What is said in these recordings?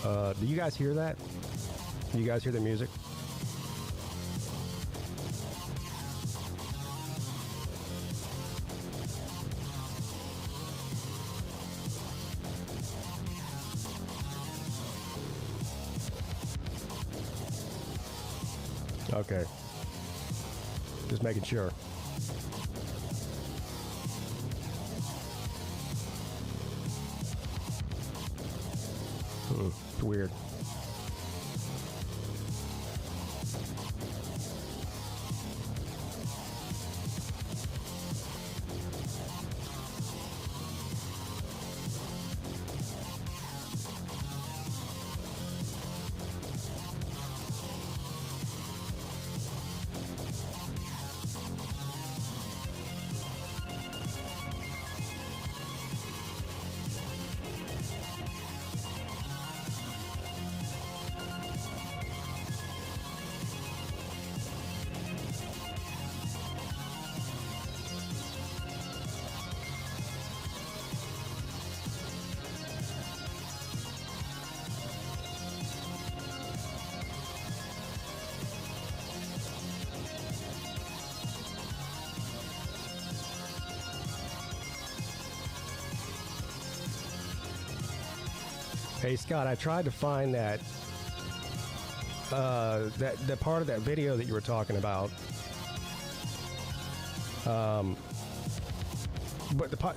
Do you guys hear that? Do you guys hear the music? Okay. Just making sure. It's weird. Hey Scott, I tried to find that that part of that video that you were talking about. But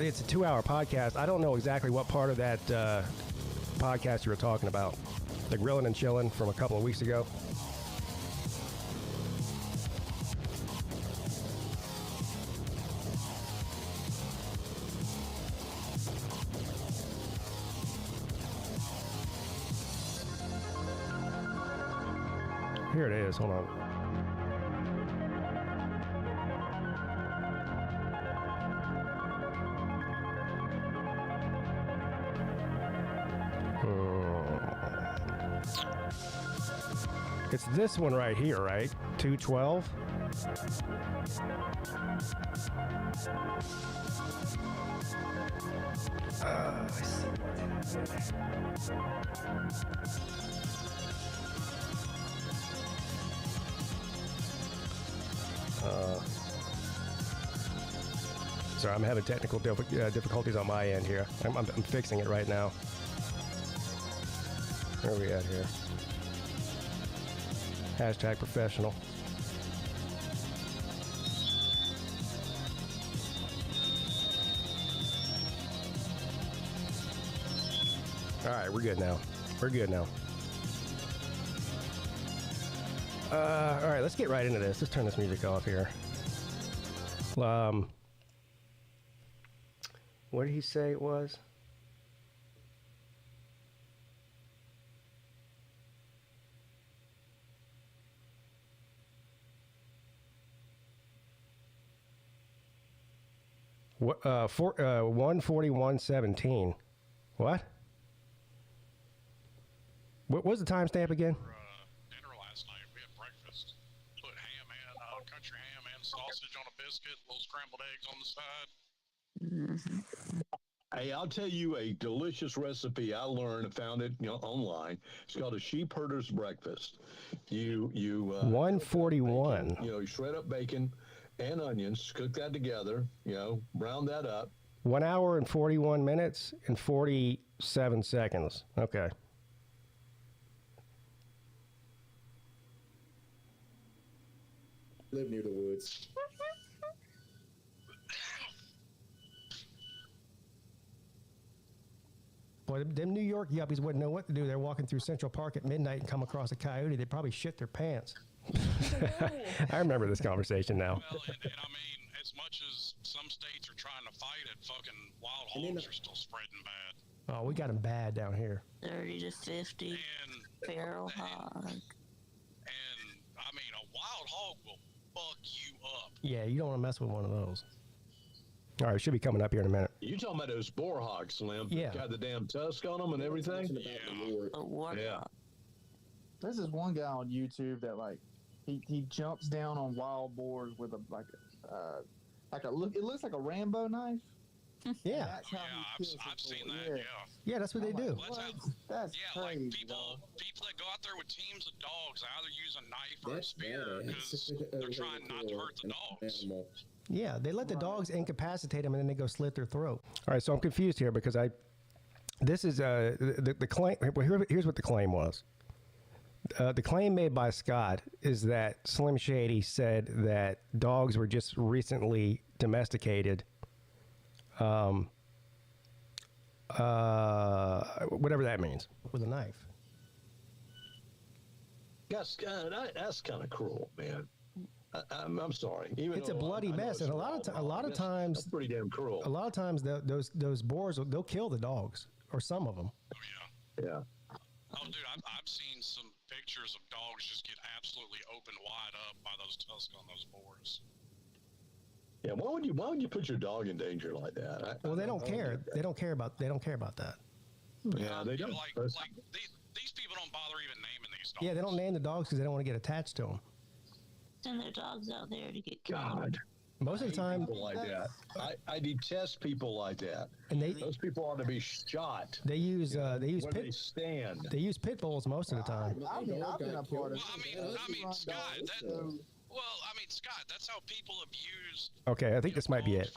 it's a 2-hour podcast. I don't know exactly what part of that podcast you were talking about. The grilling and chilling from a couple of weeks ago. Here it is. Hold on. It's this one right here, right? 212. I see what's happening. Sorry, I'm having technical difficulties on my end here. I'm fixing it right now. Where are we at here? Hashtag professional. All right, we're good now. We're good now. All right, let's get right into this. Let's turn this music off here. What did he say it was? What? 141:17. What? What was the timestamp again? Dinner last night. We had breakfast. Put ham in, country ham and sausage on a biscuit, little scrambled eggs on the side. Mm-hmm. Hey, I'll tell you a delicious recipe I learned and found it online. It's called a sheep herder's breakfast. You 141. You shred up bacon and onions, cook that together, brown that up. 1 hour and 41 minutes and 47 seconds. Okay. Live near the woods. Boy, them New York yuppies wouldn't know what to do. They're walking through Central Park at midnight and come across a coyote. They'd probably shit their pants. I remember this conversation now. Well, and I mean, as much as some states are trying to fight it, fucking wild hogs are still spreading bad. Oh, we got them bad down here. 30 to 50 feral hog. And, I mean, a wild hog will fuck you up. Yeah, you don't want to mess with one of those. All right, it should be coming up here in a minute. You talking about those boar hogs, Slim? Yeah. Got the damn tusk on them and everything? Yeah. There's this one guy on YouTube that he jumps down on wild boars with it looks like a Rambo knife. Yeah. That's how Yeah, he kills I've people. seen that. Yeah. Yeah, that's what they do. That's how, That's yeah, crazy. like people dog. that go out there with teams of dogs either use a knife or a That's spear because they're trying not to hurt the dogs. Yeah, they let the dogs incapacitate them and then they go slit their throat. All right, so I'm confused here because this is the claim. Well, here's what the claim was. The claim made by Scott is that Slim Shady said that dogs were just recently domesticated. Whatever that means. With a knife. That's kind of cruel, man. I'm sorry. Even It's a though bloody I know mess, it's and a lot of that's times, pretty damn cruel. a lot of times those boars they'll kill the dogs or some of them. Oh yeah. Yeah. Oh, dude, I've seen some pictures of dogs just get absolutely open wide up by those tusks on those boars. Yeah. Why would you put your dog in danger like that? Well, they don't care. They don't care about that. Yeah, they don't. Like these people don't bother even naming these dogs. Yeah, they don't name the dogs because they don't want to get attached to them. Send their dogs out there to get killed. God. Most of the time, People like that. I detest people like that. and Those people ought to be shot. they use Where they pit stand. they use pit bulls most of the time. I've been a part of Well, I mean, Scott, that's how people abuse Okay, I think this might be it.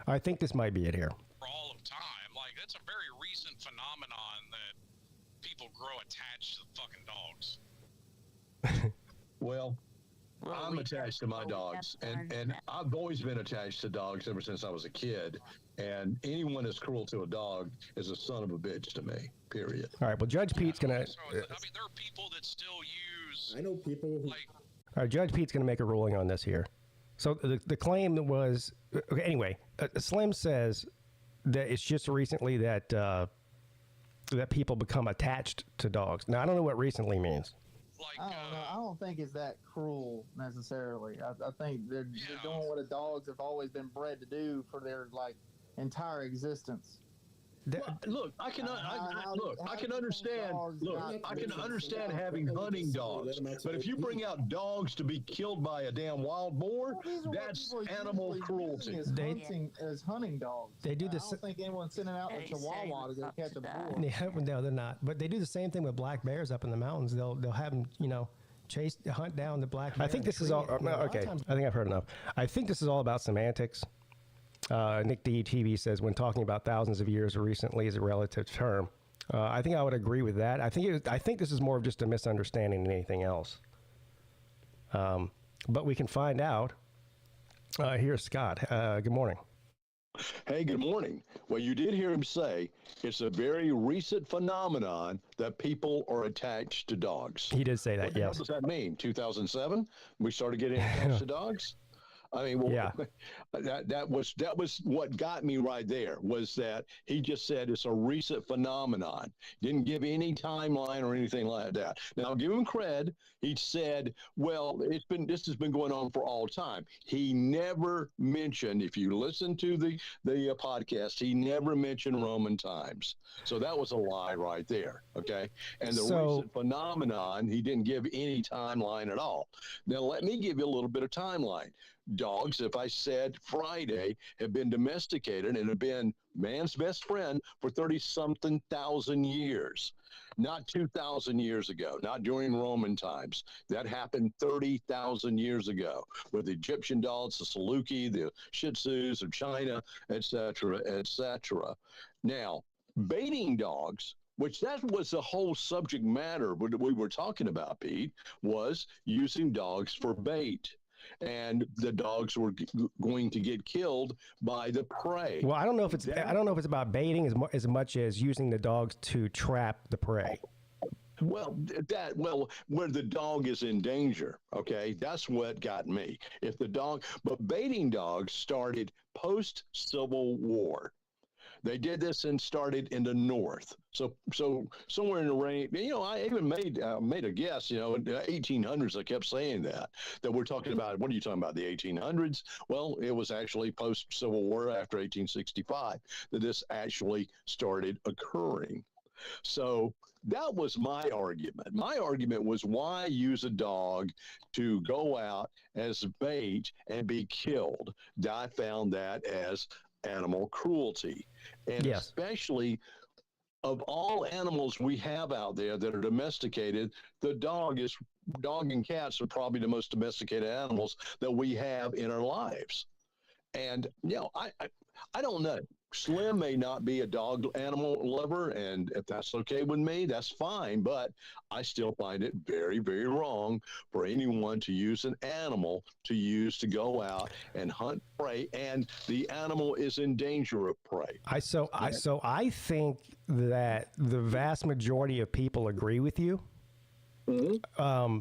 I think this might be it here. for all of time. Like, that's a very recent phenomenon that people grow attached to fucking dogs. Well, Well, I'm we attached to have- my well, we dogs, have learned and that. I've always been attached to dogs ever since I was a kid. And anyone that's cruel to a dog is a son of a bitch to me. Period. All right. Well, Judge Pete's gonna. So, I mean, there are people that still use, I know people who like, Judge Pete's gonna make a ruling on this here. So the claim was okay. Anyway, Slim says that it's just recently that that people become attached to dogs. Now I don't know what recently means. like, I don't know. I don't think it's that cruel necessarily. I think they're Yeah. doing what the dogs have always been bred to do for their entire existence. Look, I can understand. dogs Look, not I can live understand in having hunting dogs, but if you bring out dogs to be killed by a damn wild boar, Well, these are what that's people are animal usually cruelty. using as hunting dogs. They do I this- don't think anyone's sending out the They say Chihuahua to go fuck catch a to die. boar. Yeah, no, they're not. But they do the same thing with black bears up in the mountains. They'll have them, hunt down the black bear. I think in this is tree. all. A lot of Okay, times- I think I've heard enough. I think this is all about semantics. Nick DTV says when talking about thousands of years recently is a relative term. I think I would agree with that. I think this is more of just a misunderstanding than anything else. But we can find out. Here's Scott. Good morning. Hey, good morning. Well, you did hear him say it's a very recent phenomenon that people are attached to dogs. He did say that. What the hell Yes. does that mean? 2007, we started getting attached to dogs. I mean, well, Yeah. that was what got me right there. Was that he just said it's a recent phenomenon. Didn't give any timeline or anything like that. Now, I'll give him cred. He said, "Well, this has been going on for all time." He never mentioned. If you listen to the podcast, he never mentioned Roman times. So that was a lie right there. Okay, and the recent phenomenon, he didn't give any timeline at all. Now, let me give you a little bit of timeline. Dogs, if I said Friday, have been domesticated and have been man's best friend for 30-something thousand years. Not 2,000 years ago, not during Roman times. That happened 30,000 years ago with the Egyptian dogs, the Saluki, the Shih Tzus of China, etc., etc. Now, baiting dogs, which that was the whole subject matter we were talking about, Pete, was using dogs for bait. And the dogs were going to get killed by the prey. Well, I don't know if it's about baiting as much as using the dogs to trap the prey. Well, where the dog is in danger, okay, that's what got me. But baiting dogs started post-Civil War. They did this and started in the North. So somewhere in the range, I even made a guess, in the 1800s, I kept saying that we're talking about, what are you talking about, the 1800s? Well, it was actually post-Civil War after 1865 that this actually started occurring. So that was my argument. My argument was, why use a dog to go out as bait and be killed? I found that as animal cruelty. And Yes. especially of all animals we have out there that are domesticated, dog and cats are probably the most domesticated animals that we have in our lives. And, I don't know. Slim may not be a dog animal lover, and if that's okay with me, that's fine. But I still find it very, very wrong for anyone to use an animal to go out and hunt prey, and the animal is in danger of prey. I think that the vast majority of people agree with you. Mm-hmm.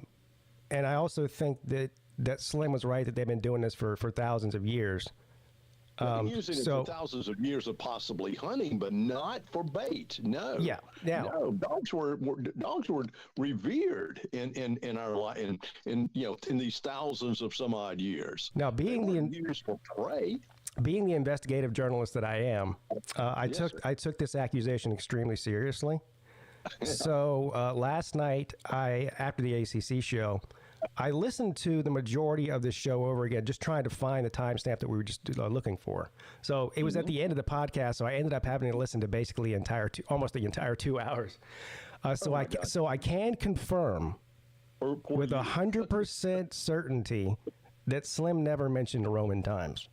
And I also think that Slim was right that they've been doing this for thousands of years. Using it for thousands of years of possibly hunting, but not for bait. No. Yeah. No. Dogs were revered in our life in these thousands of some odd years. Now, being used for prey. Being the investigative journalist that I am, I took this accusation extremely seriously. So last night, after the ACC show, I listened to the majority of this show over again, just trying to find the timestamp that we were just looking for. So it was at the end of the podcast, so I ended up having to listen to basically almost the entire 2 hours. So I can confirm with 100% certainty that Slim never mentioned Roman times.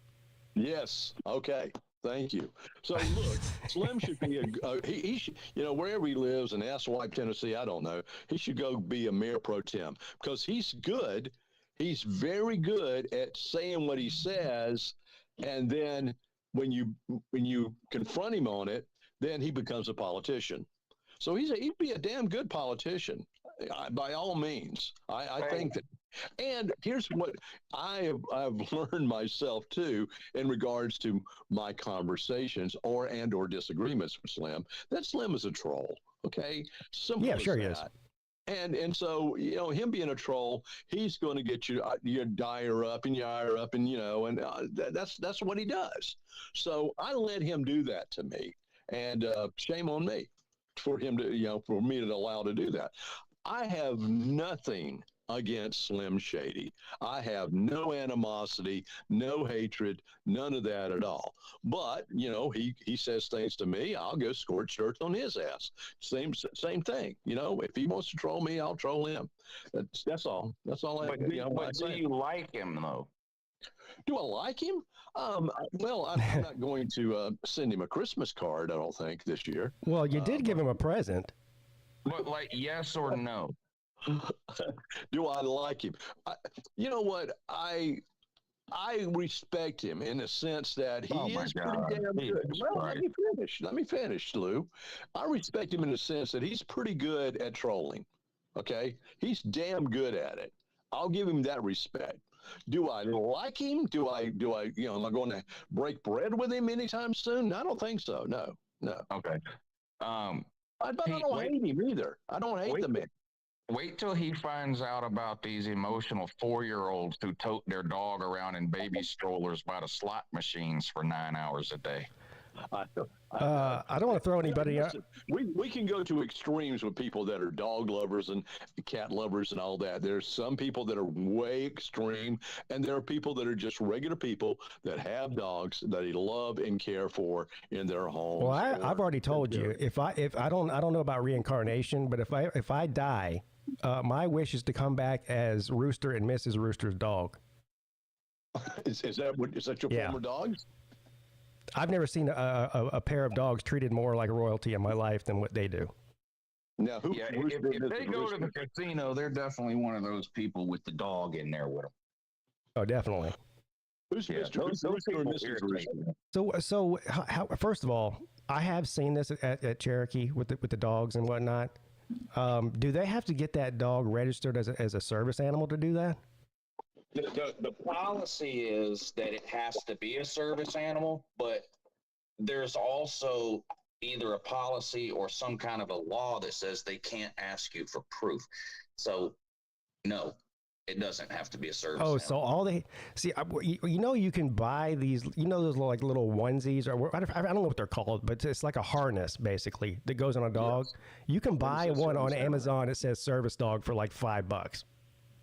Yes. Okay. Thank you. So look, Slim should be he should, wherever he lives in Asswipe, Tennessee, I don't know, he should go be a mayor pro tem because he's good. He's very good at saying what he says. And then when you confront him on it, then he becomes a politician. So he'd be a damn good politician by all means. I think that. And here's what I've learned myself too in regards to my conversations or disagreements with Slim. That Slim is a troll. Okay, simple. Yeah, sure he is. And so him being a troll, he's going to get you dire up and that's what he does. So I let him do that to me, and shame on me for him to for me to allow to do that. I have nothing against Slim Shady. I have no animosity, no hatred, none of that at all. But, he says things to me, I'll go scorch earth on his ass. Same thing. If he wants to troll me, I'll troll him. That's all. That's all. But do you like him, though? Do I like him? Well, I'm not going to send him a Christmas card, I don't think, this year. Well, you did give him a present. But, yes or no? Do I like him? You know what? I respect him in the sense that he is pretty damn good. Well, let me finish, Lou. I respect him in the sense that he's pretty good at trolling. Okay? He's damn good at it. I'll give him that respect. Do I like him? Am I going to break bread with him anytime soon? I don't think so. No. Okay. But I don't hate him either. I don't hate the man. Wait till he finds out about these emotional 4-year-olds who tote their dog around in baby strollers by the slot machines for 9 hours a day. I don't want to throw anybody out. We can go to extremes with people that are dog lovers and cat lovers and all that. There's some people that are way extreme, and there are people that are just regular people that have dogs that they love and care for in their homes. Well, I've already told you, if I don't know about reincarnation, but if I die, my wish is to come back as Rooster and Mrs. Rooster's dog. Is that your former dogs? I've never seen a pair of dogs treated more like royalty in my life than what they do. Now, if they go to the casino, they're definitely one of those people with the dog in there with them. Oh, definitely. Who's Mr. Rooster and Mrs. Rooster? So first of all, I have seen this at Cherokee with the dogs and whatnot. Do they have to get that dog registered as a service animal to do that? The policy is that it has to be a service animal, but there's also either a policy or some kind of a law that says they can't ask you for proof. So, no, it doesn't have to be a service animal. So all they see, you can buy these, those like little onesies, or I don't know what they're called, but it's like a harness basically that goes on a dog. Yes. You can buy one on Amazon. It says service dog for like $5.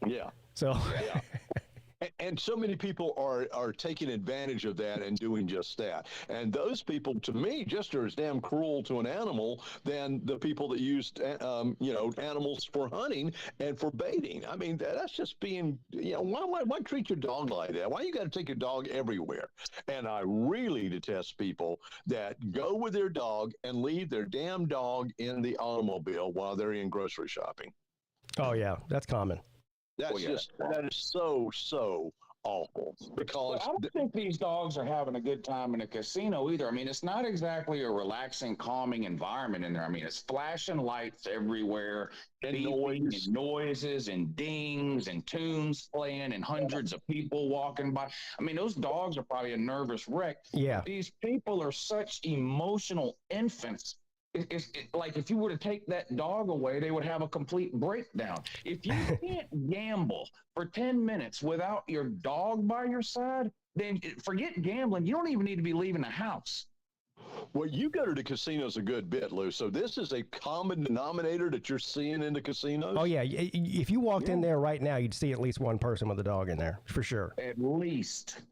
Yeah. So, And so many people are taking advantage of that and doing just that. And those people, to me, just are as damn cruel to an animal than the people that used, animals for hunting and for baiting. I mean, that's just being, why treat your dog like that? Why you got to take your dog everywhere? And I really detest people that go with their dog and leave their damn dog in the automobile while they're in grocery shopping. Oh yeah, that's common. That is so awful because I don't think these dogs are having a good time in a casino either. I mean, it's not exactly a relaxing, calming environment in there. I mean, it's flashing lights everywhere, and noises and dings and tunes playing and hundreds of people walking by. I mean, those dogs are probably a nervous wreck. Yeah. These people are such emotional infants. It's like if you were to take that dog away, they would have a complete breakdown. If you can't gamble for 10 minutes without your dog by your side, then forget gambling. You don't even need to be leaving the house. Well, you go to the casinos a good bit, Lou. So this is a common denominator that you're seeing in the casinos? Oh, yeah. If you walked in there right now, you'd see at least one person with a dog in there, for sure. At least.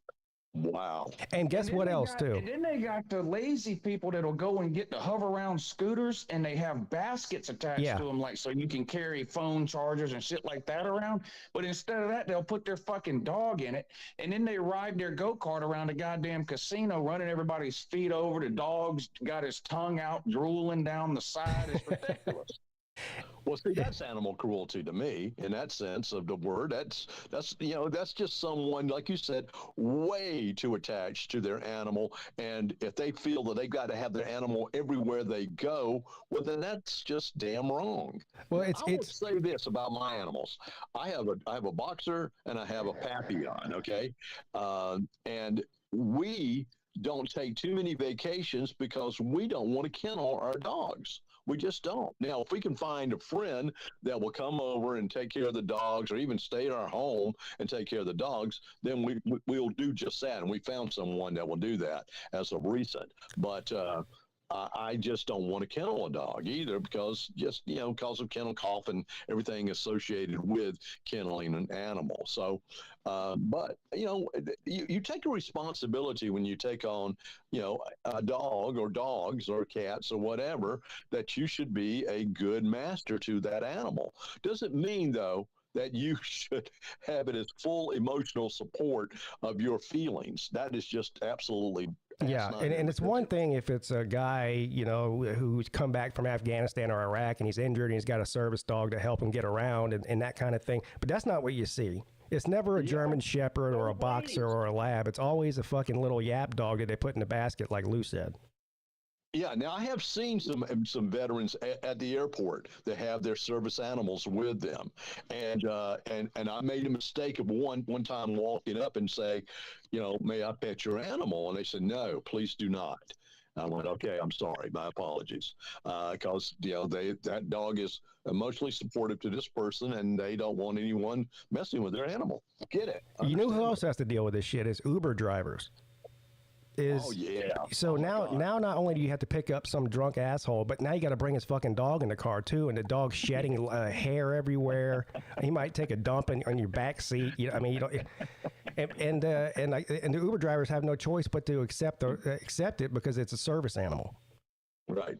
Wow. And guess what else, too? And then they got the lazy people that'll go and get the hover around scooters, and they have baskets attached to them, like so you can carry phone chargers and shit like that around. But instead of that, they'll put their fucking dog in it, and then they ride their go-kart around the goddamn casino, running everybody's feet over. The dog's got his tongue out, drooling down the side. It's ridiculous. Well, see, that's animal cruelty to me in that sense of the word. That's just someone, like you said, way too attached to their animal. And if they feel that they've got to have their animal everywhere they go, well, then that's just damn wrong. Well, I would say this about my animals. I have a boxer and I have a Papillon, okay? And we don't take too many vacations because we don't want to kennel our dogs. We just don't. Now, if we can find a friend that will come over and take care of the dogs or even stay at our home and take care of the dogs, then we'll do just that. And we found someone that will do that as of recent. But I just don't want to kennel a dog either because because of kennel cough and everything associated with kenneling an animal. So, but you take a responsibility when you take on, a dog or dogs or cats or whatever, that you should be a good master to that animal. Doesn't mean though that you should have it as full emotional support of your feelings. That is just absolutely. Yeah, and it's one thing if it's a guy, who's come back from Afghanistan or Iraq and he's injured and he's got a service dog to help him get around and that kind of thing. But that's not what you see. It's never a German Shepherd or a boxer or a lab. It's always a fucking little yap dog that they put in the basket, like Lou said. Yeah, now I have seen some veterans at the airport that have their service animals with them, and I made a mistake of one time walking up and say, may I pet your animal? And they said, no, please do not. I went, okay, I'm sorry, my apologies, because that dog is emotionally supportive to this person, and they don't want anyone messing with their animal. Get it? You know who else has to deal with this shit is Uber drivers. Oh yeah. So now not only do you have to pick up some drunk asshole, but now you got to bring his fucking dog in the car too, and the dog's shedding hair everywhere. He might take a dump on your back seat. You don't. And the Uber drivers have no choice but to accept it because it's a service animal. Right.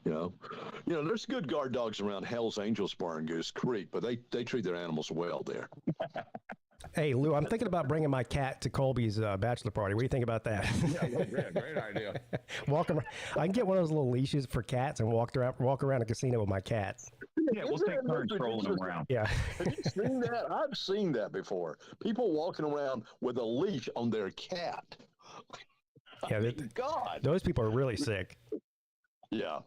There's good guard dogs around Hell's Angels Bar in Goose Creek, but they treat their animals well there. Hey, Lou, I'm thinking about bringing my cat to Colby's bachelor party. What do you think about that? Yeah, great idea. Walk around. I can get one of those little leashes for cats and walk around a casino with my cat. Yeah, we'll take turns trolling them around. Yeah. Have you seen that? I've seen that before. People walking around with a leash on their cat. Yeah, God. Those people are really sick. Yeah.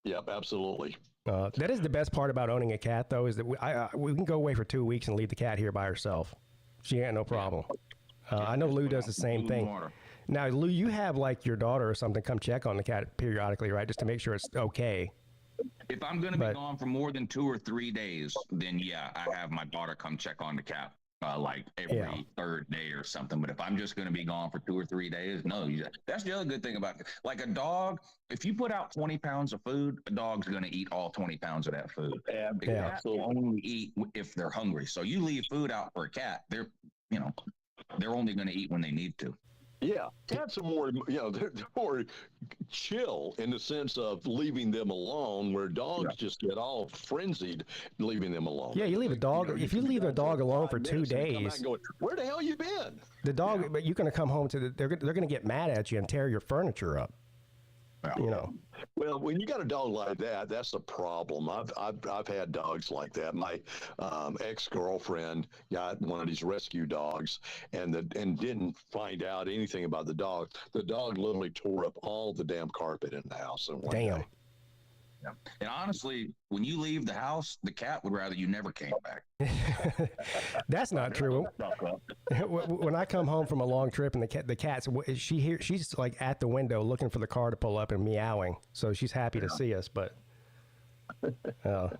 Yep, absolutely. That is the best part about owning a cat, though, is that we can go away for 2 weeks and leave the cat here by herself. She ain't no problem. I know Lou does the same thing. Now, Lou, you have like your daughter or something come check on the cat periodically, right? Just to make sure it's okay. If I'm going to be gone for more than 2 or 3 days, then yeah, I have my daughter come check on the cat. like every third day or something. But if I'm just going to be gone for 2 or 3 days, no. That's the other good thing about it. Like a dog, if you put out 20 pounds of food, a dog's going to eat all 20 pounds of that food. The cat will only eat if they're hungry. So you leave food out for a cat, they're only going to eat when they need to. Yeah, cats are more, they're more chill in the sense of leaving them alone, where dogs just get all frenzied leaving them alone. Yeah, you leave a dog. If you leave a dog alone for 2 days, go, where the hell you been? The dog, but you're going to come home to they're going to get mad at you and tear your furniture up. Well, when you got a dog like that, that's a problem. I've had dogs like that. My ex-girlfriend got one of these rescue dogs and didn't find out anything about the dog. The dog literally tore up all the damn carpet in the house. Damn. Day. Yeah. And honestly, when you leave the house, the cat would rather you never came back. That's not true. When I come home from a long trip and the cat's she's like at the window looking for the car to pull up and meowing. So she's happy to see us, but oh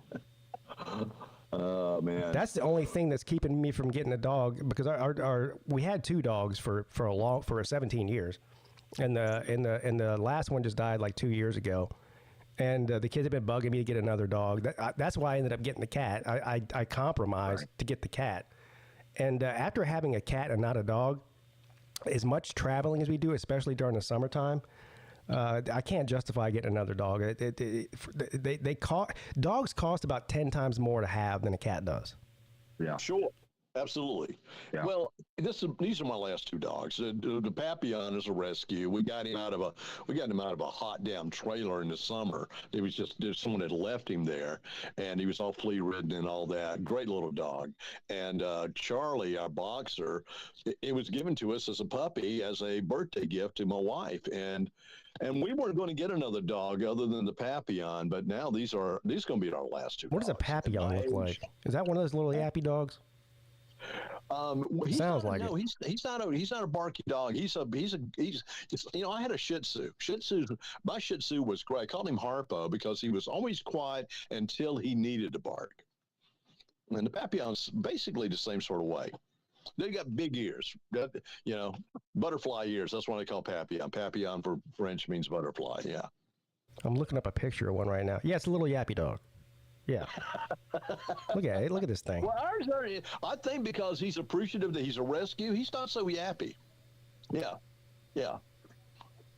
man, that's the only thing that's keeping me from getting a dog, because we had 2 dogs for 17 years, and the last one just died like 2 years ago. And the kids have been bugging me to get another dog. That's why I ended up getting the cat. I compromised to get the cat. And after having a cat and not a dog, as much traveling as we do, especially during the summertime, I can't justify getting another dog. Dogs cost about 10 times more to have than a cat does. Yeah, sure. Absolutely. Yeah. Well, these are my last 2 dogs. The Papillon is a rescue. We got him out of a hot damn trailer in the summer. It was just someone had left him there, and he was all flea ridden and all that. Great little dog. And Charlie, our boxer, it was given to us as a puppy as a birthday gift to my wife, and we weren't going to get another dog other than the Papillon, but now these going to be our last 2. What does a Papillon look like? Is that one of those little yappy dogs? Sounds like it. No, he's not a barky dog. I had a Shih Tzu. My Shih Tzu was great. I called him Harpo because he was always quiet until he needed to bark. And the Papillon's basically the same sort of way. They got big ears, butterfly ears. That's what I call Papillon. Papillon for French means butterfly. Yeah. I'm looking up a picture of one right now. Yeah, it's a little yappy dog. Yeah. Look at it. Look at this thing. Well, I think because he's appreciative that he's a rescue, he's not so yappy. Yeah. Yeah.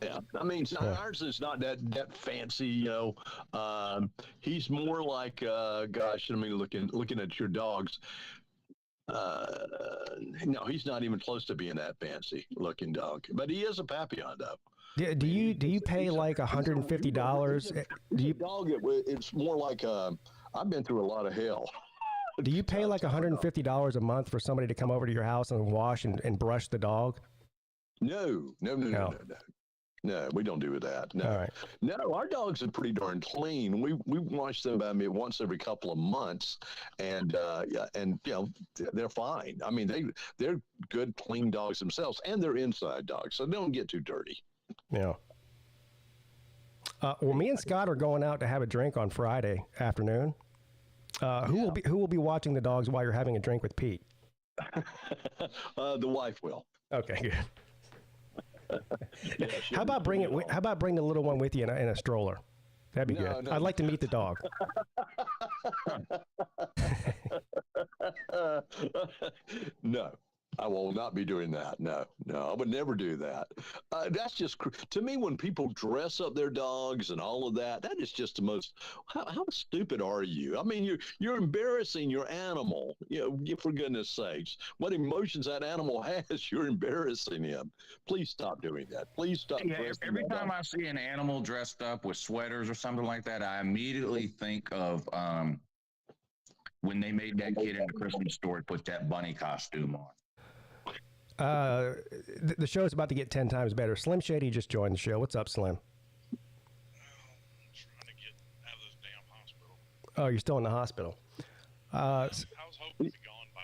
Yeah. I mean, ours is not that fancy, he's more like, gosh, I mean, looking at your dogs. No, he's not even close to being that fancy looking dog, but he is a Papillon though. Do you pay like $150? It's more like I've been through a lot of hell. Do you pay like $150 a month for somebody to come over to your house and wash and brush the dog? No, we don't do that. No, all right. No, our dogs are pretty darn clean. We wash them once every couple of months, and they're fine. I mean, they're good, clean dogs themselves, and they're inside dogs, so they don't get too dirty. Yeah. Well, me and Scott are going out to have a drink on Friday afternoon. Who will be watching the dogs while you're having a drink with Pete? The wife will. Okay, good. Yeah, how about bring the little one with you in a stroller? That'd be good. No. I'd like to meet the dog. No. I will not be doing that. No, I would never do that. That's just, to me, when people dress up their dogs and all of that, that is just the most, how stupid are you? I mean, you're embarrassing your animal, for goodness sakes. What emotions that animal has, you're embarrassing him. Please stop doing that. Please stop. Yeah, every time I see an animal dressed up with sweaters or something like that, I immediately think of when they made that kid in the Christmas story put that bunny costume on. The show's about to get 10 times better. Slim Shady just joined the show. What's up, Slim? I'm trying to get out of this damn hospital. Oh, you're still in the hospital. I was hoping to be gone by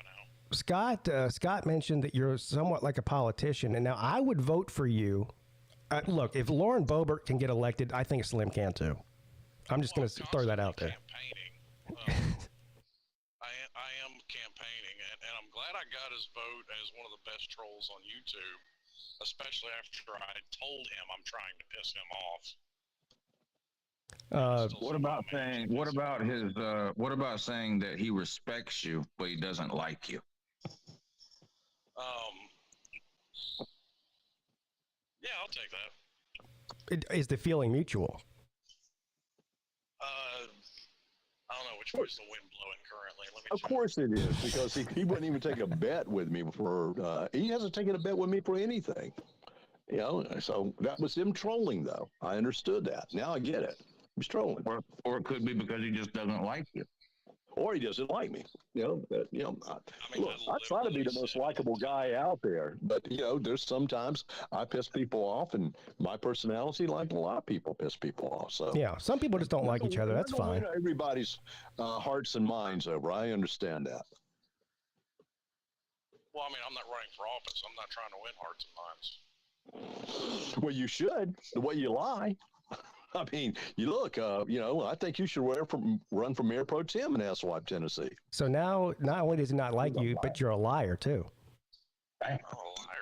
Scott now. Scott mentioned that you're somewhat like a politician, and now I would vote for you. Look, if Lauren Boebert can get elected, I think Slim can too. I'm just going to throw that out there. Campaigning. I am campaigning, and I'm glad I got his vote as one of the best trolls on YouTube, especially after I told him I'm trying to piss him off. What about saying? What about saying that he respects you, but he doesn't like you? Yeah, I'll take that. Is the feeling mutual? I don't know which way's the wind blowing currently. Let me Of check. course it is, because he wouldn't even take a bet with me for. He hasn't taken a bet with me for anything. You know, so that was him trolling, though. I understood that. Now I get it. He's trolling, Or it could be because he just doesn't like you. or he doesn't like me. Look, I try to be the most literally likable guy out there, but there's sometimes I piss people off, and my personality, like a lot of people, piss people off. So Yeah, some people just don't like each other. That's I don't fine. win everybody's hearts and minds over. I understand that. Well, I mean, I'm not running for office. I'm not trying to win hearts and minds. Well, you should. The way you lie. I mean, you look. I think you should run for mayor pro tem in Asswipe, Tennessee. So now, not only does he not like you, but you're a liar too. I'm a liar.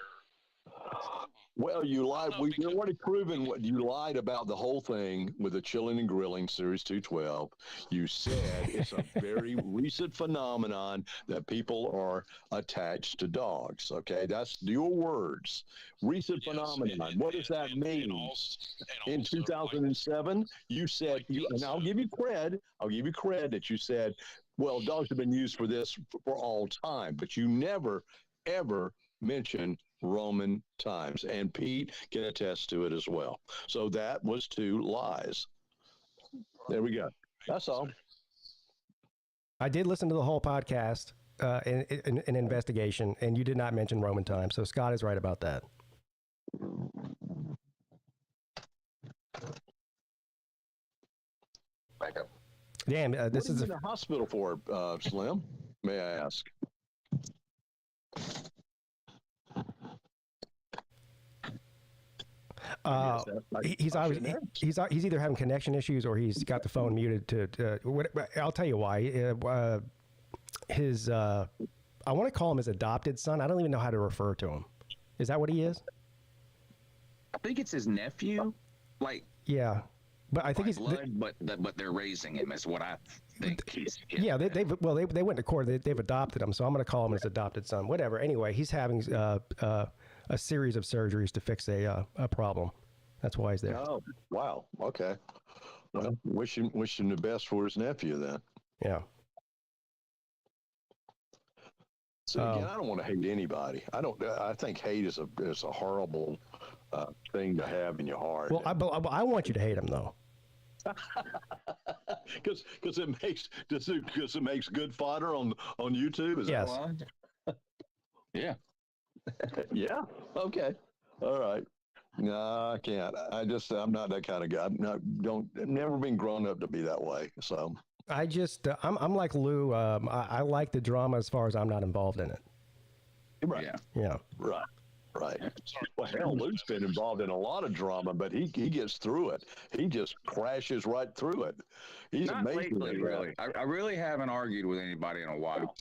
Well, you lied. No, We've because- already proven what you lied about the whole thing with the Chilling and Grilling Series 212. You said it's a very recent phenomenon that people are attached to dogs. Okay, that's your words. Recent Yes, phenomenon. What does that mean? In also, 2007, you said, like Pete and I'll said. give you cred. I'll give you cred that you said, well, dogs have been used for this for all time, but you never, ever mentioned Roman times, and Pete can attest to it as well. So that was 2 lies. There we go. That's all. I did listen to the whole podcast, an investigation, and you did not mention Roman times. So Scott is right about that. Back up. Damn, this What are is you in the hospital for, Slim? May I ask? he's obviously he's either having connection issues or he's got the phone muted I'll tell you why. I want to call him his adopted son. I don't even know how to refer to him. Is that what he is? I think it's his nephew. Like, Yeah, but I think he's blood, but they're raising him is what I think. yeah. They went to court. They've adopted him, so I'm going to call him his adopted son. Whatever. Anyway, he's having a series of surgeries to fix a problem. That's why he's there. Oh, wow. Okay. Well, wish him the best for his nephew then. Yeah. So again, I don't want to hate anybody. I think hate is a horrible thing to have in your heart. Well, I want you to hate him though. Because it makes good fodder on YouTube. Is Yes. that why? Yeah. Yeah. Okay. All right. No, I can't. I'm not that kind of guy. I've never been grown up to be that way. So I just I'm like Lou. I like the drama as far as I'm not involved in it. right. Yeah. Yeah. Right. Right. Sorry. Well, hell, Lou's been involved in a lot of drama, but he gets through it. He just crashes right through it. He's Not amazing. lately, at that. really. I really haven't argued with anybody in a while.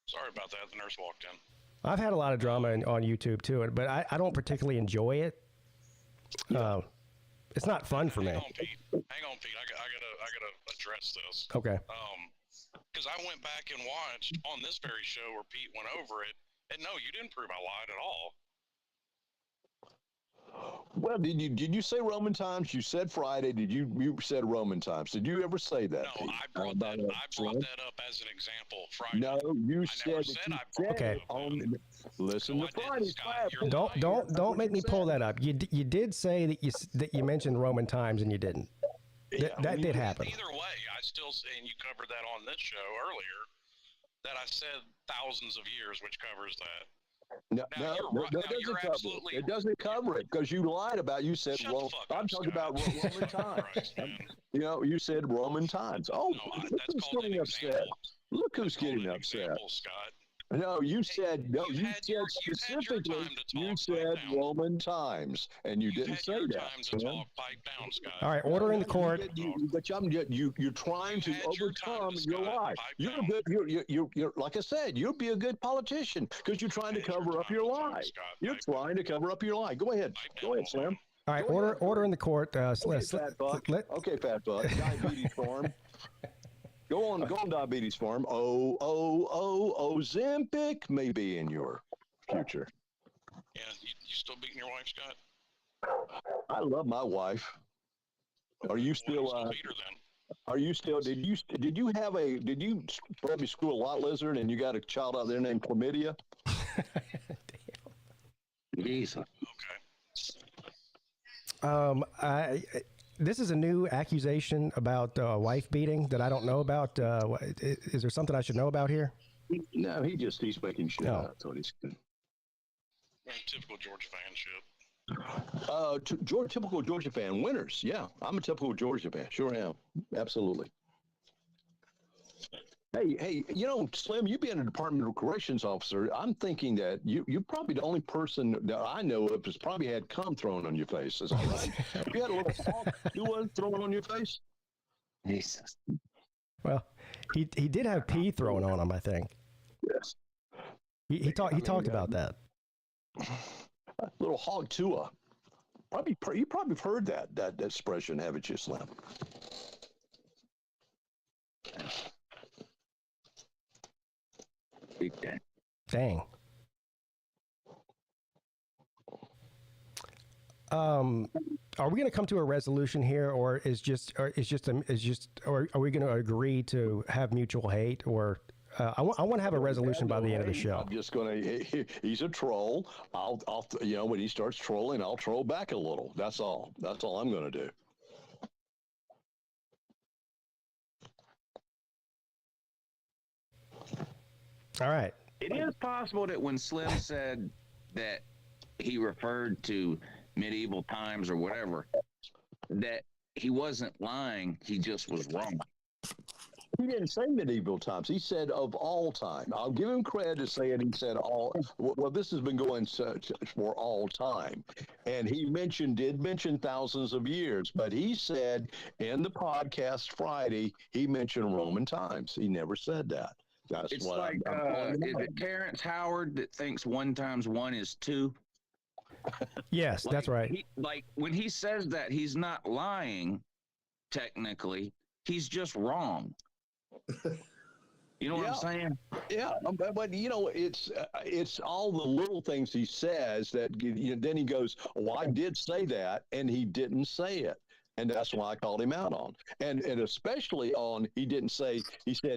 Sorry about that. The nurse walked in. I've had a lot of drama on YouTube too, but I don't particularly enjoy it. It's not fun for me. Hang on, Pete. I gotta address this. Okay. Because I went back and watched on this very show where Pete went over it, and no, you didn't prove I lied at all. Well, did you say Roman times? You said Friday. You said Roman times? Did you ever say that? No, Pete? I brought that up as an example Friday. No, you I said never that said you I brought said Okay. it up. on. Listen No, to I didn't, Friday's Scott. class. You're Don't make me pull that up. You did say that you mentioned Roman times and you didn't. That did happen. Either way, I still say, and you covered that on this show earlier, that I said thousands of years, which covers that. No, Now, you're right. that Now, you're doesn't cover absolutely- it. It doesn't cover it because you lied about. You said, Shut the well, fuck I'm up, talking Scott. about Roman times. Christ, man. You said Roman times. Oh, No, look that's who's called an getting upset. example. Look who's Called getting an upset. example, Scott. No, you said no. You said specifically. You said Roman times, and you didn't say that. Time to talk. Pipe down, Scott. All right, order in the court. But you're trying to overcome your lie. You're like I said. You'll be a good politician because you're trying to cover up your lie. You're trying to cover up your lie. Go ahead, Slim. All right, order in the court. Fat Buck. Okay, Fat Buck. Diabetes form. Go on, diabetes farm. Ozempic may be in your future. Yeah, you still beating your wife, Scott? I love my wife. Are you still? Beat her, then. Are you still? Did you probably school a lot lizard and you got a child out there named Chlamydia? Jesus. Okay. This is a new accusation about wife beating that I don't know about. Is there something I should know about here? No, he's making shit up. That's what he's doing. Typical Georgia fan shit. Typical Georgia fan. Winners. Yeah, I'm a typical Georgia fan. Sure am. Absolutely. Hey, Slim, you being a Department of Corrections officer, I'm thinking that you're probably the only person that I know of that's probably had cum thrown on your face. Is that right? You had a little Hawk thrown on your face? Jesus. Well, he did have pee thrown on him, I think. Yes. He talked about that. Little hog tua. You probably have heard that expression, haven't you, Slim? Dang. Are we going to come to a resolution here, or are we going to agree to have mutual hate, or I want to have a resolution by the end of the show. I'm just going to. He's a troll. I'll when he starts trolling, I'll troll back a little. That's all. That's all I'm going to do. All right. It is possible that when Slim said that he referred to medieval times or whatever, that he wasn't lying, he just was wrong. He didn't say medieval times. He said of all time. I'll give him credit to saying he said all. Well, this has been going for all time. And he did mention thousands of years, but he said in the podcast Friday, he mentioned Roman times. He never said that. That's it's what like, is it Terrence Howard that thinks 1 × 1 is 2? Yes, that's right. When he says that, he's not lying, technically. He's just wrong. You know what I'm saying? Yeah, but it's all the little things he says that then he goes, "Oh, I did say that," and he didn't say it. And that's why I called him out on. And especially on, he said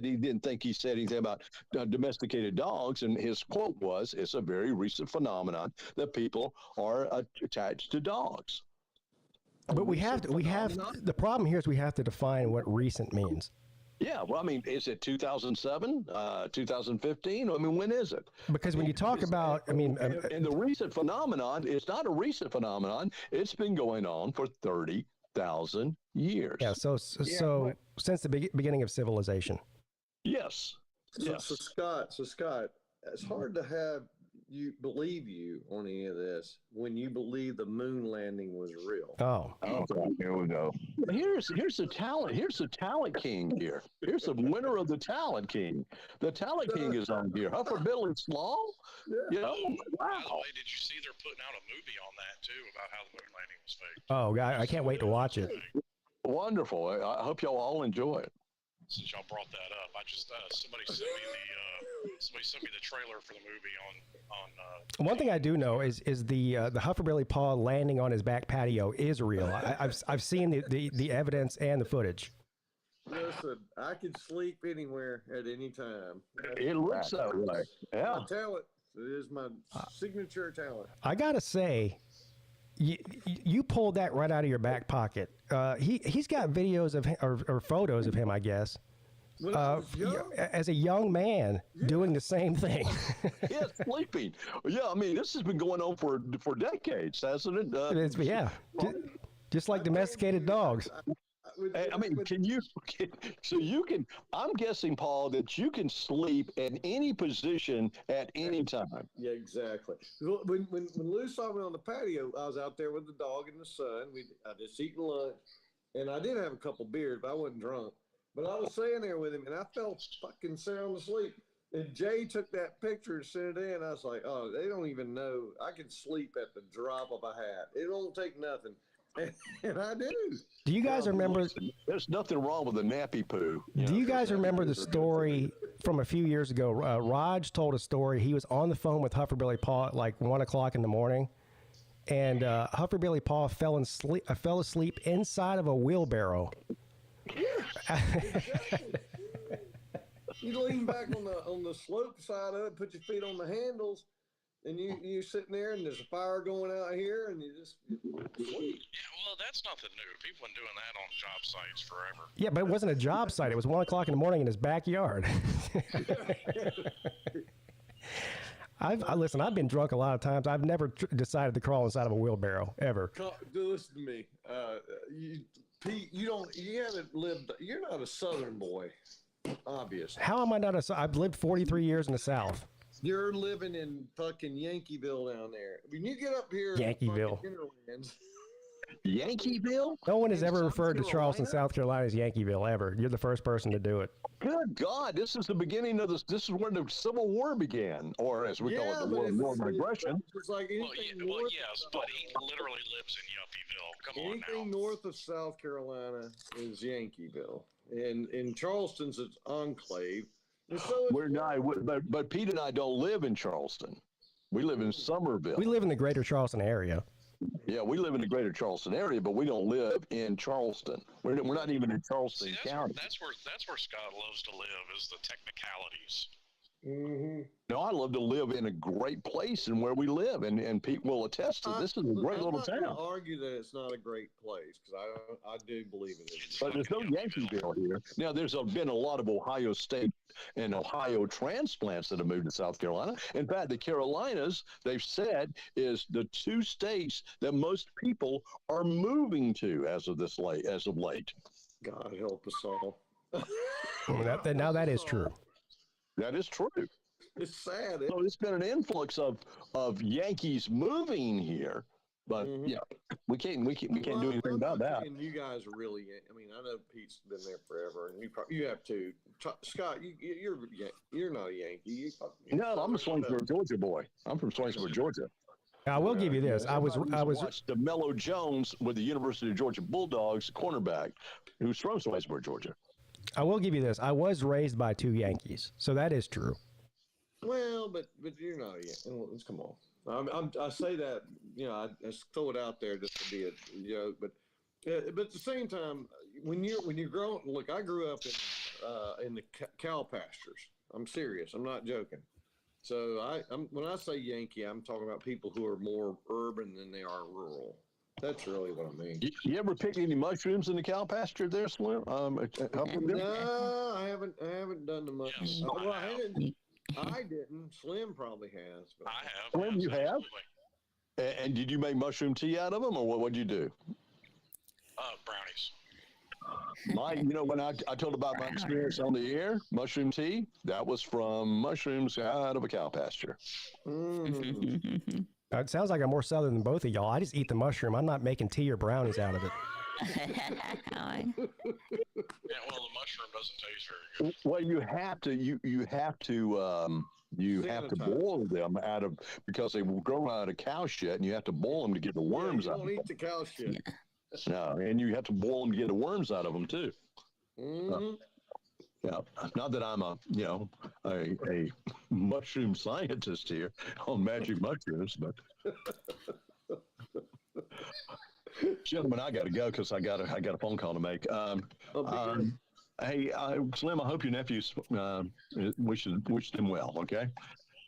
he didn't think he said anything about domesticated dogs. And his quote was, "It's a very recent phenomenon that people are attached to dogs." But the problem here is we have to define what recent means. Yeah, well, I mean, is it 2007, 2015? I mean, when is it? Because when you talk about, and the recent phenomenon, it's not a recent phenomenon. It's been going on for 30,000 years. Yeah, so since the beginning of civilization. Yes. So Scott, it's hard to have you believe you on any of this when you believe the moon landing was real. Oh, here we go. Here's the talent. Here's the talent king here. Here's the winner of the talent king. The talent king is on here. Huffer Billy Slaw. Yeah. Wow. By the way, did you see they're putting out a movie on that too about how the moon landing was fake? Oh, I can't wait to watch it. Wonderful. I hope y'all all enjoy it. Since y'all brought that up, I just somebody sent me the trailer for the movie on. One thing I do know is the Hufferbilly paw landing on his back patio is real. I've seen the evidence and the footage. Listen, I can sleep anywhere at any time. It looks that way. Yeah. My talent. It is my signature talent. I gotta say, you pulled that right out of your back pocket. He's got videos of him, or photos of him, I guess. As a young man doing the same thing. Yeah, sleeping. Yeah, I mean, this has been going on for decades, hasn't it? Just like domesticated dogs. I mean, so you can, I'm guessing, Paul, that you can sleep in any position at any time. Yeah, exactly. When Lou saw me on the patio, I was out there with the dog in the sun. I just eating lunch, and I did have a couple beers, but I wasn't drunk. But I was sitting there with him, and I fell fucking sound asleep. And Jay took that picture and sent it in. I was like, oh, they don't even know. I can sleep at the drop of a hat. It don't take nothing. And I do. Do you guys remember? There's nothing wrong with a nappy poo. Do you guys remember the story from a few years ago? Raj told a story. He was on the phone with Hufferbilly Paw at like 1 o'clock in the morning, and Hufferbilly Paw fell asleep inside of a wheelbarrow. Yeah, exactly. You lean back on the slope side of it, put your feet on the handles, and you're sitting there, and there's a fire going out here, and you just sleep. Yeah, well, that's nothing new. People have been doing that on job sites forever. Yeah, but it wasn't a job site. It was 1 o'clock in the morning in his backyard. Listen, I've been drunk a lot of times. I've never decided to crawl inside of a wheelbarrow, ever. Listen to me. Pete, you haven't lived, you're not a Southern boy, obviously. How am I not I've lived 43 years in the South. You're living in fucking Yankeeville down there. When you get up here, Yankeeville. Yankeeville? No one has ever referred to Charleston, South Carolina as Yankeeville, ever. You're the first person to do it. Good God, this is the beginning of this. This is when the Civil War began, or as we call it, the War of Aggression. It's like Well, yes, but he literally lives in Yuppieville. Come on now. anything north of South Carolina is Yankeeville. And in Charleston's it's enclave. And so We're not, but Pete and I don't live in Charleston. We live in Somerville. We live in the greater Charleston area. Yeah, we live in the greater Charleston area, but we don't live in Charleston. We're not even in Charleston County. That's where Scott loves to live, is the technicalities. Mm-hmm. No, I love to live in a great place and where we live, and Pete will attest to this is a great little town. I'm not going to argue that it's not a great place, because I do believe it is. But there's no Yankeeville here. Now, there's been a lot of Ohio State and Ohio transplants that have moved to South Carolina. In fact, the Carolinas, they've said, is the two states that most people are moving to as of late. God help us all. Now that is true. That is true. It's sad. So it's been an influx of Yankees moving here, but yeah, we can't do anything about that. And you guys are really. I mean, I know Pete's been there forever, and you have to. Scott, you're not a Yankee. No, I'm a Swainsboro, Georgia boy. I'm from Swainsboro, Georgia. I will give you this. I was watched DeMello Jones with the University of Georgia Bulldogs cornerback, who's from Swainsboro, Georgia. I will give you this. I was raised by two Yankees, so that is true. Well, but you're not a Yankee. Come on. I say that, I just throw it out there just to be a joke, but at the same time, when you're growing, look, I grew up in the cow pastures. I'm serious. I'm not joking. So when I say Yankee, I'm talking about people who are more urban than they are rural. That's really what I mean. You ever pick any mushrooms in the cow pasture there, Slim? No, I haven't done the mushrooms. Yes, Well, I didn't. Slim probably has. But I have. Slim, you have? Absolutely. And did you make mushroom tea out of them, or what did you do? Brownies. When I told about my experience on the air, mushroom tea, that was from mushrooms out of a cow pasture. Mm. It sounds like I'm more southern than both of y'all. I just eat the mushroom. I'm not making tea or brownies out of it. Yeah, well, the mushroom doesn't taste very good. Well, you have to boil them because they will grow out of cow shit, and you have to boil them to get the worms out. Don't eat the cow shit. No, and you have to boil them to get the worms out of them too. Mm-hmm. Yeah, not that I'm a mushroom scientist here on magic mushrooms, but gentlemen, I got to go because I got a phone call to make. Hey, Slim, I hope your nephews wish them well. Okay,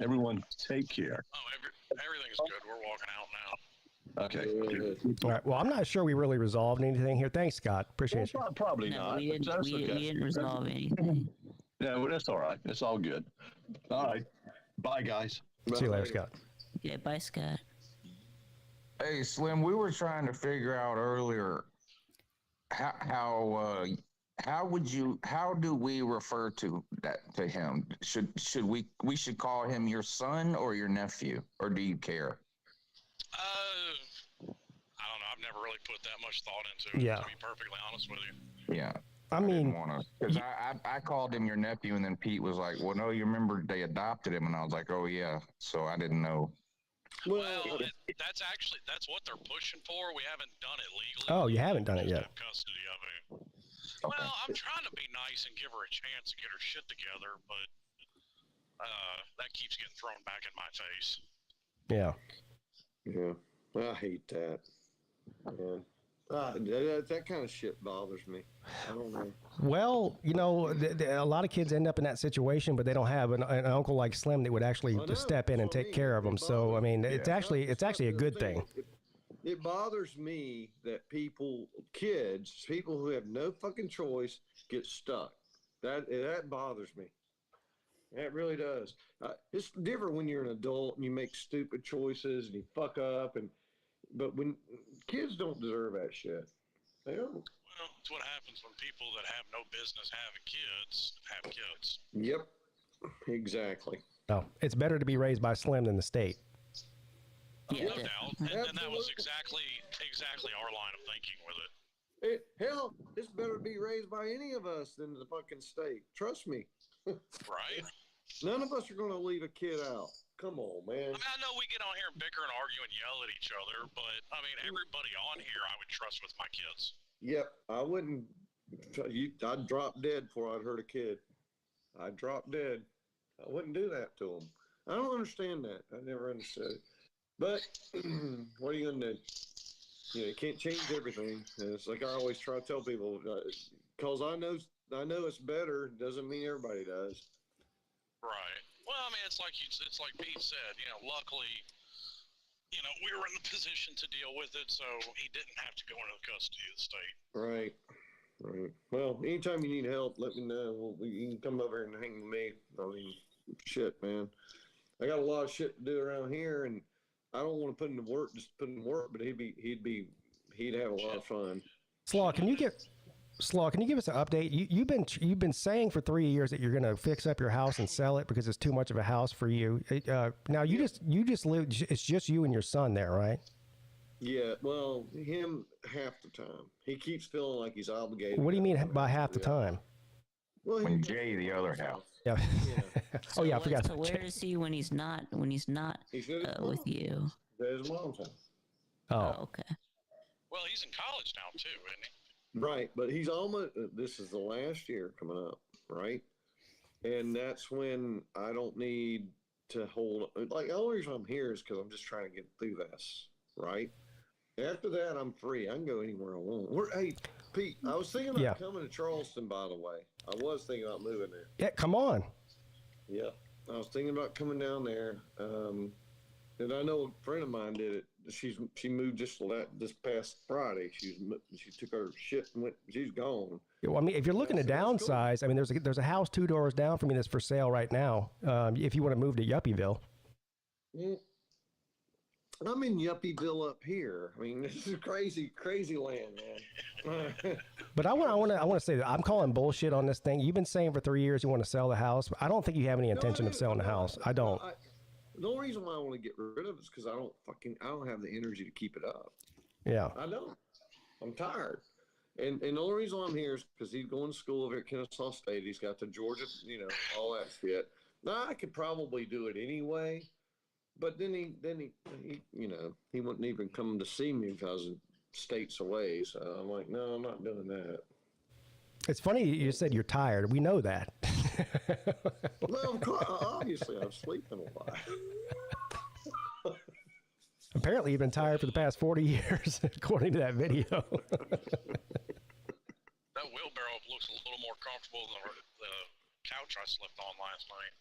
everyone, take care. Oh, everything's good. We're walking out now. Okay. All right. Well, I'm not sure we really resolved anything here. Thanks, Scott. Appreciate you. Probably No, not. we didn't resolve anything. Yeah, well, that's all right. It's all good. All right. Bye, guys. See you later, Scott. Yeah, bye, Scott. Hey, Slim, we were trying to figure out earlier, how do we refer to him? Should we should call him your son or your nephew, or do you care? I don't know. I've never really put that much thought into it, Yeah. to be perfectly honest with you. Yeah. I mean, because I called him your nephew, and then Pete was like, "Well, no, you remember they adopted him," and I was like, "Oh yeah," so I didn't know. Well, that's what they're pushing for. We haven't done it legally. Oh, you haven't done it yet. Have custody of him. Okay. Well, I'm trying to be nice and give her a chance to get her shit together, but that keeps getting thrown back in my face. Yeah. Yeah, I hate that. Man. That kind of shit bothers me. I don't know. Well, you know, a lot of kids end up in that situation, but they don't have an uncle like Slim that would actually just step in and take care of them. So, I mean, it's actually a good thing. It bothers me that kids who have no fucking choice get stuck. That bothers me. That really does. It's different when you're an adult and you make stupid choices and you fuck up, but when kids don't deserve that shit, they don't. Well, it's what happens when people that have no business having kids have kids. Yep, exactly. No, it's better to be raised by Slim than the state. No doubt, and that was exactly our line of thinking with it. Hell, it's better to be raised by any of us than the fucking state. Trust me. Right. None of us are going to leave a kid out. Come on, man. I mean, I know we get on here and bicker and argue and yell at each other, but I mean, everybody on here I would trust with my kids. Yep, I wouldn't. I'd drop dead before I'd hurt a kid. I'd drop dead. I wouldn't do that to them. I don't understand that. I never understood it. But what are you going to do? You can't change everything. And it's like I always try to tell people, because I know it's better doesn't mean everybody does. Right. Well, I mean, it's like Pete said. Luckily, we were in the position to deal with it, so he didn't have to go into the custody of the state. Right. Well, anytime you need help, let me know. You can come over and hang with me. I mean, shit, man. I got a lot of shit to do around here, and I don't want to put in the work, just put in the work. But he'd have a lot of fun. Slaw, can you give us an update? You've been saying for 3 years that you're going to fix up your house and sell it because it's too much of a house for you. Now you just live. It's just you and your son there, right? Yeah. Well, him half the time. He keeps feeling like he's obligated. What do you mean by half the time? Well, when Jay the other half. Yeah. So I forgot. So where is he when he's not with you? At his mom's house. Oh, okay. Well, he's in college now too, isn't he? Right, but he's almost. This is the last year coming up, right? And that's when I don't need to hold. Like the only reason I'm here is because I'm just trying to get through this, right? After that, I'm free. I can go anywhere I want. Hey, Pete, I was thinking about coming to Charleston. By the way, I was thinking about moving there. Yeah, come on. Yeah, I was thinking about coming down there. And I know a friend of mine did it. She moved just this past Friday. She took her shit and went. She's gone. Well, I mean, if you're looking to downsize, I mean, there's a house 2 doors down from me that's for sale right now. If you want to move to Yuppieville. I'm in Yuppieville up here. I mean, this is crazy land, man. But I want to say that I'm calling bullshit on this thing. You've been saying for 3 years you want to sell the house. I don't think you have any intention of selling the house. I don't. The only reason why I want to get rid of it is because I don't have the energy to keep it up. Yeah. I don't. I'm tired. And the only reason I'm here is because he's going to school over at Kennesaw State. He's got the Georgia, all that shit. Now I could probably do it anyway, but then he wouldn't even come to see me if I was states away. So I'm like, no, I'm not doing that. It's funny you said you're tired. We know that. Well, obviously I'm sleeping a lot. Apparently you've been tired for the past 40 years, according to that video. That wheelbarrow looks a little more comfortable than the couch I slept on last night.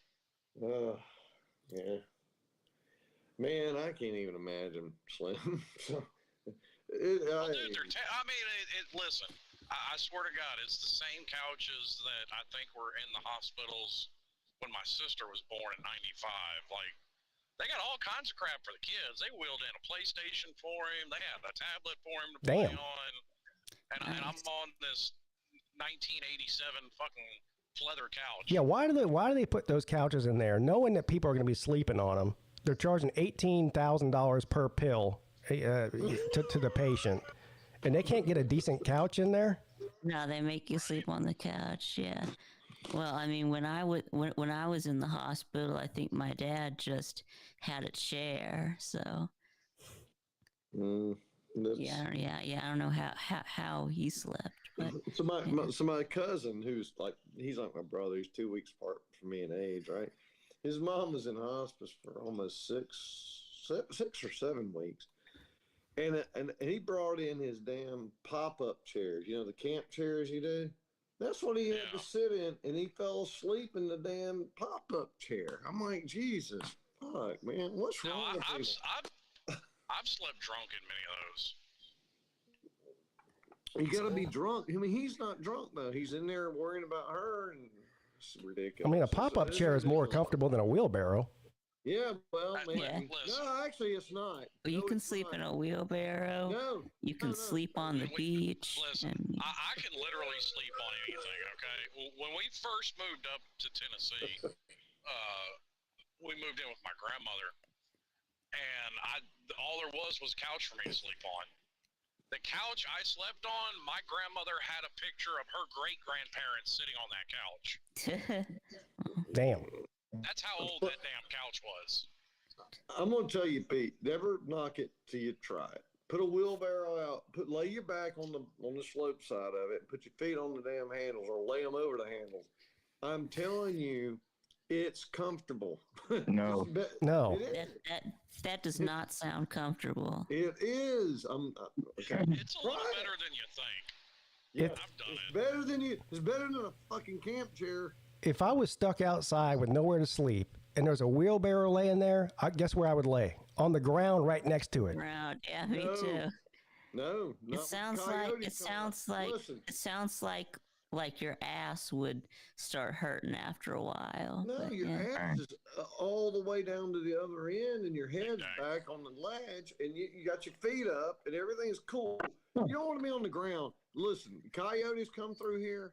Yeah. Man, I can't even imagine Slim. Listen, I swear to God, it's the same couches that I think were in the hospitals when my sister was born in 95. Like, they got all kinds of crap for the kids. They wheeled in a PlayStation for him. They had a tablet for him to play on. and I'm on this 1987 fucking leather couch. Yeah, why do they put those couches in there, knowing that people are going to be sleeping on them? They're charging $18,000 per pill to the patient, and they can't get a decent couch in there. No, they make you sleep on the couch. Yeah. Well, I mean, when I was in the hospital, I think my dad just had a chair. So. Yeah. I don't know how he slept. But, so my cousin, who's like, he's like my brother. He's 2 weeks apart from me in age, right? His mom was in hospice for almost six or 7 weeks, and he brought in his damn pop-up chairs. You know, the camp chairs you do. That's what he had to sit in, and he fell asleep in the damn pop-up chair. I'm like, Jesus, fuck, man, what's wrong with people? I've slept drunk in many of those. You gotta be drunk. I mean, he's not drunk though. He's in there worrying about her, and it's ridiculous. I mean, a pop-up chair is more comfortable than a wheelbarrow. Yeah, well, man. Yeah. No, actually, it's not. You can sleep in a wheelbarrow. No. You can sleep on the beach. Listen, I can literally sleep on anything, okay? When we first moved up to Tennessee, we moved in with my grandmother, and all there was a couch for me to sleep on. The couch I slept on, my grandmother had a picture of her great-grandparents sitting on that couch. Damn. That's how old that damn couch was. I'm gonna tell you, Pete. Never knock it till you try it. Put a wheelbarrow out. Lay your back on the slope side of it. Put your feet on the damn handles, or lay them over the handles. I'm telling you, it's comfortable. No. No. That does not sound comfortable. It is. Okay. It's a little better than you think. Yeah, I've done it. Better than you. It's better than a fucking camp chair. If I was stuck outside with nowhere to sleep and there's a wheelbarrow laying there, guess where I would lay? On the ground right next to it. Ground, yeah, me too. No, It sounds like your ass would start hurting after a while. No, but, your ass is all the way down to the other end, and your head's back on the ledge, and you got your feet up, and everything's cool. You don't want to be on the ground. Listen, coyotes come through here.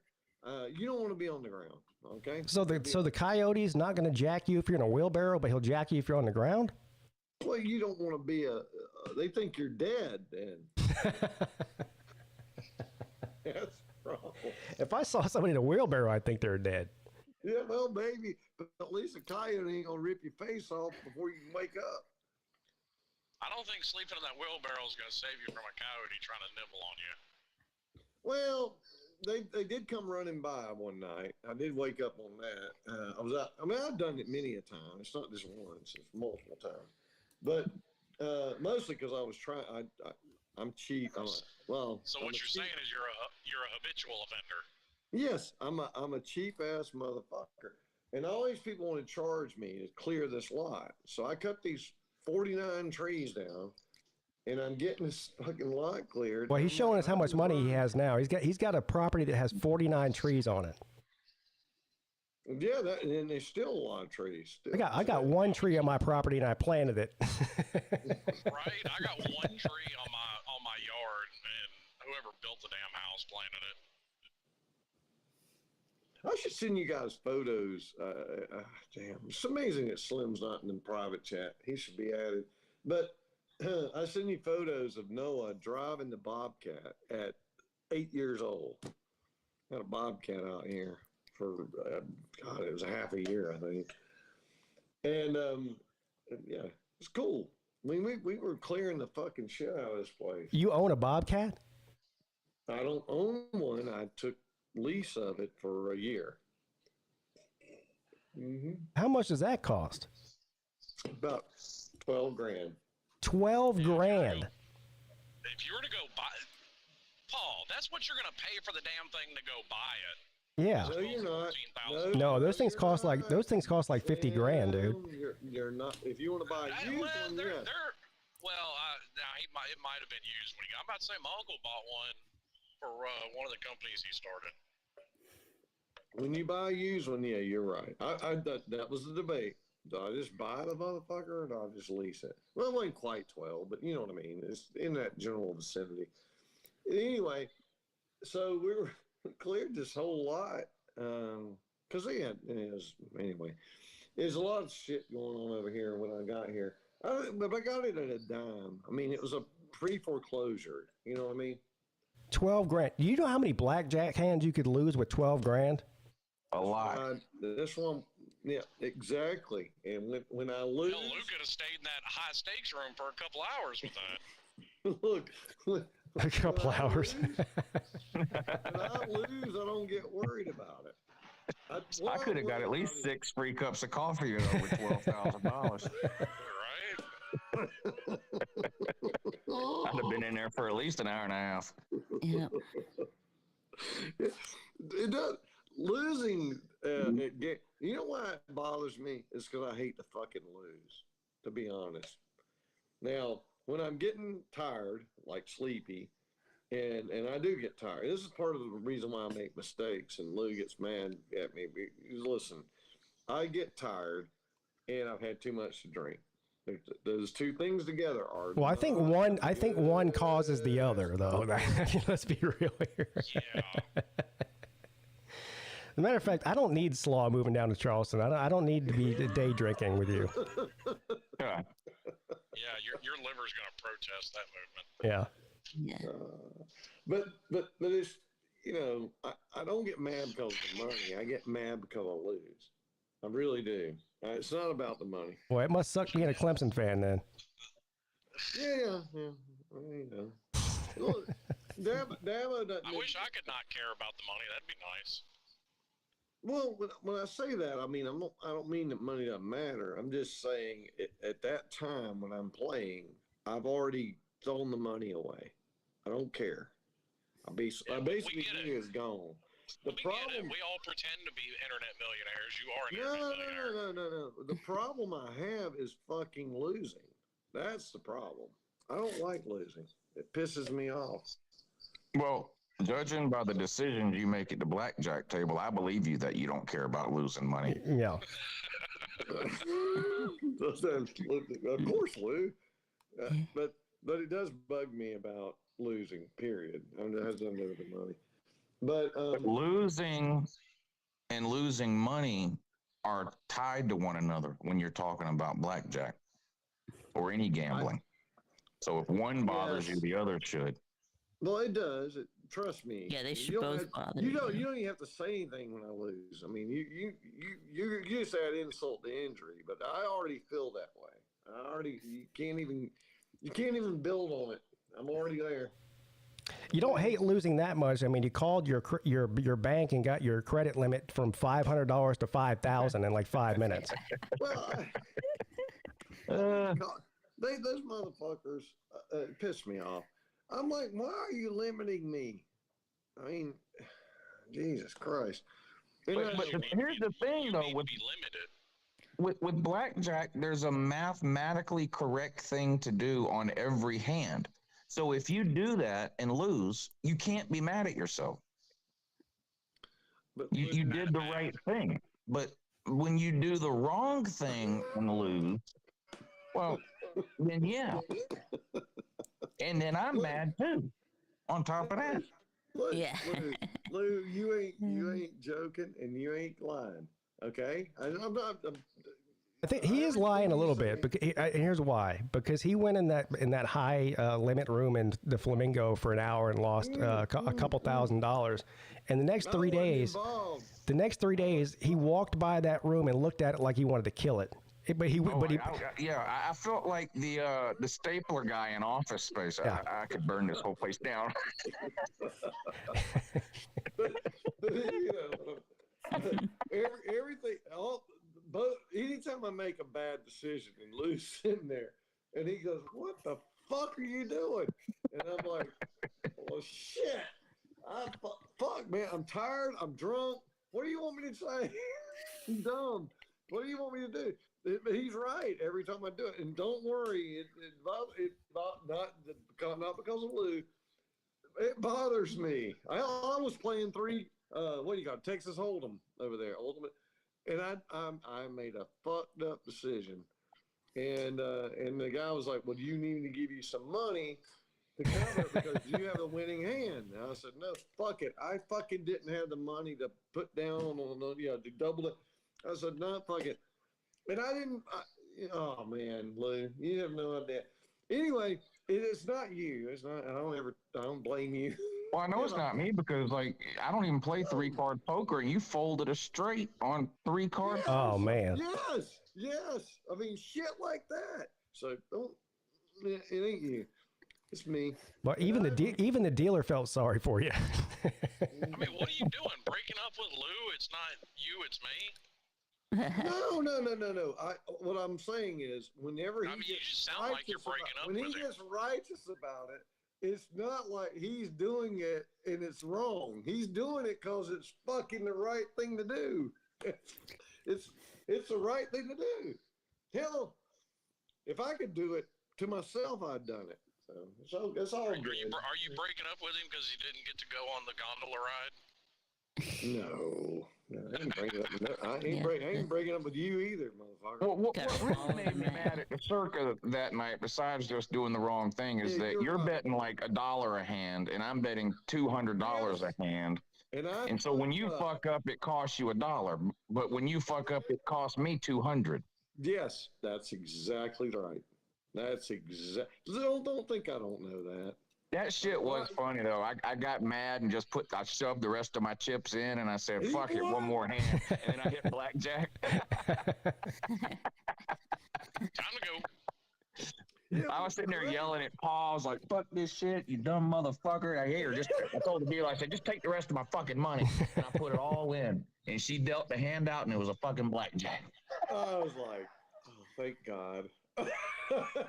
You don't want to be on the ground, okay? So the coyote's not going to jack you if you're in a wheelbarrow, but he'll jack you if you're on the ground? Well, you don't want to be they think you're dead then. That's wrong. If I saw somebody in a wheelbarrow, I'd think they're dead. Yeah, well, maybe, but at least a coyote ain't going to rip your face off before you can wake up. I don't think sleeping in that wheelbarrow is going to save you from a coyote trying to nibble on you. Well, they did come running by one night. I did wake up on that. I was out. I mean, I've done it many a time. It's not just once; it's multiple times. But mostly because I was trying. I'm cheap. So what you're saying is you're a habitual offender. Yes, I'm a cheap ass motherfucker, and all these people want to charge me to clear this lot. So I cut these 49 trees down. And I'm getting this fucking lot cleared. Well, he's showing us how much money he has now. He's got a property that has 49 trees on it. Yeah, and there's still a lot of trees. I got one tree on my property and I planted it. Right, I got one tree on my yard, and whoever built the damn house planted it. I should send you guys photos. Damn, it's amazing that Slim's not in the private chat. He should be added. But I send you photos of Noah driving the Bobcat at 8 years old. Got a Bobcat out here for, God, it was a half a year, I think. And, yeah, it's cool. I mean, we were clearing the fucking shit out of this place. You own a Bobcat? I don't own one. I took lease of it for a year. Mm-hmm. How much does that cost? About 12 grand. 12 grand. If you were to go buy, Paul, that's what you're going to pay for the damn thing to go buy it. Yeah. No, you're not. No, those things cost like 50 grand, dude. You're not. If you want to buy a used one, yeah. It might have been used when I'm about to say my uncle bought one for one of the companies he started. When you buy a used one, yeah, you're right. That was the debate. Do I just buy the motherfucker or do I just lease it? Well, it wasn't quite 12, but you know what I mean. It's in that general vicinity. Anyway, so we cleared this whole lot because anyway. There's a lot of shit going on over here when I got here. But I got it at a dime. I mean, it was a pre-foreclosure. You know what I mean? 12 grand. Do you know how many blackjack hands you could lose with 12 grand? A lot. This one, yeah, exactly. And when I lose, Hell, Lou could have stayed in that high stakes room for a couple hours with that. look, A couple hours. when I lose, I don't get worried about it. I could have got at least 6 free cups of coffee with $12,000. Right? I'd have been in there for at least an hour and a half. Yeah. It does. Losing, you know why it bothers me? It's because I hate to fucking lose, to be honest. Now, when I'm getting tired, like sleepy, and I do get tired. This is part of the reason why I make mistakes, and Lou gets mad at me. Listen, I get tired, and I've had too much to drink. Those two things together are. Well, I think one causes the other, though. Let's be real here. Yeah. As a matter of fact, I don't need slaw moving down to Charleston. I don't need to be day drinking with you. Yeah. Yeah, your liver's going to protest that movement. Yeah. Yeah. But it's, I don't get mad because of the money. I get mad because I lose. I really do. It's not about the money. Boy, it must suck being a Clemson fan then. Yeah. Well, Look, Dabo doesn't. I wish I could not care about the money. That'd be nice. Well, when I say that, I mean I don't mean that money doesn't matter. I'm just saying at that time when I'm playing, I've already thrown the money away. I don't care. I basically it's gone. The problem we all pretend to be internet millionaires. You are an internet millionaire. No. The problem I have is fucking losing. That's the problem. I don't like losing. It pisses me off. Well, judging by the decisions you make at the blackjack table, I believe you that you don't care about losing money. Yeah. Of course, Lou. But it does bug me about losing. Period. It has nothing to do with the money. But losing and losing money are tied to one another when you're talking about blackjack or any gambling. So if one bothers you, the other should. Well, it does. Trust me. Yeah, they should both bother you. You don't even have to say anything when I lose. I mean, you just add insult to injury, but I already feel that way. You can't even build on it. I'm already there. You don't hate losing that much. I mean, you called your bank and got your credit limit from $500 to $5,000 in like 5 minutes. Well, those motherfuckers piss me off. I'm like, why are you limiting me? I mean, Jesus Christ. But here's the thing, though, with blackjack, there's a mathematically correct thing to do on every hand. So if you do that and lose, you can't be mad at yourself. But you did the right thing. But when you do the wrong thing and lose, well, then yeah. And then I'm mad too. On top of that. Yeah. Lou, you ain't joking and you ain't lying. Okay? I'm not. I think he is lying a little bit, and here's why. Because he went in that high limit room in the Flamingo for an hour and lost a couple $1,000. And the next 3 days, he walked by that room and looked at it like he wanted to kill it. I felt like the stapler guy in Office Space. Yeah. I could burn this whole place down. Everything. But anytime I make a bad decision and Lou's sitting there, and he goes, "What the fuck are you doing?" And I'm like, "Well, shit. Fuck, man. I'm tired. I'm drunk. What do you want me to say? I'm dumb. What do you want me to do?" He's right every time I do it. And don't worry, not because of Lou. It bothers me. I was playing Texas Hold'em over there, Ultimate. And I made a fucked up decision, and the guy was like, "Well, do you need me to give you some money?" to cover it because you have a winning hand. And I said, no, fuck it. I fucking didn't have the money to put down on to double it. I said, no, fuck it. And I didn't. Oh man, Lou, you have no idea. Anyway, it's not you. It's not. I don't blame you. Well, I know it's not me because, like, I don't even play 3-card poker, and you folded a straight on 3-card. Yes, Oh man. Yes. I mean, shit like that. So don't. It ain't you. It's me. Well, even the dealer felt sorry for you. I mean, what are you doing? Breaking up with Lou? It's not you, it's me. No. What I'm saying is, whenever he you just sound like you're breaking up when with he him. gets righteous about it, it's not like he's doing it and it's wrong. He's doing it because it's fucking the right thing to do. It's the right thing to do. Hell, if I could do it to myself, I'd done it. So it's all good. Are you breaking up with him because he didn't get to go on the gondola ride? No, I ain't breaking up with you either, motherfucker. Well, what really made me mad at the circa that night, besides just doing the wrong thing, is that you're betting like $1 a hand, and I'm betting $200 a hand. And so when you fuck up, it costs you $1. But when you fuck up, it costs me $200. Yes, that's exactly right. That's don't think I don't know that. That shit was funny though. I got mad and just I shoved the rest of my chips in and I said, fuck it, one more hand. And then I hit blackjack. Time to go. Yeah, I was sitting there yelling at Paul. I was like, fuck this shit, you dumb motherfucker. I told the dealer, I said, just take the rest of my fucking money. And I put it all in. And she dealt the hand out and it was a fucking blackjack. I was like, oh, thank God.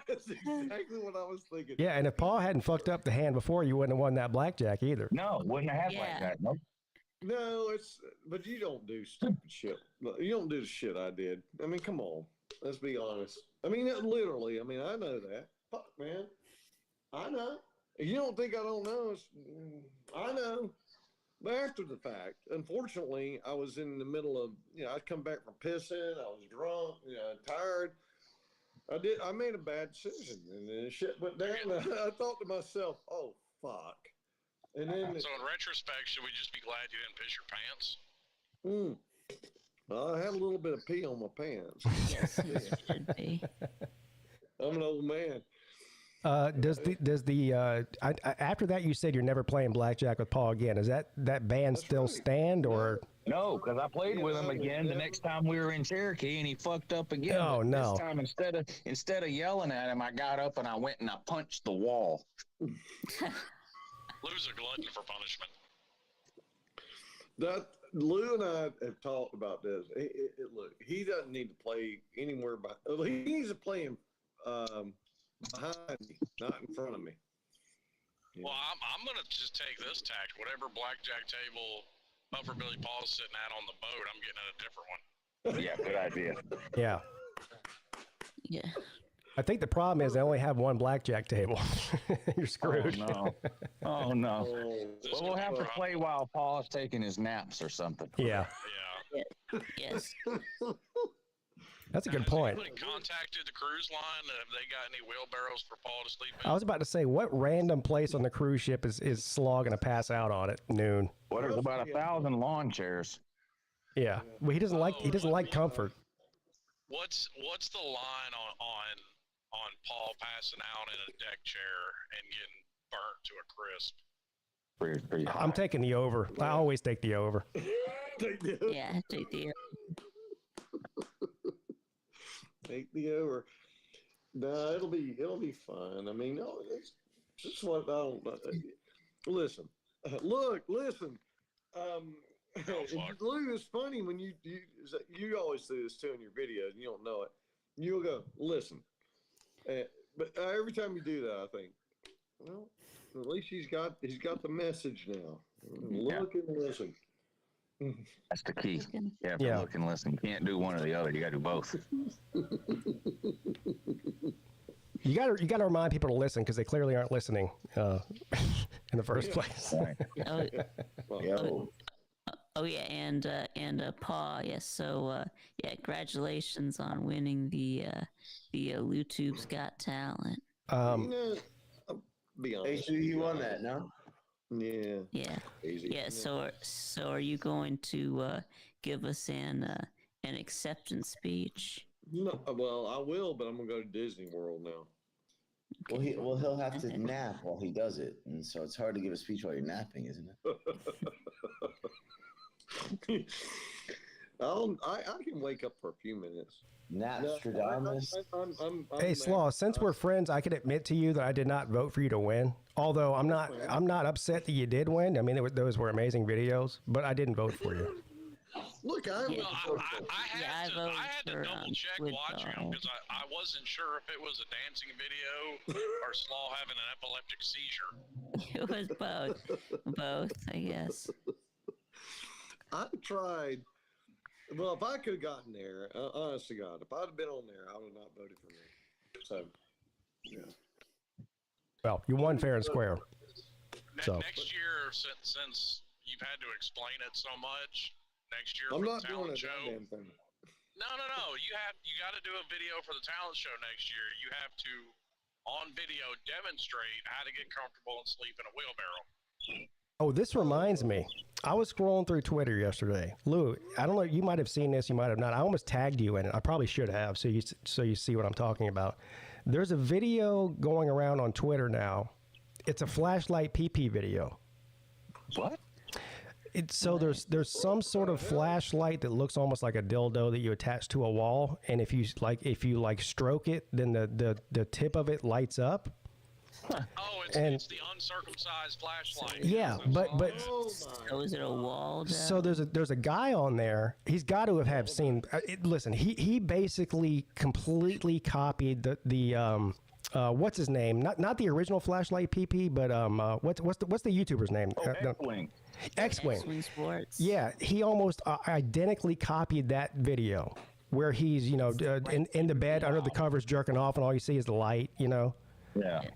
That's exactly what I was thinking. Yeah, and if Paul hadn't fucked up the hand before, you wouldn't have won that blackjack either. No, wouldn't have had like that. Nope. No, but you don't do stupid shit. You don't do the shit I did. I mean, come on. Let's be honest. I mean, literally. I mean, I know that. Fuck, man. I know. You don't think I don't know? I know. But after the fact, unfortunately, I was in the middle of, I'd come back from pissing. I was drunk, tired. I made a bad decision, and then shit went down. I thought to myself, "Oh fuck!" And then, so in retrospect, should we just be glad you didn't piss your pants? Well, I had a little bit of pee on my pants. Should be. I'm an old man. After that you said you're never playing blackjack with Paul again? Is that ban still stand or? No, because I played with him again the next time we were in Cherokee, and he fucked up again. Oh no! This time instead of yelling at him, I got up and I went and I punched the wall. Lou's a glutton for punishment. Lou and I have talked about this. Look, he doesn't need to play anywhere he needs to play him behind me, not in front of me. Well, I'm gonna just take this tact. Whatever blackjack table Buffer Billy Paul's sitting at on the boat, I'm getting at a different one. Yeah, good idea. Yeah. Yeah. I think the problem is they only have one blackjack table. You're screwed. Oh no. Well, we'll have to play while Paul's taking his naps or something. Yeah. Yes. That's a good point. Has anybody contacted the cruise line? Have they got any wheelbarrows for Paul to sleep in? I was about to say, what random place on the cruise ship is Slaw going to pass out on at noon? Well, there's about 1,000 lawn chairs. Yeah. Well, he doesn't like comfort. What's the line on Paul passing out in a deck chair and getting burnt to a crisp? Pretty high. I'm taking the over. I always take the over. Yeah, take the Take the over. No, it'll be fun. I mean, no, it's just what I don't. Listen, listen. Lou, it's funny when you always do this too in your videos. And you don't know it. You'll go listen, but every time you do that, I think, well, at least he's got the message now. Look and listen. That's the key. Yeah. Look and listen. You can't do one or the other. You got to do both. You got to remind people to listen because they clearly aren't listening in the first place. Oh yeah, and Paul, yes. So congratulations on winning the LouTube's Got Talent. Be honest. Hey, he won that, no? Yeah. Yeah. Easy. Yeah. So are you going to give us an acceptance speech? No, well, I will, but I'm gonna go to Disney World now. Well, he'll have to nap while he does it, and so it's hard to give a speech while you're napping, isn't it? I can wake up for a few minutes. Napstradamus. Hey, Slaw, since we're friends, I can admit to you that I did not vote for you to win. Although I'm not upset that you did win. I mean, those were amazing videos, but I didn't vote for you. Look, I had to double check watching them because I wasn't sure if it was a dancing video or Slaw having an epileptic seizure. It was both, I guess. I tried. Well, if I could have gotten there, honest to God, if I'd have been on there, I would have not voted for me. So, yeah. Well, you won fair and square. So next year, since you've had to explain it so much, next year I'm for not the doing talent a show. damn thing. No. You got to do a video for the talent show next year. You have to, on video, demonstrate how to get comfortable and sleep in a wheelbarrow. Oh, this reminds me. I was scrolling through Twitter yesterday. Lou, I don't know. You might have seen this. You might have not. I almost tagged you in it. I probably should have. So you see what I'm talking about. There's a video going around on Twitter now. It's a flashlight PP video. What? So there's some sort of flashlight that looks almost like a dildo that you attach to a wall, and if you stroke it, then the tip of it lights up. Oh, it's the uncircumcised flashlight. Yeah, but So is it a wall? So there's a guy on there. He's got to have seen. Listen, he basically completely copied the what's his name? Not the original flashlight PP, but what's the YouTuber's name? X-Wing. X-Wing Sports. Yeah, he almost identically copied that video where he's in the bed under the covers jerking off, and all you see is the light.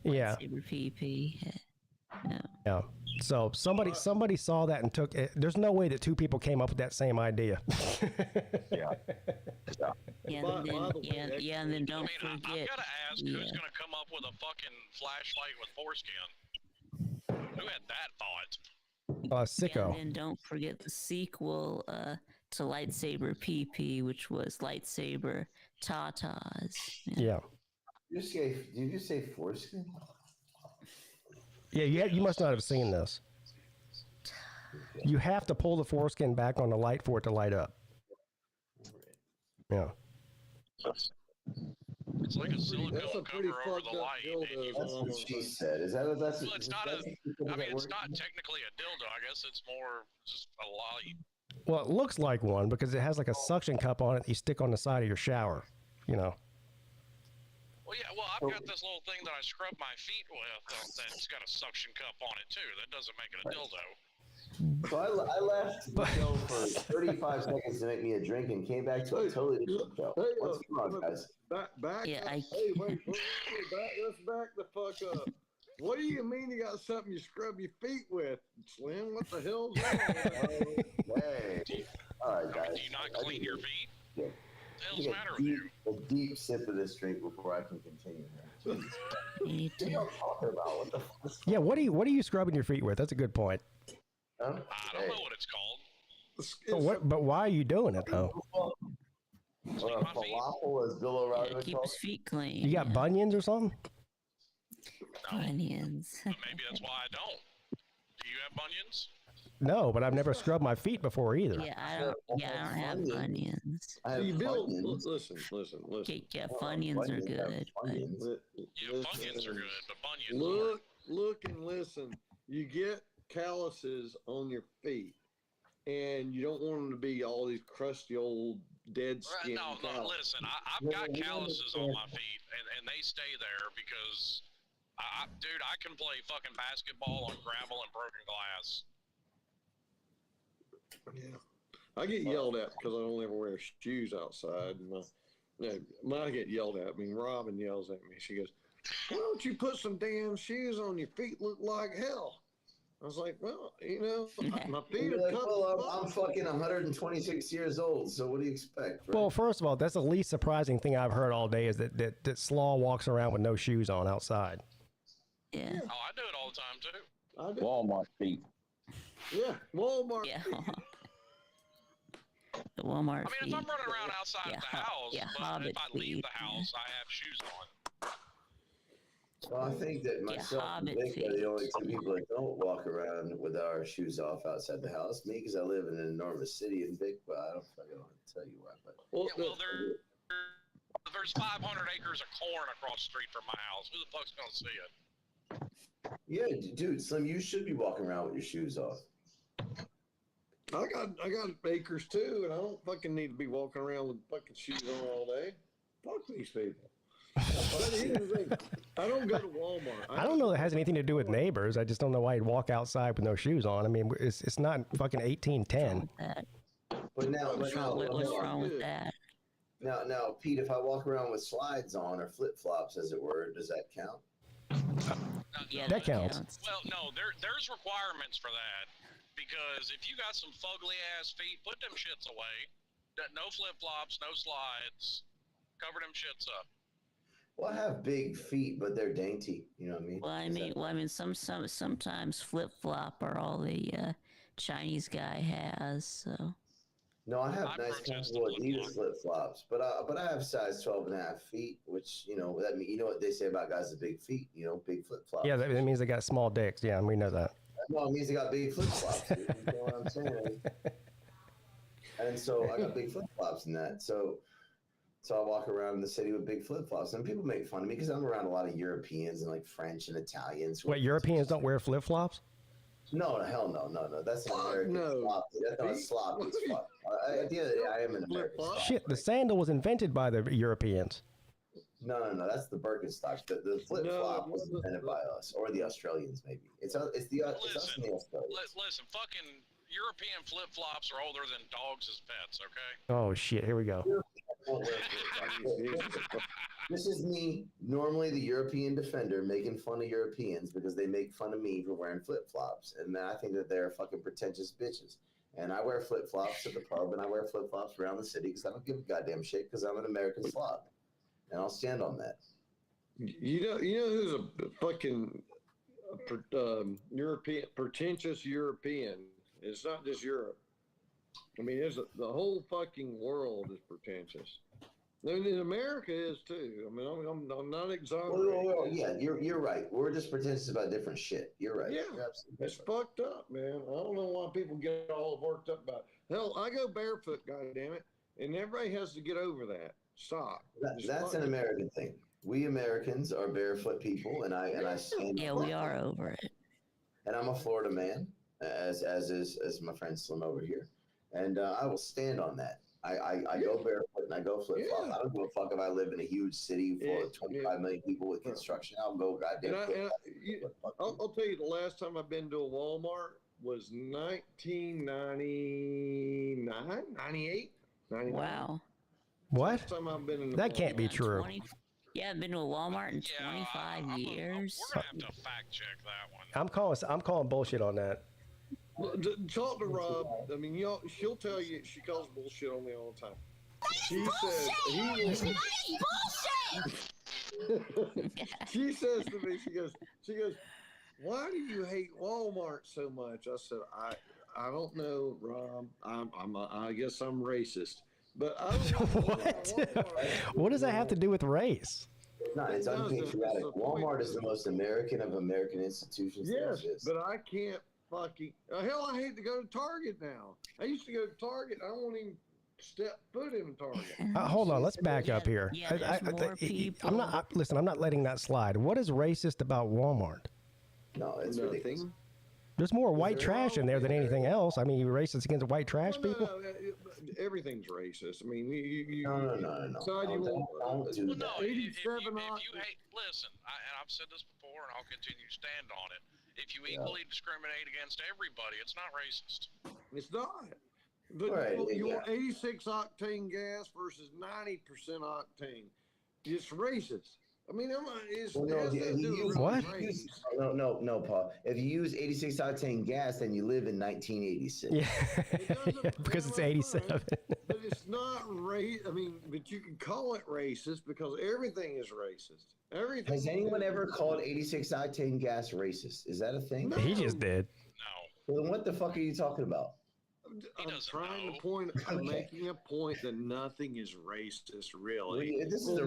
Yeah. Saber PP. Yeah. So somebody saw that and took it. There's no way that two people came up with that same idea. Yeah. And then don't forget. I've got to ask who's going to come up with a fucking flashlight with foreskin? Who had that thought? Sicko. And then don't forget the sequel to Lightsaber PP, which was Lightsaber Tatas. Yeah. Did you just say foreskin? Yeah, you must not have seen this. You have to pull the foreskin back on the light for it to light up. Yeah. It's like a silicone cover over the light. That's what she said. Is that what that's? Well, it's not it's not technically a dildo. I guess it's more just a light. Well, it looks like one because it has like a suction cup on it that you stick on the side of your shower. Well, yeah. Well, I've got this little thing that I scrub my feet with that's got a suction cup on it too. That doesn't make it a dildo. So I left the show for 35 seconds to make me a drink and came back to a totally different show. What's wrong, guys? Back. Yeah, Hey, wait, let's back the fuck up. What do you mean you got something you scrub your feet with, Slim? What the hell's that? Hey. All right, guys. Do you not clean your feet? Yeah. What the hell's the matter with you? A deep sip of this drink before I can continue. Jeez. What are you talking about? What the fuck? Yeah. What are you scrubbing your feet with? That's a good point. I don't know what it's called. But why are you doing it though? Falafel, as Bill O'Reilly would keep call his it. feet clean. You got bunions or something? Bunions. But maybe that's why I don't. Do you have bunions? No, but I've never scrubbed my feet before either. Yeah, I don't have bunions. See, Bill, listen. Yeah, Funyuns are good. Yeah, bunions are good, but bunions Look and listen. You get calluses on your feet, and you don't want them to be all these crusty old dead skin. No, listen. I've got calluses on my feet, and they stay there because, dude, I can play fucking basketball on gravel and broken glass. Yeah, I get yelled at because I don't ever wear shoes outside. And when I get yelled at, Robin yells at me. She goes, "Why don't you put some damn shoes on your feet? Look like hell." I was like, "Well, my feet are cut." Well, I'm fucking 126 years old, so what do you expect? Right? Well, first of all, that's the least surprising thing I've heard all day is that Slaw walks around with no shoes on outside. Yeah. Oh, I do it all the time too. I do. Walmart feet. Yeah, Walmart. Yeah. The Walmart. I mean, if I'm running around outside Yeah, the house, but Hobbit if I leave feet, the house, I have shoes on. Well, I think that myself and Hobbit Vic are the only feet. two people that don't walk around with our shoes off outside the house. Me, because I live in an enormous city, and Vic, well, I don't fucking want to tell you why, but Well, Yeah, well, there's 500 acres of corn across the street from my house. Who the fuck's gonna see it? yeah, dude, Slim, you should be walking around with your shoes off. I got acres too, and I don't fucking need to be walking around with fucking shoes on all day. Fuck these people. But here's the thing, I don't go to Walmart. I don't know that has anything to do with neighbors. I just don't know why you'd walk outside with no shoes on. I mean, it's not fucking 1810. But now, What's wrong with that? Now, Pete, if I walk around with slides on or flip flops, as it were, does that count? Yeah, That counts. Well, no, there's requirements for that, because if you got some fugly ass feet, put them shits away. No flip flops, no slides. Cover them shits up. Well, I have big feet, but they're dainty. You know what I mean? Well, I mean, sometimes flip flop are all the Chinese guy has. So. No, I have I nice, protest comfortable the Adidas flip flops, but I have size 12.5 feet, which that mean what they say about guys with big feet, big flip flops. Yeah, that means they got small dicks. Yeah, we know that. No, it means they got big flip flops. You know what I'm saying? And so I got big flip flops in that. So I walk around in the city with big flip flops, and people make fun of me because I'm around a lot of Europeans and like French and Italians. Wait, Europeans don't wear flip flops? No, hell no. That's an American sloppy. That's not sloppy as fuck. At the end of the day, I am an American sloppy. Shit, the sandal was invented by the Europeans. No. That's the Birkenstock. The flip flop was invented by us or the Australians, maybe. It's us and the Australians. Listen, fucking European flip flops are older than dogs as pets. Okay. Oh shit, here we go. This is me, normally the European defender, making fun of Europeans because they make fun of me for wearing flip flops, and I think that they're fucking pretentious bitches. And I wear flip flops to the pub, and I wear flip flops around the city because I don't give a goddamn shit because I'm an American slob, and I'll stand on that. You know who's a fucking European, pretentious European? It's not just Europe. I mean, the whole fucking world is pretentious. I mean, America is too. I mean, I'm not exonerating. Well, yeah, you're right. We're just pretentious about different shit. You're right. Yeah, you're it's fucked up, man. I don't know why people get all worked up about it. Hell, I go barefoot, goddammit, and everybody has to get over that. Stop. That's an American thing. We Americans are barefoot people, and I stand. Yeah, we are over it. And I'm a Florida man, as is my friend Slim over here, and I will stand on that. I go barefoot and I go flip flop. I don't give a fuck if I live in a huge city full of 25 million people with construction. I'll go goddamn. I'll tell you, the last time I've been to a Walmart was 1999, 98, 99. Wow. What? Last time I've been in That can't be true. I've been to a Walmart in 25 years. We're gonna have to fact check that one. I'm calling bullshit on that. Talk to Rob. I mean, she'll tell you she calls bullshit on me all the time. She says she says to me, she goes, why do you hate Walmart so much? I said, I don't know, Rob. I guess I'm racist. But I don't What? What does that have to do with race? No, it's unpatriotic. Walmart is the most American of American institutions. Yes, but I can't fucking hell. I hate to go to Target now. I used to go to Target. I won't even step foot in a Target. Hold on, let's back up here. I'm not. Listen, I'm not letting that slide. What is racist about Walmart? No, it's ridiculous. There's more white trash in there than anything else. I mean, you're racist against white trash people? No, everything's racist. I mean, No. Well, no, if you 87 hate, listen, and I've said this before, and I'll continue to stand on it. If you equally discriminate against everybody, it's not racist. It's not. But you want 86 octane gas versus 90% octane. It's racist. I mean, it's, Well, no, it has if nothing to you do use, with What? race. No, Paul. If you use 86 octane gas, then you live in 1986. Yeah, It doesn't- because yeah, it's that's 87. fine, but it's not race. I mean, but you can call it racist because everything is racist. Everything. Has anyone is- ever called 86 octane gas racist? Is that a thing? No. He just did. No, Well, then what the fuck are you talking about? I'm doesn't trying know. to point. I'm Okay. making a point that nothing is racist, really. This is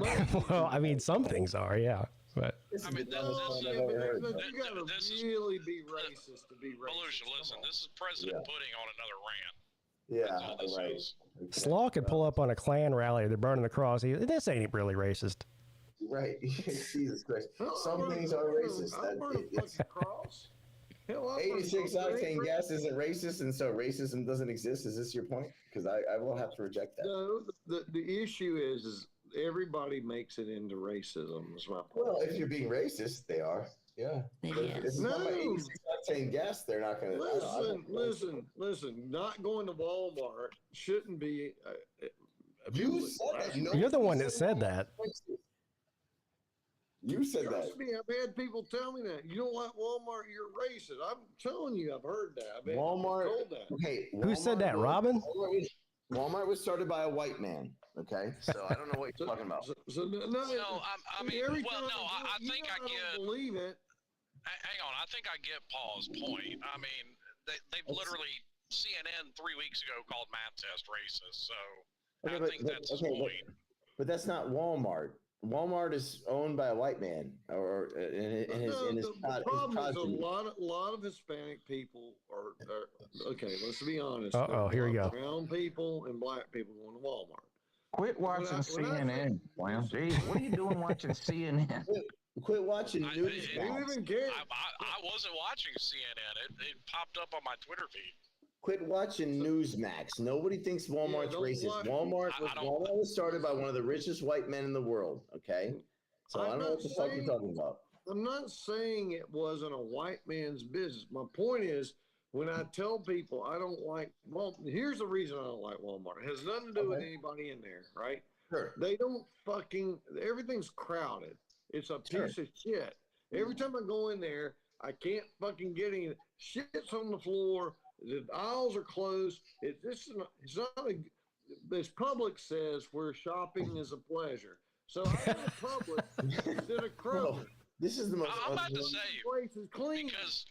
Well, I mean, some things are, yeah. But This is I the mean, dumbest this one is- I've ever heard. But bro. you gotta This is- really be racist to be racist. Belushi, listen, this is President Pudding on another rant. That's all this Yeah, right. is. Okay. Slaw could pull up on a Klan rally. They're burning the cross. This ain't really racist. Right. Jesus Christ. Hell, Some things are racist. I burn a It's, fucking cross. Hell, I burn 86 something. octane gas isn't racist, and so racism doesn't exist. Is this your point? Because I will have to reject that. No, the issue is everybody makes it into racism. Is my point. Well, if you're being racist, they are. Yeah. But if it's No. not 86 octane gas, they're not going to. Listen. Not going to Walmart shouldn't be. You said that. You're the one that said that. You said that. Trust me, I've had people tell me that. You don't like Walmart, you're racist. I'm telling you, I've heard that. I've been Walmart. told that. Okay. Who said that, was- Robin? Walmart was started by a white man. Okay. So I don't know what you're talking about. So no, I mean, every well, time no, I think I don't get. believe it. Hang on, I think I get Paul's point. I mean, they've literally CNN 3 weeks ago called math test racist, so Okay, I think that's his point. But that's not Walmart. Walmart is owned by a white man, or The problem is a lot of Hispanic people are okay. Let's be honest. Uh-oh, here we go. Brown people and black people going to Walmart. Quit watching CNN, Slam. Jeez, what are you doing watching CNN? Quit watching I- news. it- They don't even care. I wasn't watching CNN. It popped up on my Twitter feed. Quit watching Newsmax. Nobody thinks Walmart's don't racist. watch- Walmart I don't- Walmart was started by one of the richest white men in the world. Okay, so I I'm don't know not what the fuck you're saying- talking about. I'm not saying it wasn't a white man's business. My point is, when I tell people I don't like Walmart, here's the reason I don't like Walmart. It has nothing to do with Okay. anybody in there, right? Sure. They don't everything's crowded. It's a Sure. piece of shit. Every time I go in there, I can't fucking get any shit's on the floor. The aisles are closed. It's not as Publix says, where shopping is a pleasure. So I go to Publix instead of Kroger. Bro, this is the most. I'm about to say, Place is clean. because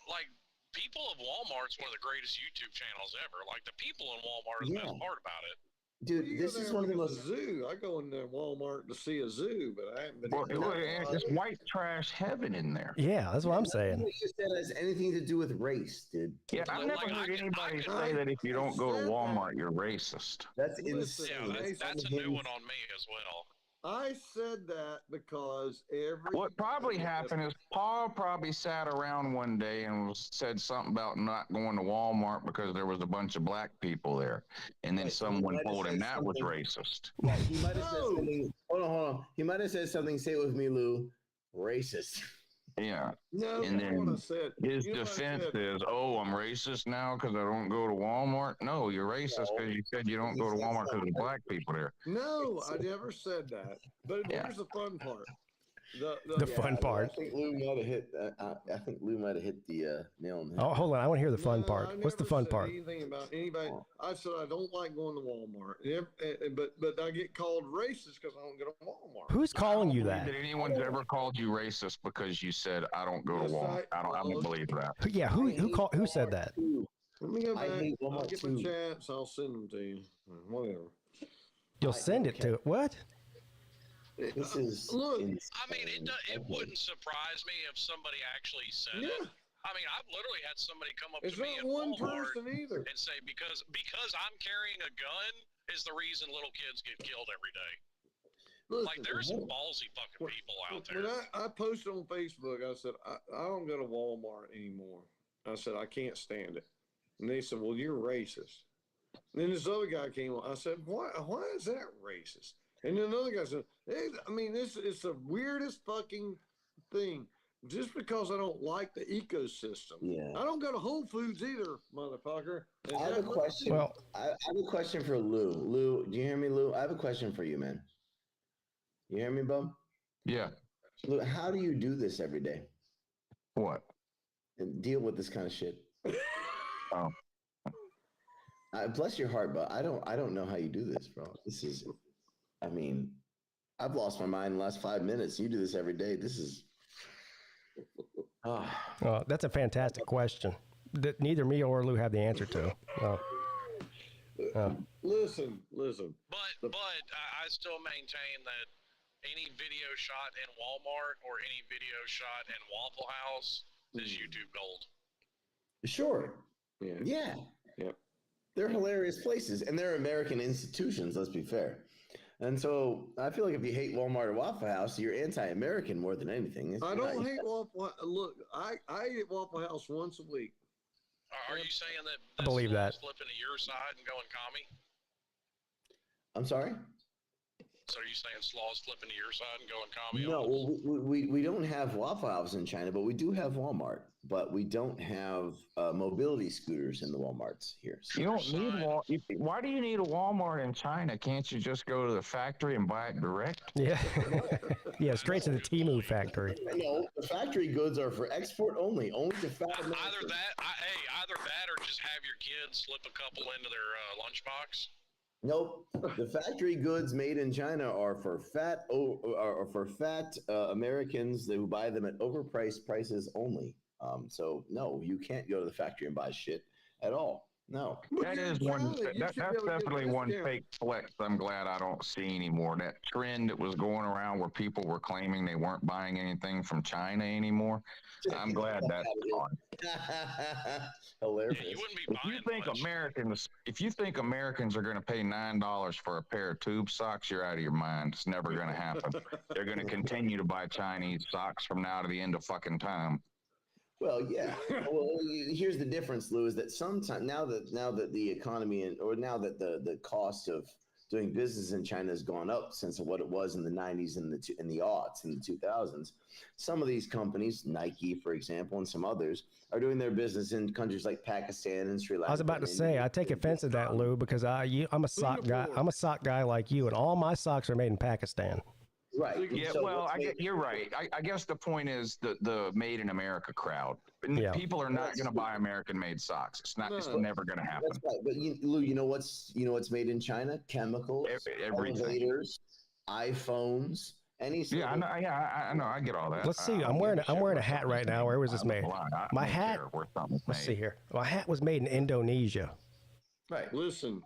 like people of Walmart's one of the greatest YouTube channels ever. Like the people in Walmart is the best part about it. Dude, You go this there is one of the because most. zoo. I go into Walmart to see a zoo, but I haven't been. Well, in it's white trash heaven in there. Yeah, that's what I'm saying. What you said has anything to do with race, dude. Yeah, I've never Like, I heard can- anybody I say that if you don't go to said that. Walmart, you're racist. That's Listen, insane. Yeah, that's a new one on me as well. I said that because What probably happened is Paul probably sat around one day and said something about not going to Walmart because there was a bunch of black people there, and then Right, so someone he might have told him said that was something- racist. Yeah, he might have said No. something. Hold on. He might have said something. Say it with me, Lou. Racist. Yeah. No, And that's what I then said. His You know what I defense said? is, "Oh, I'm racist now because I don't go to Walmart." No, you're racist because you said you don't go to Walmart because there's black people there. No, I never said that. But Yeah. here's the fun part. The fun part. I think Lou might have hit. I think Lou might have hit the nail on the head. Oh, hold on. I want to hear the fun No, part. I What's the never fun said part? Anything about anybody? I said I don't like going to Walmart. But I get called racist because I don't go to Walmart. Who's calling you That that? anyone's ever called you racist because you said I don't go to Yes, Walmart? I don't believe that. Yeah, who said that? Let me go I back. hate I'll Walmart get too. my chats. I'll send them to you. Whatever. You'll send it to what? This is. Look, insane. I mean, it wouldn't surprise me if somebody actually said Yeah. it. I mean, I've literally had somebody come up It's to me not at one Walmart person either. and say because I'm carrying a gun is the reason little kids get killed every day. Like Listen, there's some ballsy fucking people out there. When I posted on Facebook, I said, I don't go to Walmart anymore. I said, I can't stand it. And they said, well, you're racist. And then this other guy came on. I said, why is that racist? And then another guy said, hey, I mean, it's the weirdest fucking thing. Just because I don't like the ecosystem. Yeah. I don't go to Whole Foods either, motherfucker. And I have a that- question. Well- I have a question for Lou. Lou, do you hear me, Lou? I have a question for you, man. You hear me, bub? Yeah. Look, how do you do this every day? What? And deal with this kind of shit. Oh. Bless your heart, but I don't know how you do this, bro. This is, I mean, I've lost my mind in the last 5 minutes. You do this every day. This is. That's a fantastic question that neither me or Lou have the answer to. Listen. But I still maintain that any video shot in Walmart or any video shot in Waffle House is YouTube gold. Sure. Yeah. They're hilarious places, and they're American institutions, let's be fair. And so I feel like if you hate Walmart or Waffle House, you're anti-American more than anything. I don't hate Waffle. Look, I eat at Waffle House once a week. Are you saying that I believe that flipping to your side and going commie? I'm sorry? So are you saying Slaw's flipping to your side and going commie? No, well, we don't have Waffle House in China, but we do have Walmart. But we don't have mobility scooters in the Walmarts here. So you don't need Why do you need a Walmart in China? Can't you just go to the factory and buy it direct? Yeah. Yeah, straight to the Temu factory. No, the factory goods are for export only to fat Americans. Either that or just have your kids slip a couple into their lunchbox. Nope. The factory goods made in China are for fat Americans who buy them at overpriced prices only. So no, you can't go to the factory and buy shit at all. No. That is one. That's definitely one fake flex. I'm glad I don't see anymore. That trend that was going around where people were claiming they weren't buying anything from China anymore. I'm glad that's gone. Hilarious. Yeah, you wouldn't be buying If you think Americans are going to pay $9 for a pair of tube socks, you're out of your mind. It's never going to happen. They're going to continue to buy Chinese socks from now to the end of fucking time. Well, yeah. Well, here's the difference, Lou, is that sometimes now that the economy now that the cost of doing business in China has gone up since what it was in the 90s and the aughts and the 2000s, some of these companies, Nike, for example, and some others, are doing their business in countries like Pakistan and Sri Lanka. I was about to say, I take offense to that, Lou, because I'm a sock guy. I'm a sock guy like you, and all my socks are made in Pakistan. Right. Yeah, so well, you're right. I guess the point is the Made in America crowd. Yeah. People are not going to buy American-made socks. It's never going to happen. That's right. But Lou, you know what's made in China? Chemicals, elevators, iPhones, anything. Yeah, I know. I get all that. Let's see. I'm wearing a hat right now. Where was this made? My hat. Let's see here. My hat was made in Indonesia. Right. Listen.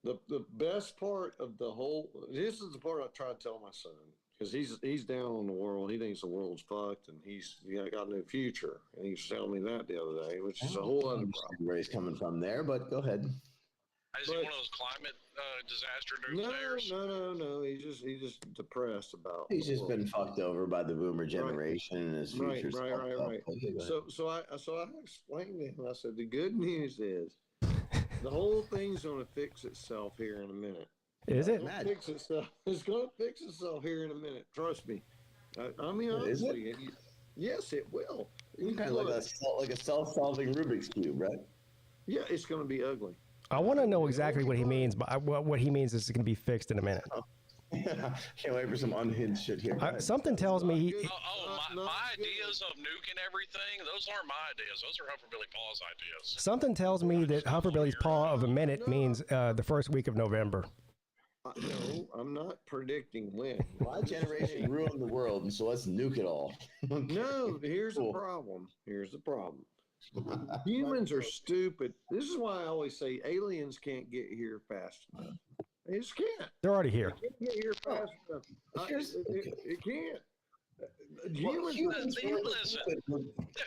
The best part of the whole, this is the part I try to tell my son, because he's down on the world. He thinks the world's fucked, and he's got no future. And he was telling me that the other day, which is a whole other problem. Where he's coming from there, but go ahead. Is he one of those climate disaster doomsayers? No. He's just depressed about. He's just been fucked over by the boomer generation and his future's right. So I explained to him. I said the good news is the whole thing's going to fix itself here in a minute. Is it? Fix itself. It's going to fix itself here in a minute. Trust me. I mean, honestly, yes, it will. Kind of like a self-solving Rubik's cube, right? Yeah, it's going to be ugly. I want to know exactly what he means, but what he means is it's going to be fixed in a minute. Can't wait for some unhinged shit here. Something tells me my ideas of nuking everything, those aren't my ideas. Those are Humphrey Paul's ideas. Something tells me that Humphrey Paw of a minute means the first week of November. No, I'm not predicting when. My generation ruined the world, and so let's nuke it all. No, here's the problem. Humans are stupid. This is why I always say aliens can't get here fast enough. They just can't. They're already here. They can't get here fast enough. It can't.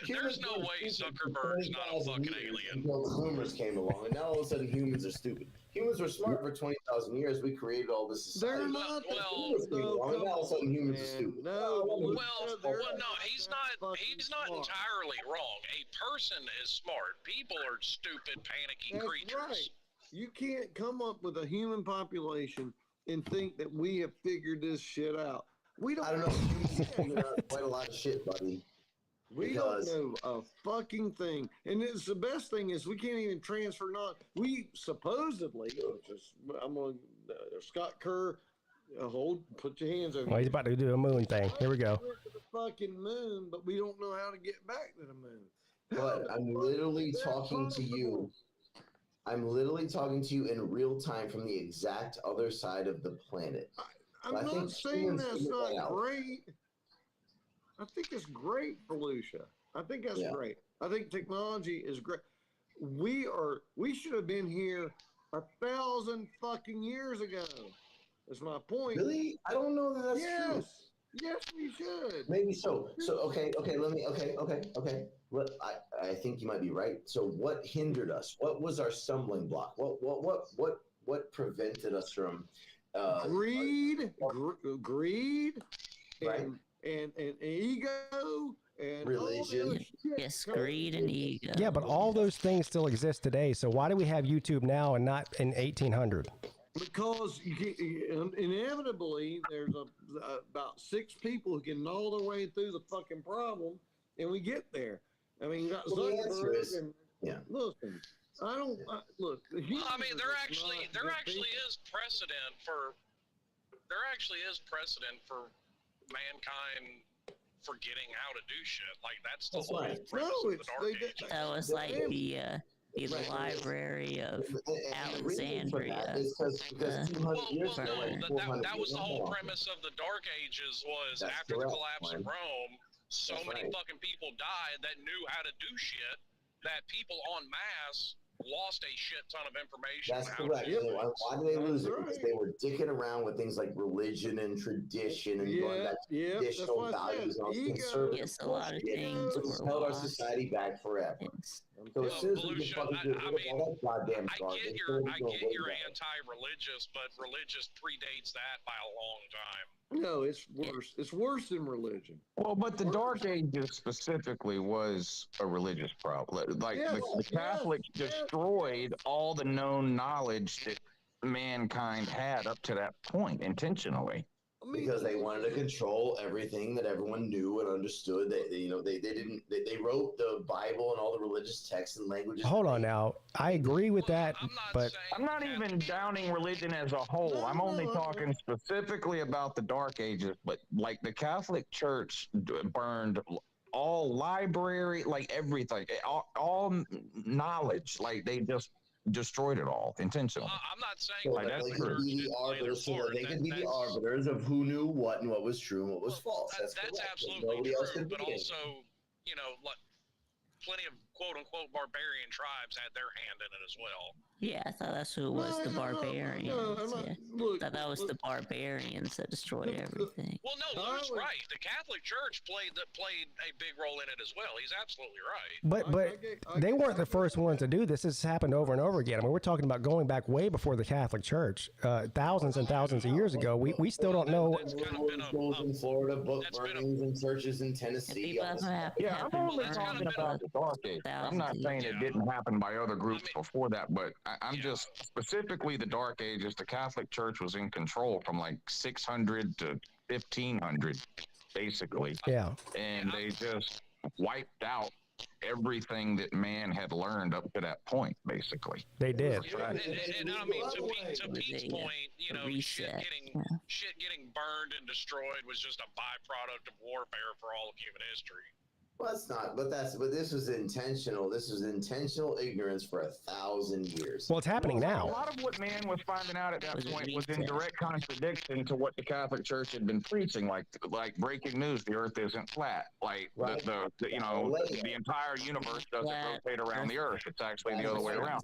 There's no way Zuckerberg's not a fucking alien. Boomers came along, and now all of a sudden humans are stupid. Humans were smart for 20,000 years. We created all this society. They're not. Now all of a sudden humans are stupid. No, he's not entirely wrong. A person is smart. People are stupid, panicking creatures. Right. You can't come up with a human population and think that we have figured this shit out. We don't. I don't know. Humans figured out quite a lot of shit, buddy. We don't know a fucking thing. And it's the best thing is we can't even transfer we supposedly, Scott Kerr Put your hands over. Well, he's about to do a moon thing. Here we go. To the fucking moon, but we don't know how to get back to the moon. But I'm literally talking to you. I'm literally talking to you in real time from the exact other side of the planet. I'm not saying that's not great. I think it's great for Lucia. I think that's great. I think technology is great. We should have been here 1,000 fucking years ago. That's my point. Really? I don't know that that's true. Yes, we should. Maybe so. So okay. Well, I think you might be right. So what hindered us? What was our stumbling block? What prevented us from greed, right? And ego and religion. Yes, greed and ego. Yeah, but all those things still exist today. So why do we have YouTube now and not in 1800? Because inevitably there's about 6 people who can gnaw their way through the fucking problem, and we get there. I mean, you got Zuckerberg and listen. Look. Well, I mean, there actually is precedent for mankind forgetting how to do shit. Like that's the whole premise of the Dark Ages. That was like the library of Alexandria. That was the whole premise of the Dark Ages. Was after the collapse of Rome, so many fucking people died that knew how to do shit that people en masse lost a shit ton of information. That's correct. Why do they lose it? Because they were dicking around with things like religion and tradition and going back to traditional values and all this conservative. Yes, a lot of things held our society back forever. So as soon as we get fucking good, I mean, all that goddamn I get your anti-religious, but religious predates that by a long time. No, it's worse. It's worse than religion. Well, but the Dark Ages specifically was a religious problem. Like the Catholics destroyed all the known knowledge that mankind had up to that point intentionally. Because they wanted to control everything that everyone knew and understood. They wrote the Bible and all the religious texts and languages. Hold on now. I agree with that, but I'm not even downing religion as a whole. I'm only talking specifically about the Dark Ages. But like the Catholic Church burned all library, like everything, all knowledge. Like they just destroyed it all intentionally. I'm not saying so they could be the arbiters of who knew what and what was true and what was false. That's absolutely true. But also, like plenty of quote unquote barbarian tribes had their hand in it as well. Yeah, I thought that's who it was, the barbarians. I thought that was the barbarians that destroyed everything. Well, no, Lou's right. The Catholic Church played a big role in it as well. He's absolutely right. But they weren't the first ones to do this. This has happened over and over again. I mean, we're talking about going back way before the Catholic Church, thousands and thousands of years ago. We still don't know. Schools in Florida, book burnings in churches in Tennessee. I'm only talking about the Dark Age. I'm not saying it didn't happen by other groups before that, but I'm just specifically the Dark Ages. The Catholic Church was in control from like 600 to 1500, basically. Yeah. And they just wiped out everything that man had learned up to that point, basically. They did. And I mean, to Pete's point, shit getting burned and destroyed was just a byproduct of warfare for all of human history. Well, it's not, but this was intentional. This was intentional ignorance for 1,000 years. Well, it's happening now. A lot of what man was finding out at that point was in direct contradiction to what the Catholic Church had been preaching, like breaking news: the Earth isn't flat. Like the entire universe doesn't rotate around the Earth. It's actually the other way around.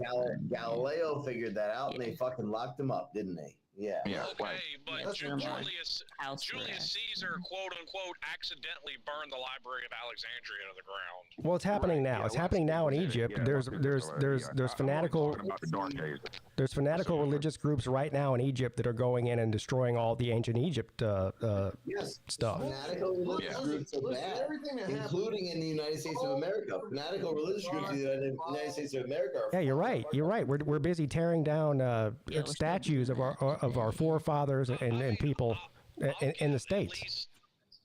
Galileo figured that out, and they fucking locked him up, didn't they? Yeah. Okay, but Julius Caesar, quote unquote, accidentally burned the Library of Alexandria to the ground. Well, it's happening now. It's happening now in Egypt. There's fanatical religious groups right now in Egypt that are going in and destroying all the ancient Egypt stuff. Fanatical religious groups are bad, including in the United States of America. Fanatical religious groups in the United States of America are. Yeah, you're right. You're right. We're busy tearing down statues of our forefathers and people in the States.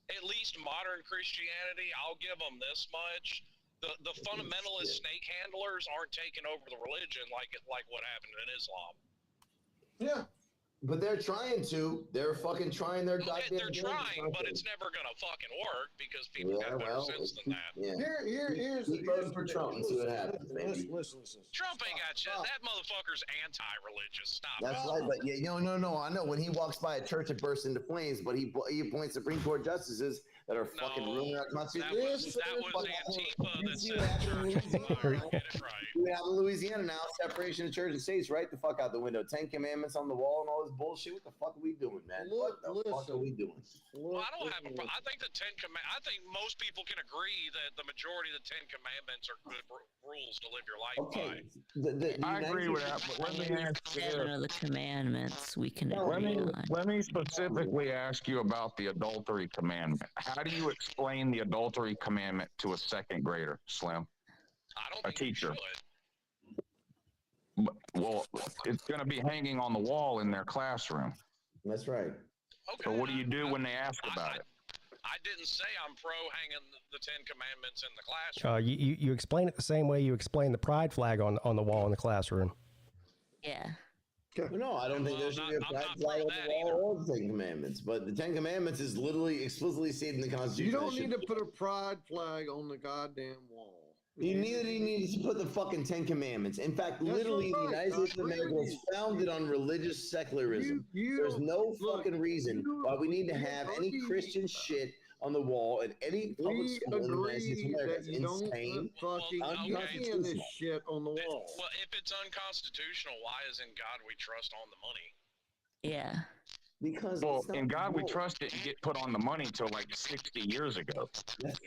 At least modern Christianity, I'll give them this much. The fundamentalist snake handlers aren't taking over the religion like what happened in Islam. Yeah. But they're trying to. They're fucking trying their goddamn. They're trying, but it's never gonna fucking work because people got better sense than that. Yeah. Here's voting for Trump and see what happens, baby. Listen. Trump ain't got shit. That motherfucker's anti-religious. Stop. That's right, but yeah, no. I know when he walks by a church, it bursts into flames. But he appoints Supreme Court justices that are fucking ruining our Constitution. That was Antifa that said church is fire. Get it right. We have Louisiana now, separation of church and states right the fuck out the window. 10 Commandments on the wall and all this bullshit. What the fuck are we doing, man? What the fuck are we doing? Well, I don't have a problem. I think the I think most people can agree that the majority of the 10 Commandments are good rules to live your life by. I agree with that, but let me ask you 7 of the commandments we can agree on. Let me specifically ask you about the adultery commandment. How do you explain the adultery commandment to a second grader, Slim? I don't a think teacher. Well, it's going to be hanging on the wall in their classroom. That's right. Okay. So what do you do when they ask about it? I didn't say I'm pro hanging the 10 Commandments in the classroom. You explain it the same way you explain the pride flag on the wall in the classroom. Yeah. No, I don't think there should be a pride flag on the wall or the 10 Commandments. But the 10 Commandments is literally explicitly stated in the Constitution. You don't need to put a pride flag on the goddamn wall. You need to put the fucking 10 Commandments. In fact, literally, the United States of America was founded on religious secularism. There's no fucking reason why we need to have any Christian shit on the wall in any public school in the United States of America. It's insane. Fucking this shit on the wall. Well, if it's unconstitutional, why is in God we trust on the money? Yeah. Because in God we trust didn't get put on the money till like 60 years ago. That's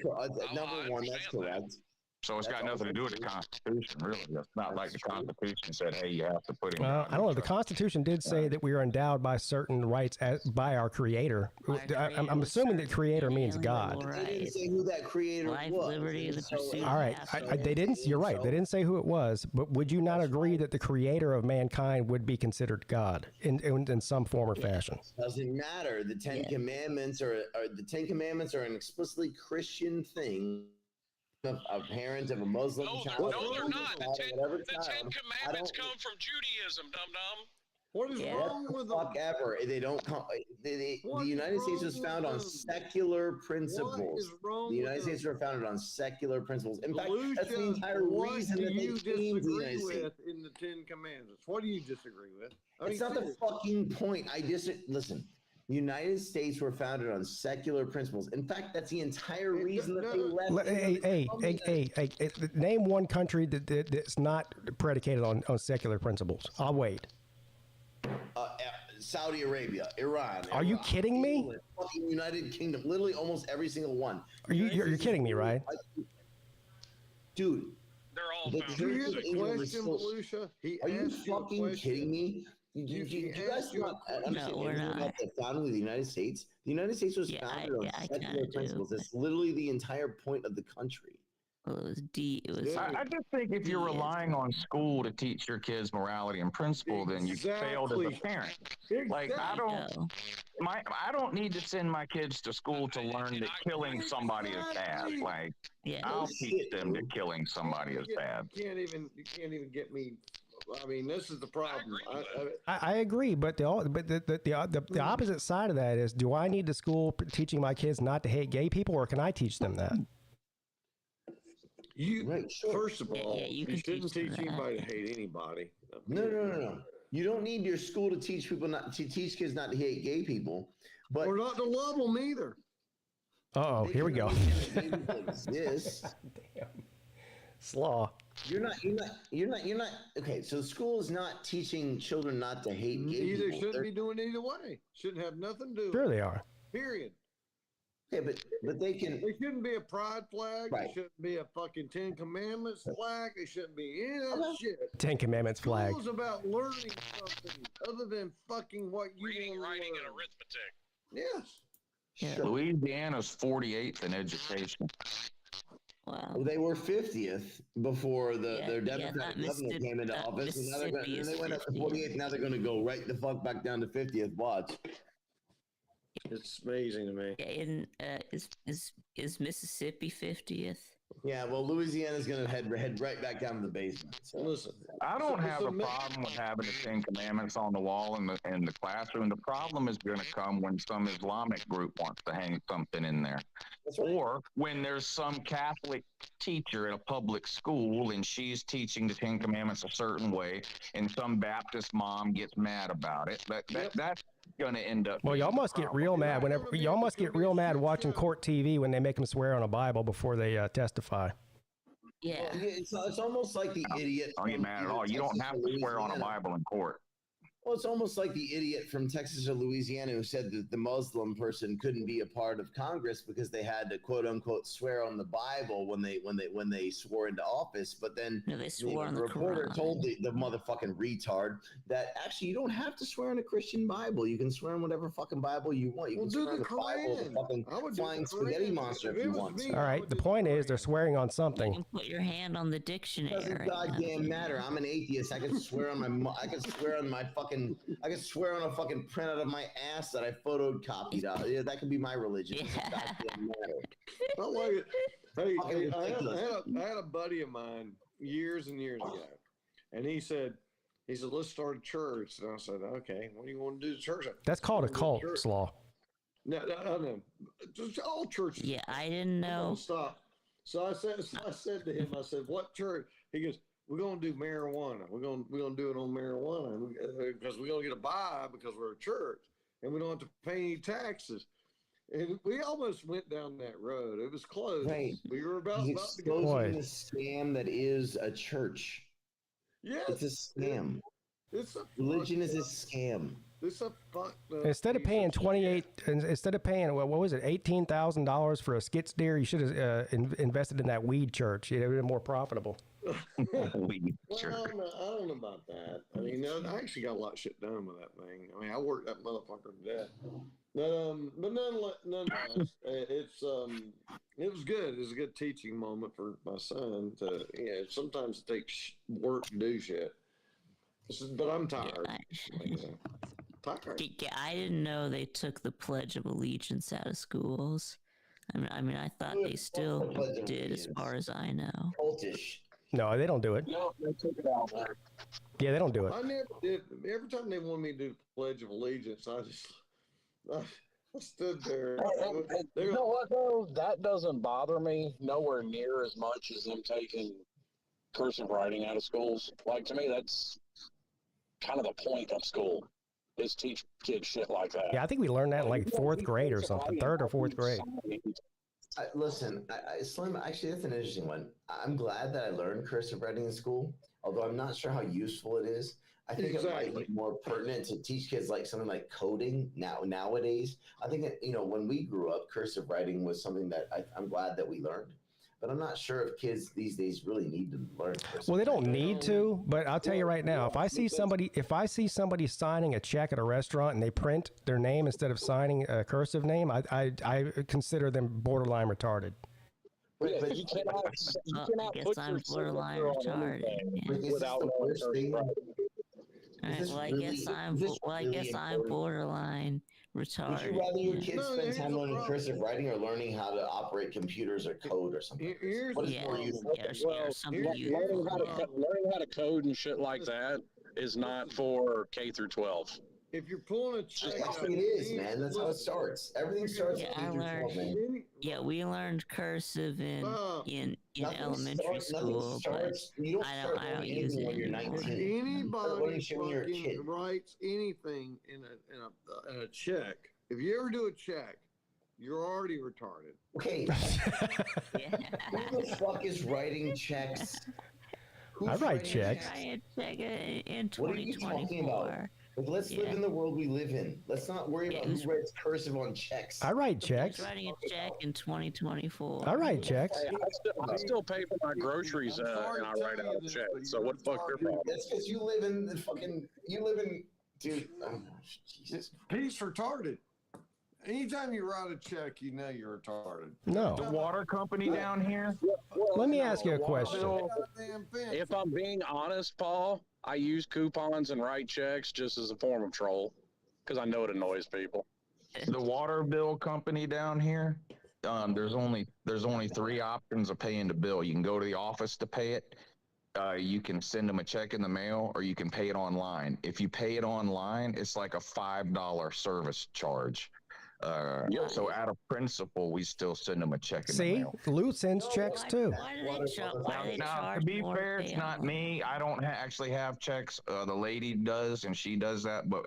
number one. That's correct. So it's got nothing to do with the Constitution, really. It's not like the Constitution said, hey, you have to put in. I don't know. The Constitution did say that we are endowed by certain rights by our Creator. I'm assuming that Creator means God. They didn't say who that Creator Life, was. liberty, the pursuit All right. They didn't. You're right. They didn't say who it was. But would you not agree that the Creator of mankind would be considered God in some form or fashion? Doesn't matter. The 10 Commandments are an explicitly Christian thing. A parent of a Muslim child. No, they're not. The 10 Commandments come from Judaism, dum-dum. What is wrong with them? Fuck ever. They don't come. The United States was founded on secular principles. The United States were founded on secular principles. In fact, that's the entire reason that they came to the United States. In the 10 Commandments, what do you disagree with? It's not the fucking point. Listen. The United States were founded on secular principles. In fact, that's the entire reason that they left. Hey, name one country that's not predicated on secular principles. I'll wait. Saudi Arabia, Iran. Are you kidding me? Fucking United Kingdom. Literally almost every single one. You're kidding me, right? Dude. They're all founded. Are you fucking kidding me? Do you guys not understand anything about the founding of the United States? The United States was founded on secular principles. That's literally the entire point of the country. Well, it was deep. I just think if you're relying on school to teach your kids morality and principle, then you failed as a parent. Like I don't need to send my kids to school to learn that killing somebody is bad. Like I'll teach them that killing somebody is bad. You can't even get me. I mean, this is the problem. I agree, but the opposite side of that is: do I need to school teaching my kids not to hate gay people, or can I teach them that? First of all, you shouldn't teach anybody to hate anybody. No. You don't need your school to teach kids not to hate gay people, but or not to love them either. Oh, here we go. Yes. Damn. Slaw. You're not. Okay, so school is not teaching children not to hate gay people. Shouldn't be doing either way. Shouldn't have nothing to do. Sure they are. Period. Okay, but they can. There shouldn't be a pride flag. Right. There shouldn't be a fucking 10 Commandments flag. There shouldn't be any of that shit. 10 Commandments flag. School's about learning something other than fucking what you reading, writing, and arithmetic. Yes. Yeah. Louisiana's 48th in education. Wow. Well, they were 50th before their Democratic governor came into office, and then they went up to 48th. Now they're going to go right the fuck back down to 50th. Watch. It's amazing to me. Yeah, is Mississippi 50th? Yeah, well, Louisiana's going to head right back down to the basement. So. Listen, I don't have a problem with having the 10 Commandments on the wall in the classroom. The problem is going to come when some Islamic group wants to hang something in there. Right. Or when there's some Catholic teacher at a public school and she's teaching the 10 Commandments a certain way, and some Baptist mom gets mad about it. That's going to end up. Well, y'all must get real mad watching court TV when they make them swear on a Bible before they testify. Yeah. Well, it's almost like the idiot. Don't get mad at all. You don't have to swear on a Bible in court. Well, it's almost like the idiot from Texas or Louisiana who said that the Muslim person couldn't be a part of Congress because they had to quote unquote swear on the Bible when they swore into office. But then they swore on the reporter told the motherfucking retard that actually you don't have to swear on a Christian Bible. You can swear on whatever fucking Bible you want. You can swear on the Bible, the fucking flying spaghetti monster if you want. All right. The point is they're swearing on something. You can put your hand on the dictionary. It doesn't goddamn matter. I'm an atheist. I can swear on I can swear on a fucking printout of my ass that I photocopied out. Yeah, that could be my religion. Yeah. I like it. Hey, I had a buddy of mine years and years ago, and he said, let's start a church. And I said, okay, what do you want to do to church? That's called a cult, Slaw. No. Just all churches. Yeah, I didn't know. Stop. So I said to him, what church? He goes, we're gonna do marijuana. We're gonna do it on marijuana because we're gonna get a buy because we're a church and we don't have to pay any taxes. And we almost went down that road. It was close. Right. We were about to go. The scam that is a church. Yeah, it's a scam. Religion is a scam. It's a Instead of paying what was it, $18,000 for a skid steer, you should have invested in that weed church. It would have been more profitable. Well, I don't know about that. I mean, I actually got a lot of shit done with that thing. I mean, I worked that motherfucker to death. But nonetheless, it was good. It was a good teaching moment for my son to, sometimes it takes work to do shit. But I'm tired. I didn't know they took the Pledge of Allegiance out of schools. I mean, I thought they still did, as far as I know. Cultish. No, they don't do it. No, they took it out. Yeah, they don't do it. I never did. Every time they wanted me to do the Pledge of Allegiance, I stood there. You know what, though? That doesn't bother me nowhere near as much as them taking cursive writing out of schools. Like, to me, that's kind of the point of school, is teach kids shit like that. Yeah, I think we learned that in like fourth grade or something, third or fourth grade. Listen, Slim, actually, that's an interesting one. I'm glad that I learned cursive writing in school, although I'm not sure how useful it is. I think it might be more pertinent to teach kids like something like coding nowadays. I think that, when we grew up, cursive writing was something that I'm glad that we learned. But I'm not sure if kids these days really need to learn cursive. Well, they don't need to, but I'll tell you right now, if I see somebody signing a check at a restaurant and they print their name instead of signing a cursive name, I consider them borderline retarded. But you cannot I guess I'm borderline retarded. Without All right, well, I guess I'm borderline retarded. Would you rather your kids spend time learning cursive writing or learning how to operate computers or code or something? Learning how to code and shit like that is not for K through 12. If you're pulling a check, that's what it is, man. That's how it starts. Everything starts at K through 12, man. Yeah, we learned cursive in elementary school, but I don't use it when you're 19. Anybody fucking writes anything in a check. If you ever do a check, you're already retarded. Okay. Who the fuck is writing checks? I write checks. What are you talking about? Let's live in the world we live in. Let's not worry about who writes cursive on checks. I write checks. I was writing a check in 2024. I write checks. I still pay for my groceries and I write out a check. So what the fuck's your problem? That's because you live in dude. Oh, Jesus. He's retarded. Anytime you write a check, you know you're retarded. No. The water company down here? Let me ask you a question. If I'm being honest, Paul, I use coupons and write checks just as a form of troll because I know it annoys people. The water bill company down here, there's only 3 options of paying the bill. You can go to the office to pay it. You can send them a check in the mail, or you can pay it online. If you pay it online, it's like a $5 service charge. So out of principle, we still send them a check in the mail. Lou sends checks too. Why do they charge Now, to be more fair, to it's pay not online? me. I don't actually have checks. The lady does, and she does that. But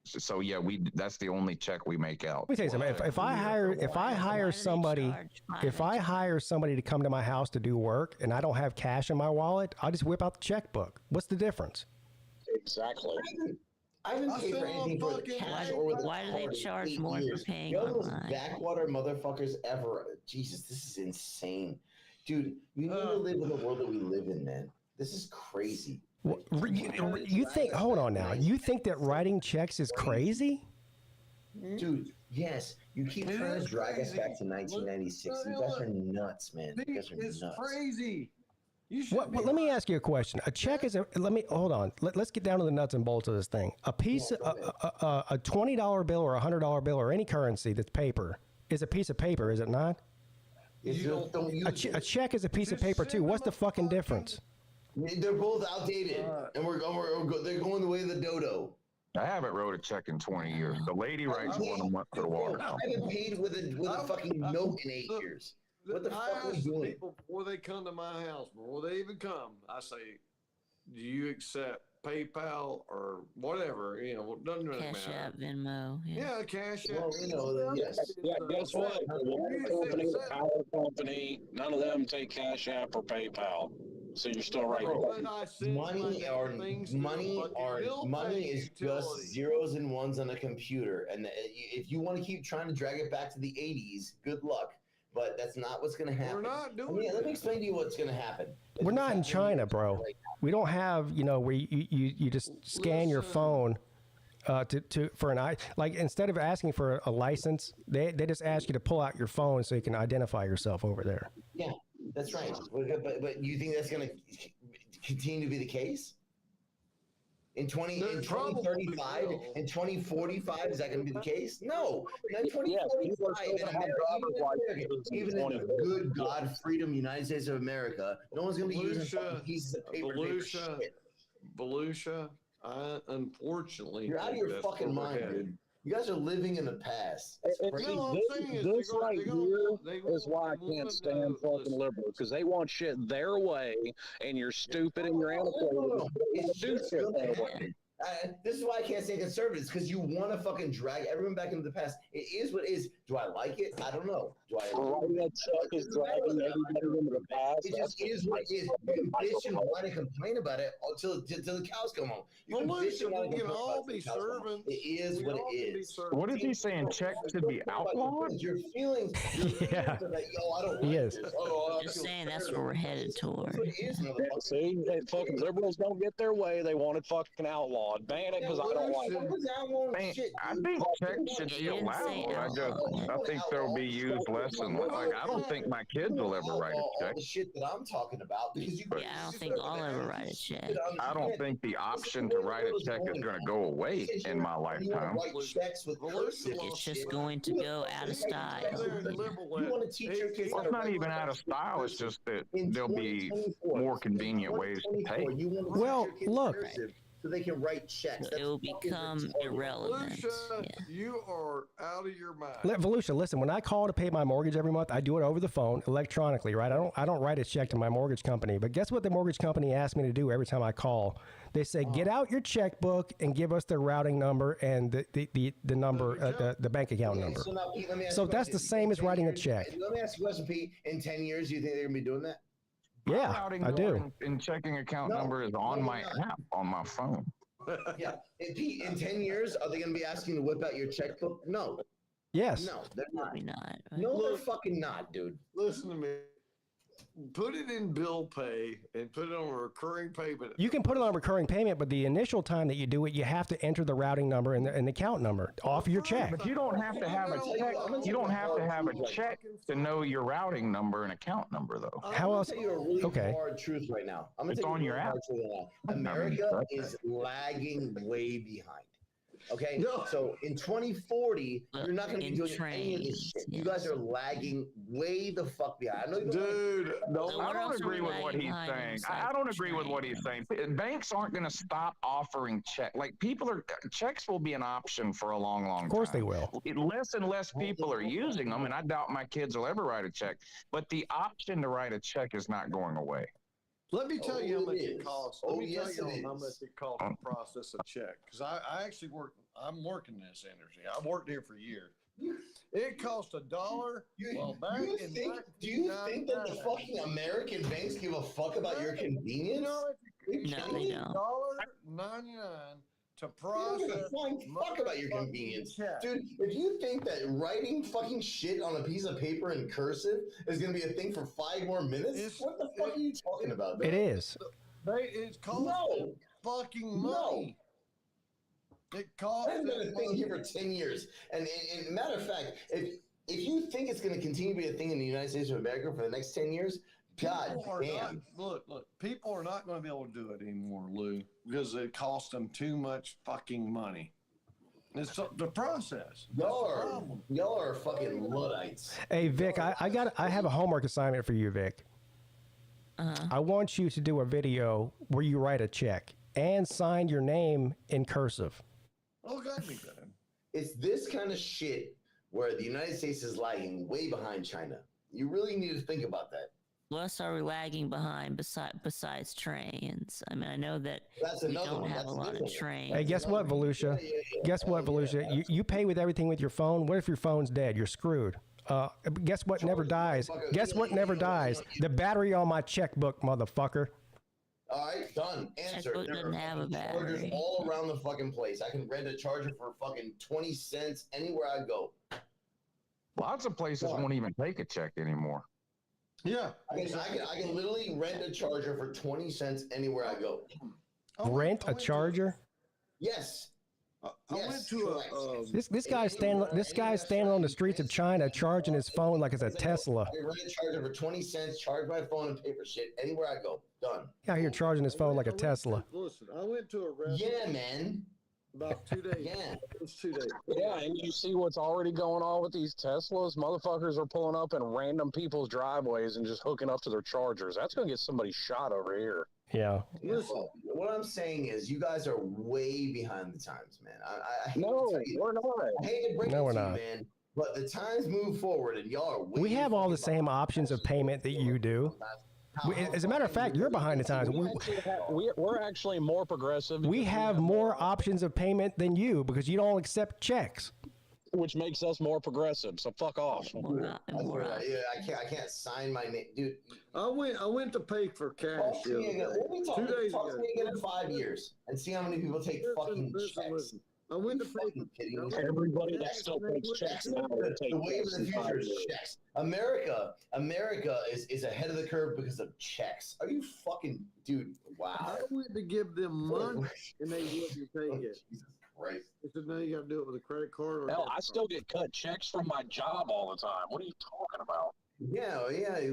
so yeah, that's the only check we make out. Let me tell you something. If I hire somebody to come to my house to do work and I don't have cash in my wallet, I'll just whip out the checkbook. What's the difference? Exactly. I haven't paid for anything for the cash or with Why do they charge more for paying You're the online? most backwater motherfuckers ever. Jesus, this is insane. Dude, we need to live in the world that we live in, man. This is crazy. You think, hold on now, you think that writing checks is crazy? Dude, yes. You keep trying to drag us back to 1996. You guys are nuts, man. You guys are nuts. It's crazy. Let me ask you a question. A check is hold on. Let's get down to the nuts and bolts of this thing. A piece, a $20 bill or a $100 bill or any currency that's paper is a piece of paper, is it not? A check is a piece of paper too. What's the fucking difference? They're both outdated, and they're going the way of the dodo. I haven't wrote a check in 20 years. The lady writes one a month for the water. I haven't paid with a fucking note in 8 years. What the fuck are we doing? People before they come to my house, before they even come, I say, do you accept PayPal or whatever? You know, doesn't really Cash matter. App, Venmo. Yeah, Cash App. Well, you know, yes. Yeah, guess what? The water company, the power company, none of them take Cash App or PayPal. So you're still right. Money is just zeros and ones on a computer. And if you want to keep trying to drag it back to the 80s, good luck. But that's not what's going to happen. We're not doing Let me explain to you what's going to happen. We're not in China, bro. We don't have, where you just scan your phone for an like instead of asking for a license, they just ask you to pull out your phone so you can identify yourself over there. Yeah, that's right. But you think that's going to continue to be the case? In 2035, in 2045, is that going to be the case? No. In 2045, even in the good God, freedom, United States of America, no one's going to be using fucking pieces of paper. Belushi, unfortunately, you're out of your fucking mind, dude. You guys are living in the past. This right here is why I can't stand fucking liberals, because they want shit their way, and you're stupid and you're antiquated. This is why I can't say conservatives, because you want to fucking drag everyone back into the past. It is what it is. Do I like it? I don't know. Do I? That Chuck is dragging everybody into the past. It just is what it is. You can bitch and whine and complain about it until the cows come home. You can bitch and whine and complain about it until the cows come home. It is what it is. What is he saying? Checks should be outlawed? Your feelings. Yeah. I don't like Yes. this. Just saying that's where we're headed toward. See, fucking liberals don't get their way. They want it fucking outlawed. Ban it because I don't like it. I think checks should be allowed. I think they'll be used less and less. Like, I don't think my kids will ever write a check. The shit that I'm talking about, because I don't think I'll ever write a check. I don't think the option to write a check is going to go away in my lifetime. It's just going to go out of style. It's not even out of style. It's just that there'll be more convenient ways to pay. Well, look. So they can write checks. It will become irrelevant. Volusia, you are out of your mind. Volusia, listen, when I call to pay my mortgage every month, I do it over the phone electronically, right? I don't write a check to my mortgage company. But guess what the mortgage company asks me to do every time I call? They say, get out your checkbook and give us the routing number and the number, the bank account number. So that's the same as writing a check. Let me ask you a question, Pete. In 10 years, do you think they're going to be doing that? Yeah, I do. And checking account number is on my app on my phone. Yeah. And Pete, in 10 years, are they going to be asking you to whip out your checkbook? No. Yes. No, they're not. Probably not. No, they're fucking not, dude. Listen to me. Put it in bill pay and put it on a recurring payment. You can put it on recurring payment, but the initial time that you do it, you have to enter the routing number and the account number off your check. But you don't have to have a check. You don't have to have a check to know your routing number and account number, though. How else? I'm going to tell you a really hard truth right now. It's on your app. America is lagging way behind. Okay, No. so in 2040, Well, you're not going to be in doing any of this trains, shit. You guys are lagging way the fuck behind. I know you don't Dude, no. So I we're don't also agree with what lagging he's behind on saying. the I don't agree with what he's train. saying. Banks aren't going to stop offering checks will be an option for a long, long time. Of course they will. Less and less people are using them, and I doubt my kids will ever write a check. But the option to write a check is not going away. Let me tell you how Oh, much it it is. costs. Oh, Let me yes, tell it you how is. much it costs to process a check. Because I actually work. I'm working this industry. I've worked here for years. It costs $1. Well, back do you in think that the fucking American banks give a fuck about your convenience? No, they don't. $1.99 to They don't process. give a flying fuck about your convenience. check. Dude, if you think that writing fucking shit on a piece of paper in cursive is going to be a thing for 5 more minutes, what the fuck are you talking about? It is. It costs No. fucking money. It costs. I've been a thing here for 10 years. And matter of fact, if you think it's going to continue to be a thing in the United States of America for the next 10 years, God damn. Look, people are not going to be able to do it anymore, Lou, because it costs them too much fucking money. It's the process. Y'all are fucking Luddites. Hey, Vic, I have a homework assignment for you, Vic. I want you to do a video where you write a check and sign your name in cursive. Oh, that'd be good. It's this kind of shit where the United States is lagging way behind China. You really need to think about that. What else are we lagging behind besides trains? I mean, I know that That's we another don't one. have That's a lot of different. trains. Hey, guess what, Volusia? Guess what, Volusia? You pay with everything with your phone. What if your phone's dead? You're screwed. Guess what never dies? Guess what never dies? The battery on my checkbook, motherfucker. All right, done. Answer. Checkbook There doesn't are have a fucking chargers battery. all around the fucking place. I can rent a charger for fucking 20 cents anywhere I go. Lots of places won't even take a check anymore. Yeah. I can literally rent a charger for 20 cents anywhere I go. Rent a charger? Yes. I went to a. This guy's standing on the streets of China charging his phone like it's a Tesla. I can rent a charger for 20 cents, charge my phone and pay for shit anywhere I go. Done. Out here charging his phone like a Tesla. Listen, I went to a restaurant. Yeah, man. About 2 days. Yeah. It was 2 days. Yeah, and you see what's already going on with these Teslas? Motherfuckers are pulling up in random people's driveways and just hooking up to their chargers. That's going to get somebody shot over here. Yeah. Listen, what I'm saying is you guys are way behind the times, man. I hate No, to tell you. we're not. I hate to break No, it we're to you, not. man. But the times move forward, and y'all are way We have all the fucking same behind. options of payment that you do. As a matter of fact, you're behind the times. We're actually more progressive. We have more options of payment than you because you don't accept checks. Which makes us more progressive. So fuck off. Yeah, I can't sign my name, dude. I went to pay for cash. Talk to me again. Let me talk 2 days talk ago. to me again in 5 years and see how many people take fucking checks. Listen. I went to pay Fucking kidding me? Everybody that still takes checks now will take The wave of checks the in 5 future is years. checks. America is ahead of the curve because of checks. Are you fucking dude? Wow. I went to give them money, and they wouldn't take it. Jesus Christ. They said, no, you got to do it with a credit card. Or Hell, debit I still card. get cut checks from my job all the time. What are you talking about? Yeah,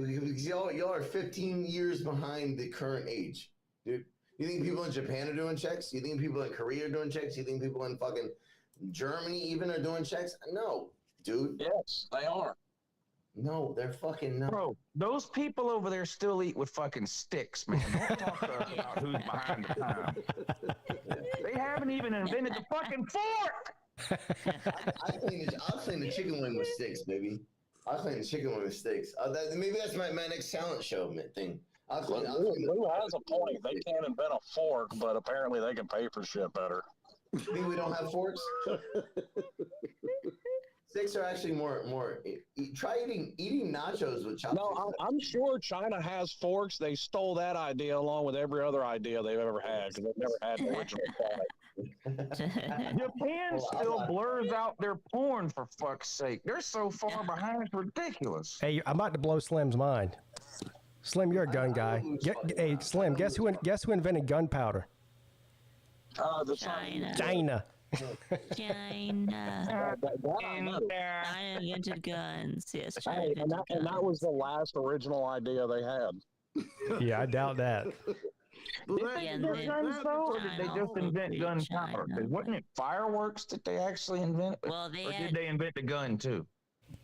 because y'all are 15 years behind the current age, dude. You think people in Japan are doing checks? You think people in Korea are doing checks? You think people in fucking Germany even are doing checks? No, dude. Yes, they are. No, they're fucking not. Bro, those people over there still eat with fucking sticks, man. Don't talk to us about who's behind the time. They haven't even invented the fucking fork. I'll clean the chicken wing with sticks, baby. I'll clean the chicken wing with sticks. Maybe that's my next talent show thing. Lou has a point. They can't invent a fork, but apparently they can pay for shit better. You think we don't have forks? Sticks are actually more. Try eating nachos with chopsticks. No, I'm sure China has forks. They stole that idea along with every other idea they've ever had because they've never had the original product. Japan still blurs out their porn, for fuck's sake. They're so far behind, it's ridiculous. Hey, I'm about to blow Slim's mind. Slim, you're a gun guy. Hey, Slim, guess who invented gunpowder? China. China. China. China invented guns. Yes, China invented And that was the last original idea they had. Yeah, I doubt that. invent guns though, or did they just invent gunpowder? Wasn't it fireworks that they actually invented? Well, did they invent the gun too?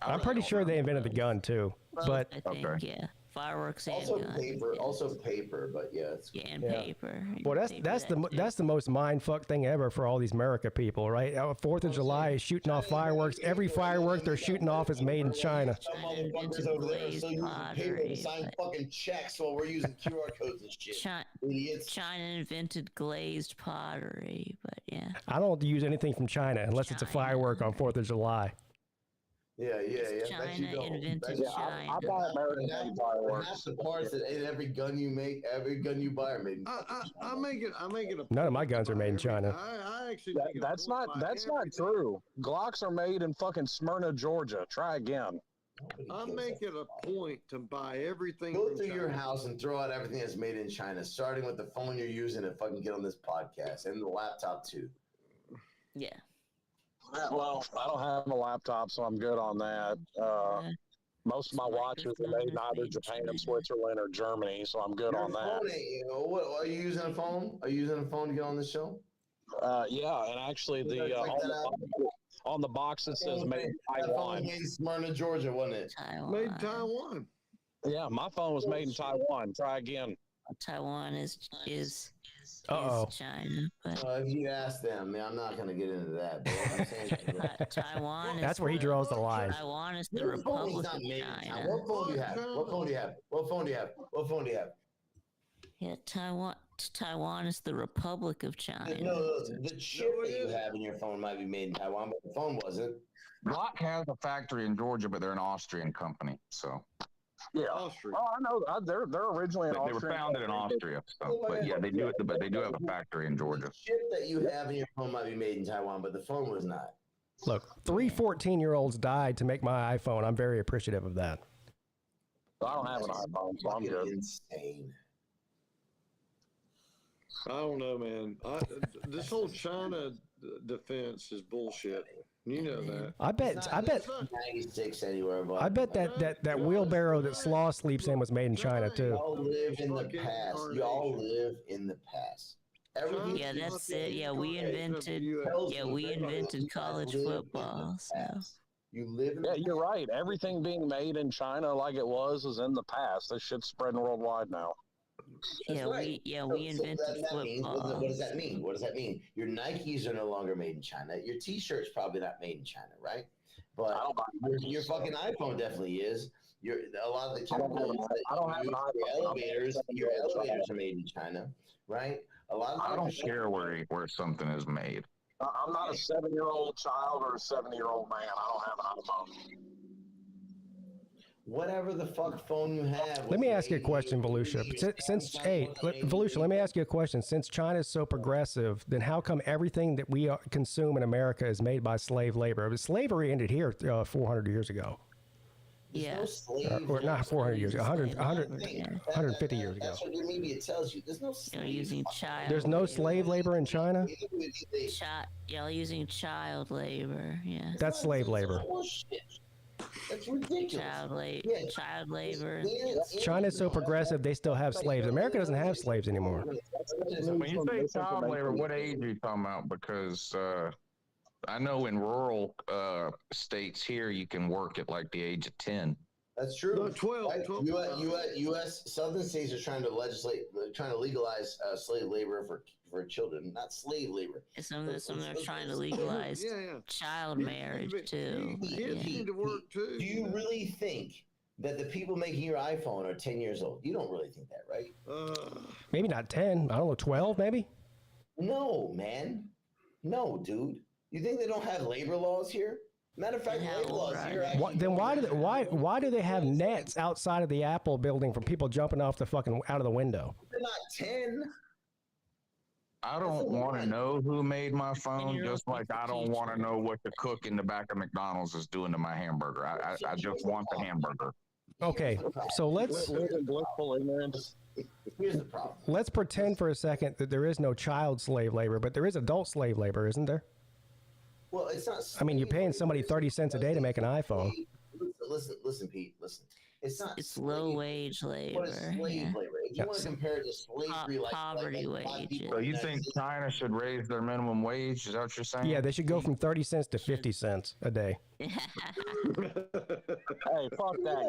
I'm pretty sure they invented the gun too, but I think, yeah, fireworks and Also guns. paper, yeah. also paper, but yeah, it's Paper. well, that's the most mind fuck thing ever for all these America people, right? 4th of July is shooting off fireworks. Every firework they're shooting off is made in China. Some motherfuckers over there are still using paper to sign fucking checks while we're using QR codes and shit. Idiots. China invented glazed pottery, but yeah. I don't use anything from China unless it's a firework on 4th of July. Yeah. China invented China. I buy American fireworks. Half the parts that in every gun you make, every gun you buy are made. I make it a. None of my guns are made in China. I actually. That's not true. Glocks are made in fucking Smyrna, Georgia. Try again. I make it a point to buy everything. Go through your house and throw out everything that's made in China, starting with the phone you're using to fucking get on this podcast and the laptop too. Yeah. Well, I don't have a laptop, so I'm good on that. Most of my watches are made in either Japan, Switzerland, or Germany, so I'm good on that. What, are you using a phone? Are you using a phone to get on the show? Yeah, and actually on the box it says made in That phone Taiwan. was made in Smyrna, Georgia, wasn't it? Made in Taiwan. Yeah, my phone was made in Taiwan. Try again. Taiwan is China. But If you ask them, man, I'm not going to get into that. But what I'm saying is that Taiwan. That's where he draws the line. Taiwan is the Republic of China. What phone do you have? What phone do you have? What phone do you have? What phone do you have? Yeah, Taiwan is the Republic of China. No, the chip that you have in your phone might be made in Taiwan, but the phone wasn't. Glock has a factory in Georgia, but they're an Austrian company. So Yeah. Austria. Oh, I know. They're originally they were founded in Austria. So, but yeah, they do it. But they do have a factory in Georgia. The chip that you have in your phone might be made in Taiwan, but the phone was not. Look, 3 14-year-olds died to make my iPhone. I'm very appreciative of that. I don't have an iPhone, so I'm good. Insane. I don't know, man. This whole China defense is bullshit. You know that. I bet. It's not 96 anywhere, but I bet that wheelbarrow that Slaw sleeps in was made in China too. y'all live in the past. Y'all live in the past. Everything Yeah, that's it. Yeah, we invented college football. So. You live in Yeah, you're right. Everything being made in China like it was is in the past. This shit's spreading worldwide now. That's right. We invented that means, football. what does that mean? What does that mean? Your Nikes are no longer made in China. Your T-shirt's probably not made in China, right? But your fucking iPhone definitely is. A lot of the chemicals your elevators are made in China, right? A lot of I don't care where something is made. I'm not a 7-year-old child or a 70-year-old man. I don't have an iPhone. Whatever the fuck phone you have. Let me ask you a question, Volusia. Volusia, let me ask you a question. Since China is so progressive, then how come everything that we consume in America is made by slave labor? But slavery ended here 400 years ago. Yeah. Or not 400 years ago, 150 years ago. That's what your media tells you. There's no slave. Using child. There's no slave labor in China? Using child labor. Yeah. That's slave labor. That's ridiculous. Child labor. China's so progressive, they still have slaves. America doesn't have slaves anymore. When you say child labor, what age are you talking about? Because I know in rural states here, you can work at like the age of 10. That's true. No, 12. Right? 12. U.S. southern states are trying to legalize slave labor for children, not slave labor. Some of them are trying to legalize child marriage too. Kids need to work too. Do you really think that the people making your iPhone are 10 years old? You don't really think that, right? Maybe not 10. I don't know, 12 maybe? No, man. No, dude. You think they don't have labor laws here? Matter of fact, labor laws here actually. Then why do they have nets outside of the Apple building for people jumping off the fucking out of the window? They're not 10. I don't want to know who made my phone, just like I don't want to know what the cook in the back of McDonald's is doing to my hamburger. I just want the hamburger. Okay, so let's Here's the problem. Let's pretend for a second that there is no child slave labor, but there is adult slave labor, isn't there? Well, it's not. I mean, you're paying somebody 30 cents a day to make an iPhone. Listen, Pete. Listen. It's not. It's low wage labor. What is slave labor? if you want to compare it to slavery, poverty like wages. So you think China should raise their minimum wage? Is that what you're saying? Yeah, they should go from 30 cents to 50 cents a day. Hey, fuck that.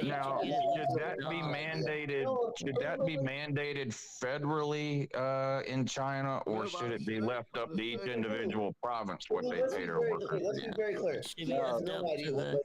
Now, should that be mandated? Should that be mandated federally in China, or should it be left up to each individual province what they pay their workers? Let's be very clear. Should be left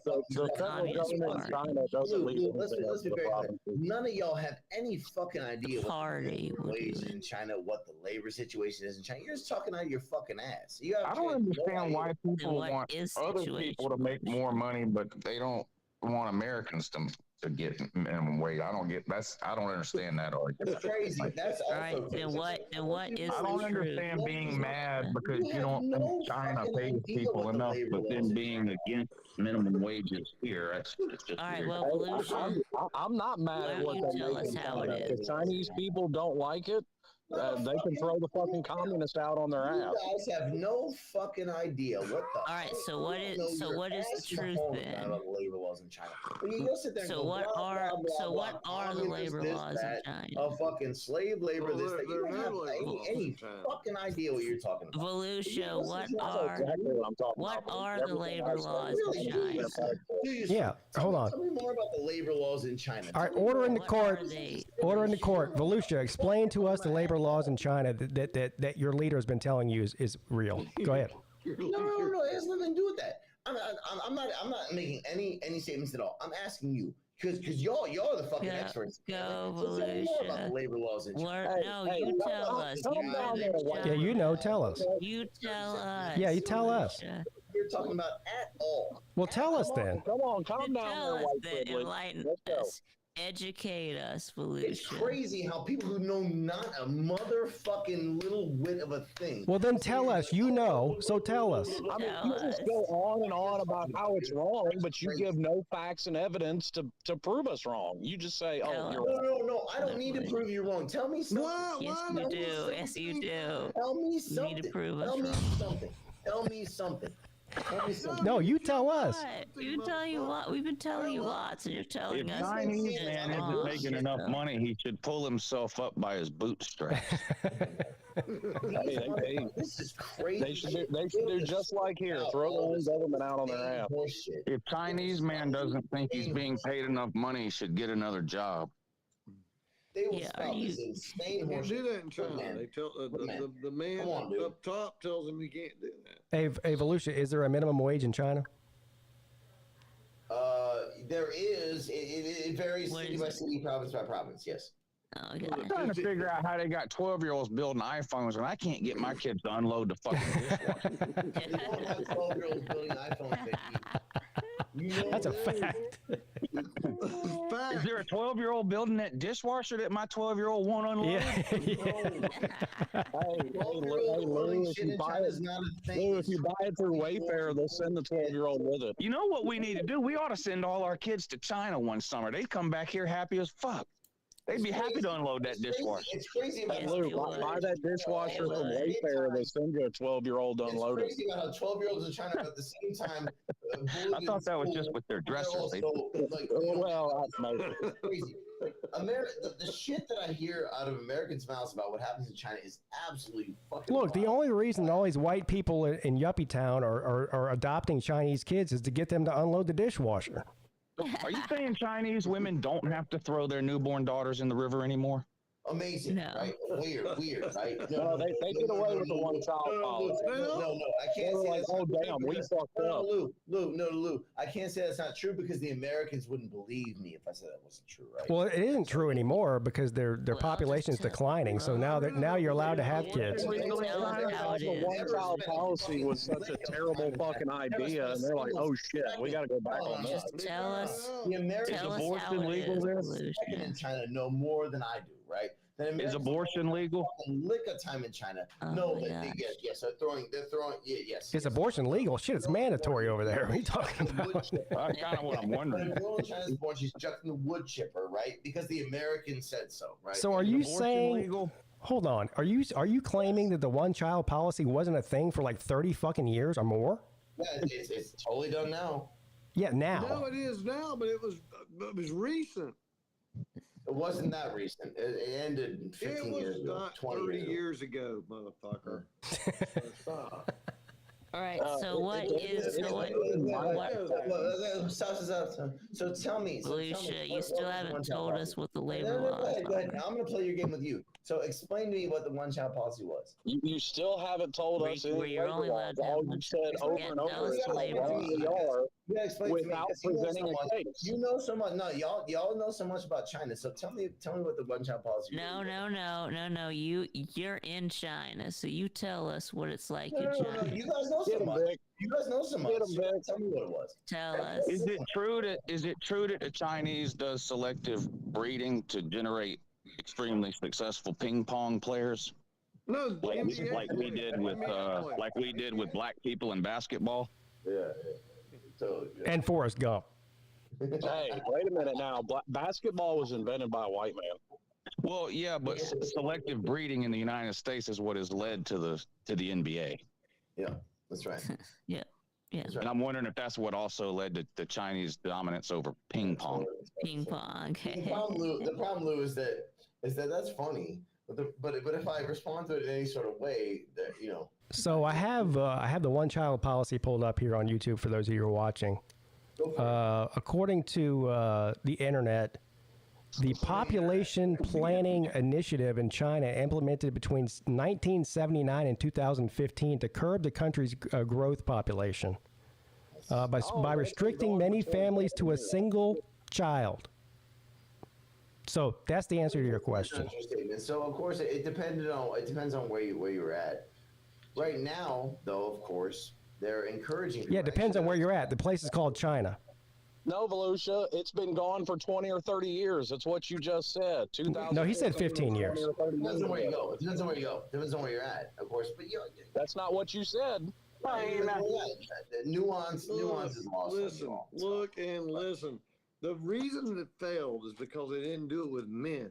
up to The federal government in China doesn't leave Let's anything up be to the very clear. provinces. None of y'all have any fucking idea what Party the would wage do is in China, what the labor situation is in China. You're just talking out of your fucking ass. You have I don't understand why people what want is other situation? people to make more money, but they don't want Americans to get minimum wage. I don't understand that argument. It's crazy. That's All right, also then what is I don't the understand truth? being mad because You you have don't no think China fucking pays idea people what the enough, labor but laws then are. being against minimum wages here, that's just All right, weird. well, Volusia, I'm not mad Why at don't what you they tell make us in how China. it If is? Chinese people don't like it, they can throw the fucking communists out on their You ass. guys have no fucking idea what the. All right, so what is the truth then? About the labor laws in China. When you go sit there and So go, what blah, are blah, blah, so blah, what are the communist, labor this, laws in that, China? Of fucking slave labor, Well, this, that. You there don't are have no labor laws any in China. fucking idea what you're talking about. Volusia, what That's are exactly what I'm talking what about. are the Everything labor I said laws was in Really, China? do you Yeah, hold on. Tell me more about the labor laws in China. All right, Tell me order more. in the What court. are they? Order in the court. Volusia, explain to us the labor laws in China that your leader has been telling you is real. Go ahead. No. It has nothing to do with that. I'm not making any statements at all. I'm asking you because y'all are the fucking experts. Go, So tell me more about Volusia. the labor laws in China. No, you tell us. come down there, white Yeah, you know. Tell us. You tell us. Yeah, you tell us. Volusia. You're talking about at all. Well, tell us then. Come on, calm down Tell there, us white then. privilege. Enlighten Let's go. us. Educate us, It's Volusia. crazy how people who know not a motherfucking little whit of a thing. Well, then tell us. You know, so tell us. I mean, Tell you just us. go on and on about how it's wrong, but you give no facts and evidence to prove us wrong. You just say, Tell "Oh, us. you're wrong." No. I don't need to prove you wrong. Tell me something. Yes, you do. Yes, you do. Tell me You something. need to prove us Tell me wrong. something. Tell me something. Tell me something. No, you tell us. What? You tell you what? We've been telling you lots, and you're telling If us. Chinese it's man wrong. isn't making enough money, he should pull himself up by his bootstraps. This is crazy. They should do just like here, throw their own government out on their ass. Bullshit. If Chinese man doesn't think he's being paid enough money, he should get another job. They will Yeah, stop this insane You can't horseshit. do that in China. Man. They tell the man Come on, dude. up top tells him you can't do that. Hey, Volusia, is there a minimum wage in China? There is. It varies What city is by it? city, province by province. Yes. Oh, okay. I'm trying to figure out how they got 12-year-olds building iPhones, and I can't get my kids to unload the fucking dishwasher. They don't have 12-year-olds building iPhones. Vicky. You know That's a that? fact. Is there a 12-year-old building that dishwasher that my 12-year-old won't unload? Yeah. Hey, Lou, if you buy it, Lou, if you buy it through Wayfair, they'll send the 12-year-old with it. You know what we need to do? We ought to send all our kids to China one summer. They'd come back here happy as fuck. They'd be happy to unload that dishwasher. It's crazy about Yes, Lou, they would. buy that dishwasher from Wayfair, they send you a 12-year-old to unload it. It's crazy about how 12-year-olds in China, but at the same time, I thought that was just with their dressers. They- Well, it's crazy. The shit that I hear out of Americans' mouths about what happens in China is absolutely fucking. Look, the wild. only reason all these white people in Yuppie Town are adopting Chinese kids is to get them to unload the dishwasher. Are you saying Chinese women don't have to throw their newborn daughters in the river anymore? Amazing, No. right? Weird, right? No, they did away with the one-child policy. No, I They can't were say like, that's "Oh, not true damn, we because- fucked up." Lou. I can't say that's not true because the Americans wouldn't believe me if I said that wasn't true, right? Well, it isn't true anymore because their Well, population is just- declining. So now you're allowed to have kids. Tell us how it The is. one-child policy was such a terrible fucking idea, and they're like, "Oh shit, we got to go back on that." Just tell us. The Americans Tell us abortion how it legal is, there? Volusia. in China know more than I do, right? The Is Americans abortion legal? lick a time in China. Oh No, my but gosh. yes, they're throwing, yes. Is abortion legal? Shit, it's mandatory over there. What are you talking about? That's kind of what I'm When wondering. a girl in China's born, she's chucked in the wood chipper, right? Because the Americans said so, right? So are Is you abortion saying? legal? Hold on. Are you claiming that the one-child policy wasn't a thing for like 30 fucking years or more? Yeah, it's totally done now. Yeah, now. No, it is now, but it was recent. It wasn't that recent. It ended 15 years ago. Not 20 30 years years ago, ago. motherfucker. All right. So what is So tell me, Lucia, you still haven't told us what the labor Go laws ahead. are. Now I'm going to play your game with you. So explain to me what the one-child policy was. You still haven't told us Where you're only allowed to have all one you said over and over is how labor wrong we are You gotta explain without to me, presenting a case. You know so much. No, y'all know so much about China. So tell me what the one-child policy. No. You're in China, so you tell us what it's like in No, China. you guys know so much. You guys know so much. Tell me what it was. Tell us. Is it true that the Chinese does selective breeding to generate extremely successful ping pong players? No, like we did with black people in basketball. Yeah. So, And Forrest Gump. Hey, wait a minute now. Basketball was invented by a white man. Well, yeah, but selective breeding in the United States is what has led to the NBA. Yeah, that's right. Yeah. That's right. And I'm wondering if that's what also led to the Chinese dominance over ping pong. Ping pong. The problem, Lou, is that that's funny. But if I respond to it in any sort of way, that So I have the one-child policy pulled up here on YouTube for those of you who are watching. According to the internet, the Population Planning Initiative in China implemented between 1979 and 2015 to curb the country's growth population by restricting many families to a single child. So that's the answer to your question. So of course it depends on where you're at. Right now, though, of course, they're encouraging. Yeah, it depends on where you're at. The place is called China. No, Volusia, it's been gone for 20 or 30 years. That's what you just said. No, he said 15 years. Depends on where you go. Depends on where you go. Depends on where you're at, of course. But that's not what you said. Nuance is lost. Listen, look and listen. The reason it failed is because they didn't do it with men.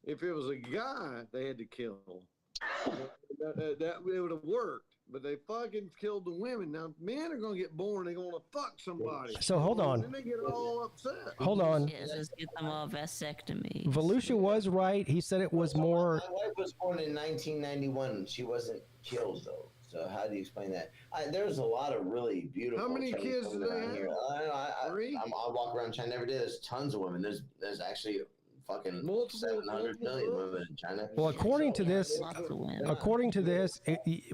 If it was a guy, they had to kill. That it would have worked. But they fucking killed the women. Now, men are going to get born. They're going to fuck somebody. So hold on. And they get all upset. Hold on. Yeah, just get them all vasectomy. Volusia was right. He said it was more. My wife was born in 1991. She wasn't killed, though. So how do you explain that? There's a lot of really beautiful. How many Chinese kids do women they around have? here. I walk around China every day. There's tons of women. There's actually fucking 700 million women in China. Well, according to this,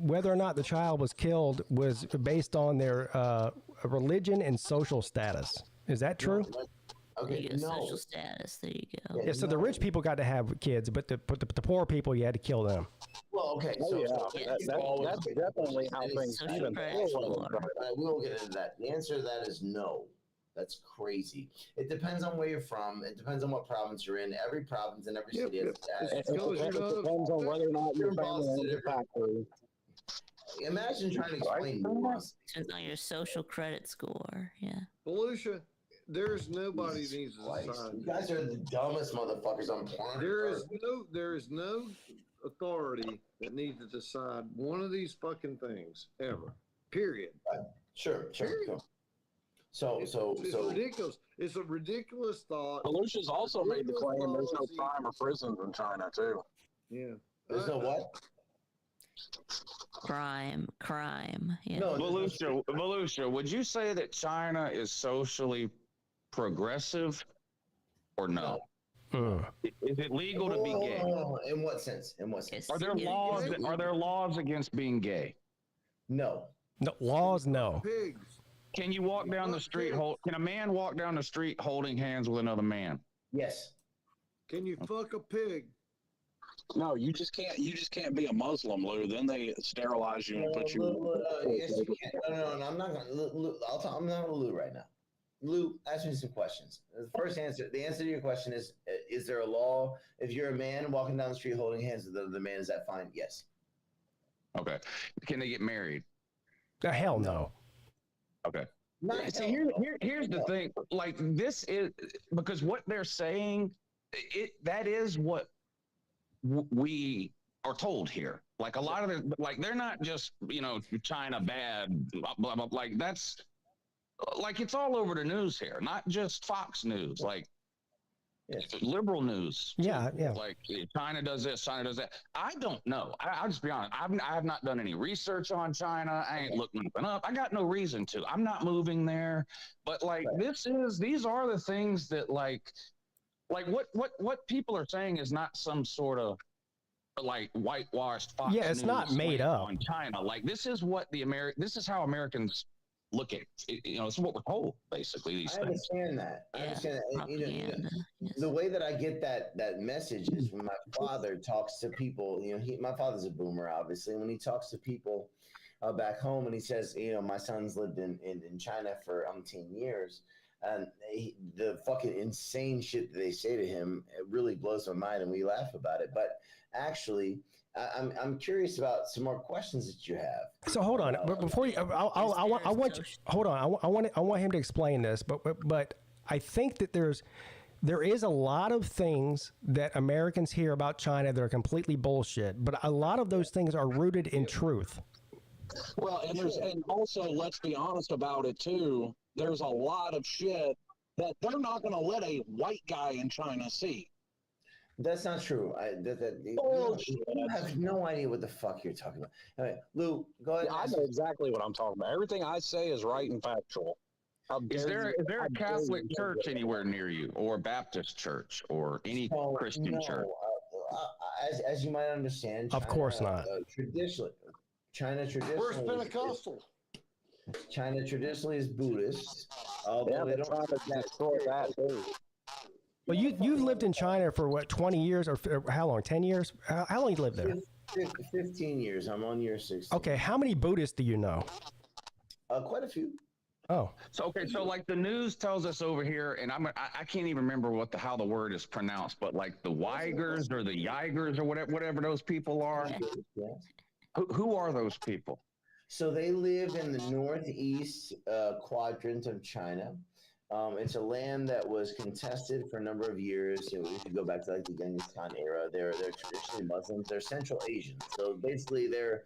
whether or not the child was killed was based on their religion and social status. Is that true? Okay, social status. There you go. Yeah, so the rich people got to have kids, but the poor people, you had to kill them. Well, okay. That's definitely how things happen. We won't get into that. The answer to that is no. That's crazy. It depends on where you're from. It depends on what province you're in. Every province and every city has It depends on whether or not your family owns a factory. Imagine trying to explain nuance. Depends on your social credit score. Yeah. Volusia, there's nobody needs to decide. You guys are the dumbest motherfuckers on planet. There is no authority that needs to decide one of these fucking things ever. Period. Sure. So it's ridiculous. It's a ridiculous thought. Volusia's also made the claim there's no crime or prisons in China too. Yeah. There's no what? Crime. Yeah. No, Volusia, would you say that China is socially progressive or no? Is it legal to be gay? In what sense? Are there laws against being gay? No. No laws. No. Pigs. Can you walk down the street? Can a man walk down the street holding hands with another man? Yes. Can you fuck a pig? No, you just can't. You just can't be a Muslim, Lou. Then they sterilize you and put you. Yes, you can. No. I'm not going. I'm not with Lou right now. Lou, ask me some questions. The answer to your question is there a law? If you're a man walking down the street holding hands with another man, is that fine? Yes. Okay. Can they get married? Hell no. Okay. See, here's the thing. Like, this is because what they're saying, that is what we are told here. Like, a lot of it, like, they're not just, China bad, blah, blah, blah. Like, that's like, it's all over the news here, not just Fox News. Like, Liberal news. Yeah, yeah. Like China does this, China does that. I don't know. I'll just be honest. I have not done any research on China. I ain't looked nothing up. I got no reason to. I'm not moving there. But like these are the things that like what people are saying is not some sort of like whitewashed Fox it's News not made up on China. Like this is what this is how Americans look at it. It's what we're told basically. These I understand that. I understand that. And, the way that I get that message is when my father talks to people. My father's a boomer, obviously. When he talks to people back home, and he says, my son's lived in China for 10 years, and the fucking insane shit that they say to him, it really blows my mind, and we laugh about it. But actually, I'm curious about some more questions that you have. So hold on, but before you, I want him to explain this, but I think that there is a lot of things that Americans hear about China that are completely bullshit, but a lot of those things are rooted in truth. Well, and also let's be honest about it too. There's a lot of shit that they're not going to let a white guy in China see. That's not true. You have no idea what the fuck you're talking about. All right, Lou, go ahead. I know exactly what I'm talking about. Everything I say is right and factual. Is there a Catholic church anywhere near you, or a Baptist church, or any Christian church? As you might understand, China, of course not. China traditionally. Where's Pentecostal? China traditionally is Buddhist. Although they don't destroy that too. Well, you've lived in China for what, 20 years or how long? 10 years? How long you lived there? 15 years. I'm on year 16. Okay, how many Buddhists do you know? Quite a few. Oh. So like the news tells us over here, and I can't even remember how the word is pronounced, but like the Uyghurs or the Yigers or whatever those people are. Yes. Who are those people? So they live in the northeast quadrant of China. It's a land that was contested for a number of years. If you go back to like the Genghis Khan era, they're traditionally Muslims. They're Central Asian. So basically, they're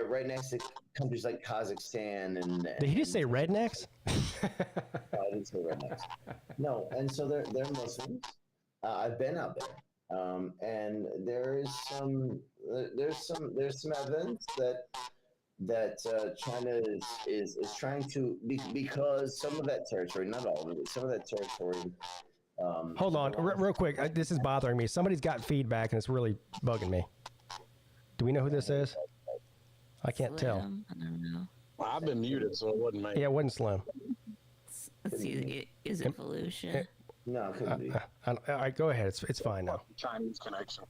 right next to countries like Kazakhstan and. Did he just say rednecks? No, I didn't say rednecks. No, and so they're Muslims. I've been out there, and there's some evidence that China is trying to, because some of that territory, not all of it, but some of that territory. Hold on, real quick. This is bothering me. Somebody's got feedback and it's really bugging me. Do we know who this is? I can't tell. I don't know. Well, I've been muted, so it wasn't me. Yeah, it wasn't Slim. Let's see. Is it Volusia? No, it couldn't be. All right, go ahead. It's fine now. Chinese connection.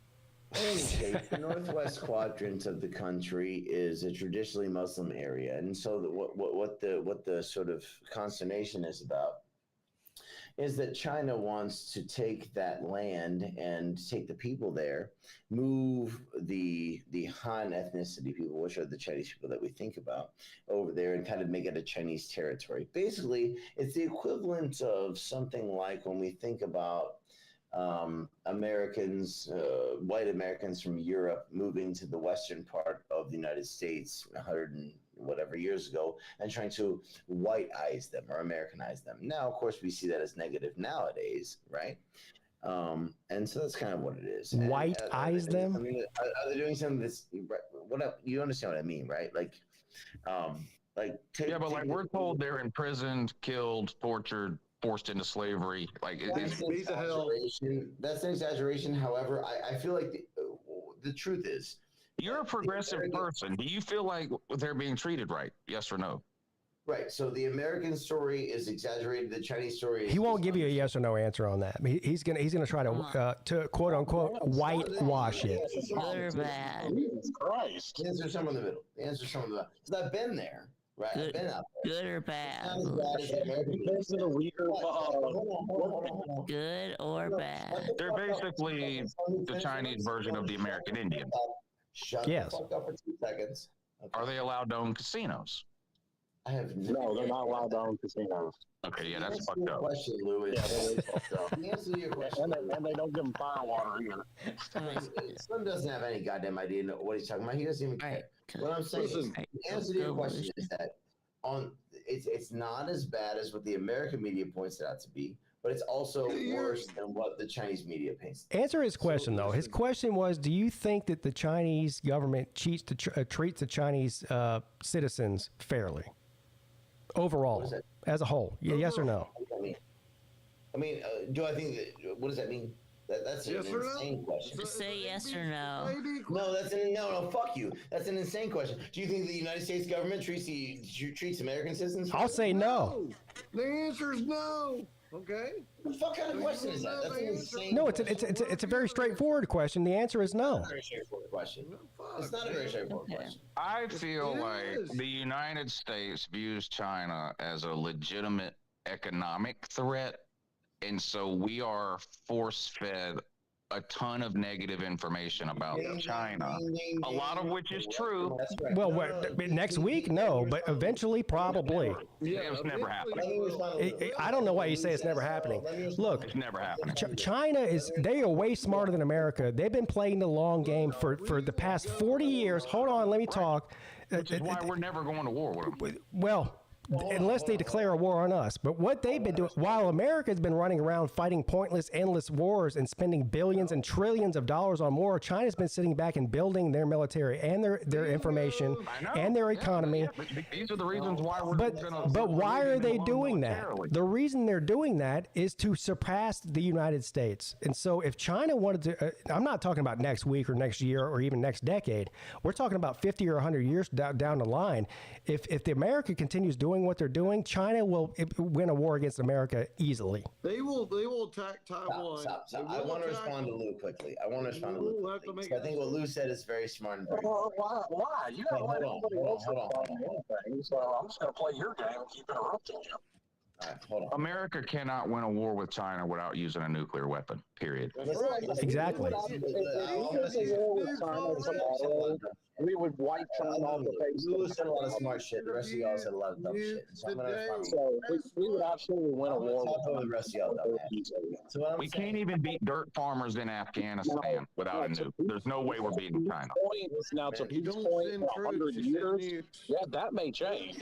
In any case, the northwest quadrant of the country is a traditionally Muslim area, and so what the sort of consternation is about is that China wants to take that land and take the people there, move the Han ethnicity people, which are the Chinese people that we think about, over there and kind of make it a Chinese territory. Basically, it's the equivalent of something like when we think about Americans, white Americans from Europe moving to the western part of the United States 100 and whatever years ago and trying to whiteize them or Americanize them. Now, of course, we see that as negative nowadays, right? And so that's kind of what it is. Whiteize them? I mean, are they doing something that's you understand what I mean, right? Like we're told they're imprisoned, killed, tortured, forced into slavery. Like that's an exaggeration. However, I feel like the truth is, you're a progressive person. Do you feel like they're being treated right? Yes or no? Right. So the American story is exaggerated. The Chinese story is. He won't give you a yes or no answer on that. He's gonna try to quote unquote whitewash it. Good or bad? Jesus Christ. The answer's somewhere in the middle. Because I've been there. Right. I've been out there. Good or bad? Good or bad? They're basically the Chinese version of the American Indian. Shut the fuck up for 2 seconds. Okay. Are they allowed to own casinos? No, they're not allowed to own casinos. Okay, yeah, that's fucked up. Question, Louis. Yeah, that is fucked up. The answer to your question. And they don't give them fire water either. Slim doesn't have any goddamn idea what he's talking about. He doesn't even care. What I'm saying is, the answer to your question is that it's not as bad as what the American media points it out to be. but it's also worse than what the Chinese media paints. Answer his question, though. His question was, do you think that the Chinese government treats the Chinese citizens fairly? Overall, as a whole? Yeah, yes or no? I mean, do I think that, what does that mean? That's an insane question. Just say yes or no. No, no, fuck you. That's an insane question. Do you think the United States government treats American citizens fairly? I'll say no. The answer is no. Okay. What the fuck kind of question is that? That's an insane. No, it's a very straightforward question. The answer is no. It's not a very straightforward question. It's not a very straightforward question. I feel like the United States views China as a legitimate economic threat, and so we are force-fed a ton of negative information about China, a lot of which is true. Well, next week, no, but eventually, probably. It's never happening. I don't know why you say it's never happening. Look, it's never happening. China they are way smarter than America. They've been playing the long game for the past 40 years. Hold on, let me talk. Which is why we're never going to war with them. Well, unless they declare a war on us. But what they've been doing, while America's been running around fighting pointless, endless wars and spending billions and trillions of dollars on war, China's been sitting back and building their military and their information and their economy. These are the reasons why we're But why are they doing that? The reason they're doing that is to surpass the United States. And so if China wanted to, I'm not talking about next week or next year or even next decade. We're talking about 50 or 100 years down the line. If the America continues doing what they're doing, China will win a war against America easily. They will attack Taiwan. Stop. I want to respond to Lou quickly. I think what Lou said is very smart and very Why? You gotta let everybody else talk about things. So I'm just gonna play your game and keep interrupting you. All right, hold on. America cannot win a war with China without using a nuclear weapon, period. Exactly. We would wipe China off the face. Lou said a lot of smart shit. The rest of y'all said a lot of dumb shit. So I'm gonna respond. So we would absolutely win a war with the rest of y'all dumb. We can't even beat dirt farmers in Afghanistan without a nuke. There's no way we're beating China. Now, to Pete's point, in 100 years, yeah, that may change.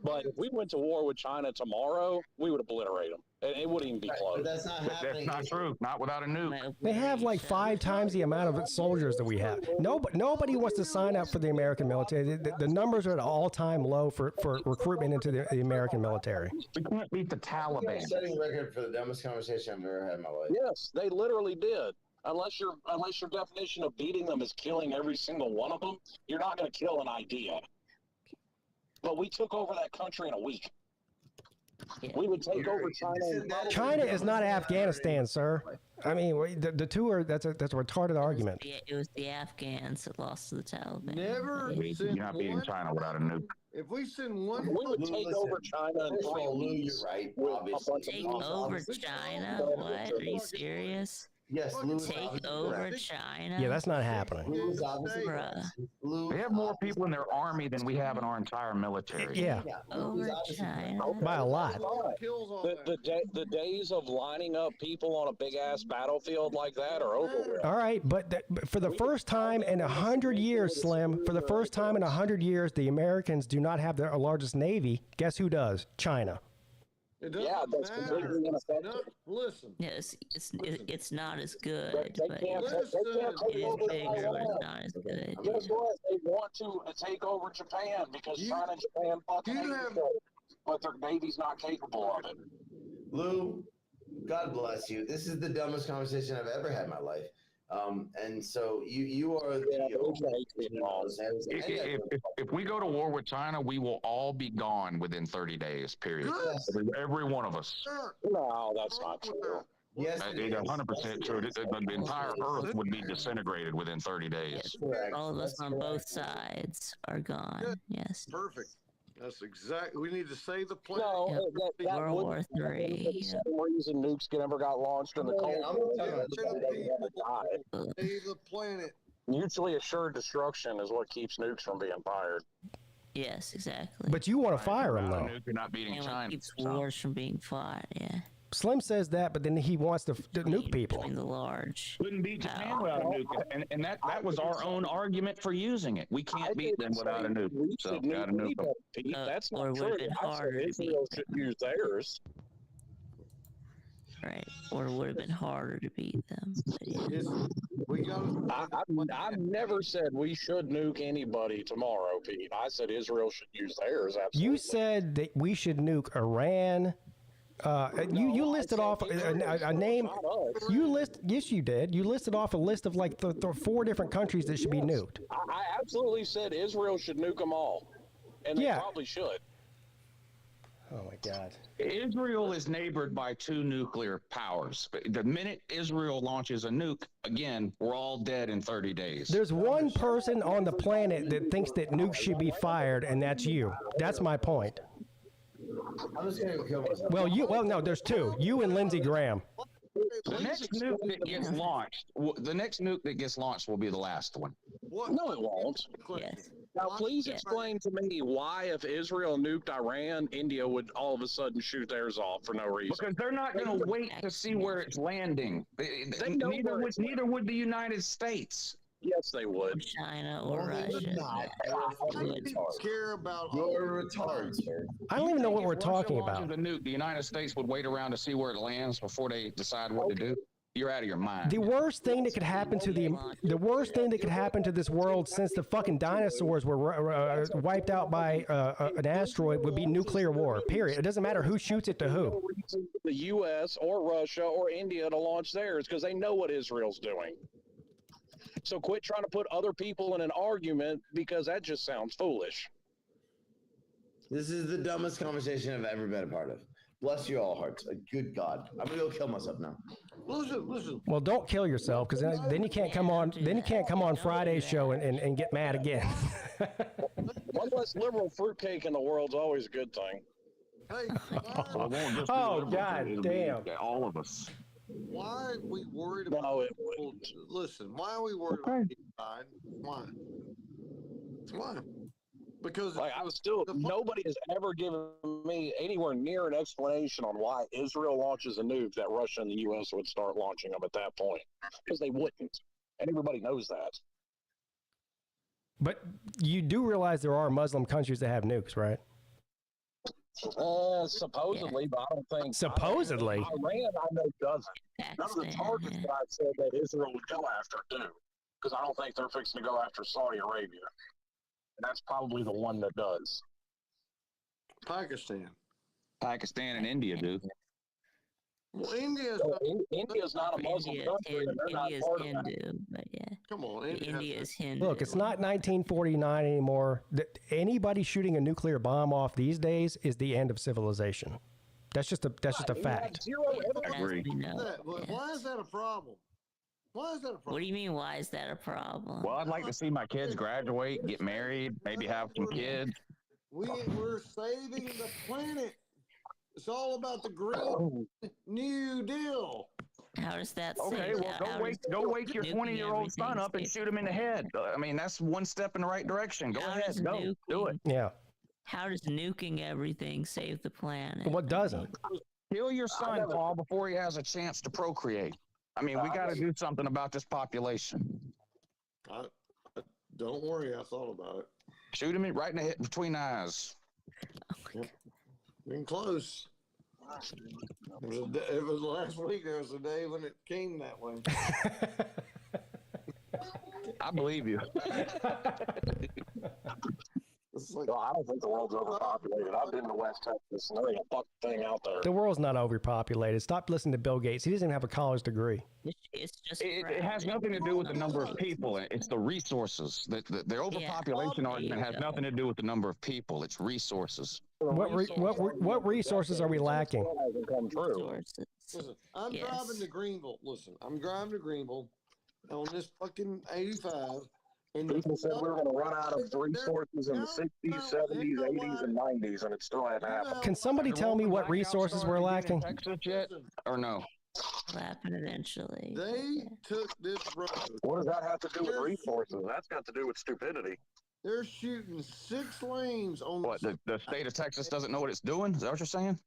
But if we went to war with China tomorrow, we would obliterate them. And it wouldn't even be close. But that's not happening. That's not true. Not without a nuke. They have like 5 times the amount of soldiers that we have. Nobody wants to sign up for the American military. The numbers are at an all-time low for recruitment into the American military. We can't beat the Taliban. Setting record for the dumbest conversation I've ever had in my life. Yes, they literally did. Unless your definition of beating them is killing every single one of them, you're not going to kill an idea. But we took over that country in a week. We would take over China. China is not Afghanistan, sir. I mean, the two are that's a retarded argument. It was the Afghans that lost to the Taliban. You're not beating China without a nuke. If we send one, we would take over China in 3 weeks. You're right. Take over China? What? Are you serious? Yes, take over China. Yeah, that's not happening. They have more people in their army than we have in our entire military. Yeah, over China by a lot. The days of lining up people on a big ass battlefield like that are over with. All right, but for the first time in 100 years, Slim, for the first time in 100 years, the Americans do not have their largest navy. Guess who does? China. Yeah, that's completely ineffective. Listen. Yes, it's not as good. They but can't it is take over bigger, but it's not as good. Guess what? They want to take over Japan because China and Japan fucking hate each other, but their navy's not capable of it. Lou, God bless you. This is the dumbest conversation I've ever had in my life. And so you are if we go to war with China, we will all be gone within 30 days, period. Every one of us. No, that's not true. Yes, it's 100% true. The entire Earth would be disintegrated within 30 days. Yes, all of us on both sides are gone. Yes. Perfect. That's exactly. We need to save the planet. No, that World War III. The same reason nukes ever got launched in the Cold War. Save the planet. Mutually assured destruction is what keeps nukes from being fired. Yes, exactly. But you want to fire them, though. You're not beating China. What keeps wars from being fought, yeah. Slim says that, but then he wants to nuke people. Between the large. Couldn't beat Japan without a nuke, and that was our own argument for using it. We can't beat them without a nuke. So got to nuke them. That's not true. Israel should use theirs. Right. Or it would have been harder to beat them. But yeah. I've never said we should nuke anybody tomorrow, Pete. I said Israel should use theirs. Absolutely. You said that we should nuke Iran. You listed off a name. Yes, you did. You listed off a list of like the 4 different countries that should be nuked. I absolutely said Israel should nuke them all, and they probably should. Oh my God. Israel is neighbored by 2 nuclear powers. The minute Israel launches a nuke, again, we're all dead in 30 days. There's one person on the planet that thinks that nukes should be fired, and that's you. That's my point. I'm just gonna kill myself. Well, no, there's 2. You and Lindsey Graham. The next nuke that gets launched will be the last one. What? No, it won't. Yes. Now, please explain to me why, if Israel nuked Iran, India would all of a sudden shoot theirs off for no reason. Because they're not going to wait to see where it's landing. Neither would the United States. Yes, they would. China or Russia. Care about You're retarded, sir. I don't even know what we're talking about. The nuke, the United States would wait around to see where it lands before they decide what to do. You're out of your mind. The worst thing that could happen to this world since the fucking dinosaurs were wiped out by an asteroid would be nuclear war. Period. It doesn't matter who shoots it to who. The U.S. or Russia or India to launch theirs because they know what Israel's doing. So quit trying to put other people in an argument because that just sounds foolish. This is the dumbest conversation I've ever been a part of. Bless you all hearts. Good God. I'm going to go kill myself now. Listen. Well, don't kill yourself because then you can't come on. Then you can't come on Friday's show and get mad again. One less liberal fruitcake in the world's always a good thing. Hey, oh God damn! All of us. Why are we worried about people? Listen, why are we worried about people dying? Why? Because nobody has ever given me anywhere near an explanation on why Israel launches a nuke that Russia and the U.S. would start launching them at that point. Because they wouldn't. And everybody knows that. But you do realize there are Muslim countries that have nukes, right? Supposedly, but I don't think. Supposedly? Iran, I know, doesn't. None of the targets that I said that Israel would go after do. Because I don't think they're fixing to go after Saudi Arabia. And that's probably the one that does. Pakistan And India do. Well, India's not a Muslim country. India's Hindu, but yeah. Come on, India is Hindu. Look, it's not 1949 anymore. Anybody shooting a nuclear bomb off these days is the end of civilization. That's just a fact. Why is that a problem? What do you mean, why is that a problem? Well, I'd like to see my kids graduate, get married, maybe have some kids. We're saving the planet. It's all about the Green New Deal. How does that okay, well, go wake your 20-year-old son up and shoot him in the head. I mean, that's one step in the right direction. Go ahead, do it. Yeah. How does nuking everything save the planet? What doesn't? Kill your son, Paul, before he has a chance to procreate. I mean, we got to do something about this population. Don't worry, I thought about it. Shoot him right in the head between the eyes. Been close. It was last week. There was a day when it came that way. I believe you. I don't think the world's overpopulated. I've been to West Texas, and there ain't a fucking thing out there. The world's not overpopulated. Stop listening to Bill Gates. He doesn't even have a college degree. It's just it has nothing to do with the number of people. It's the resources. The overpopulation argument has nothing to do with the number of people. It's resources. What resources are we lacking? Listen, I'm driving to Greenville. I'm driving to Greenville on this fucking 85. And people said we were going to run out of resources in the 60s, 70s, 80s, and 90s, and it still hasn't happened. Can somebody tell me what resources we're lacking? Or no? Happen eventually. They took this road. What does that have to do with resources? That's got to do with stupidity. They're shooting 6 lanes on the state of Texas doesn't know what it's doing? Is that what you're saying?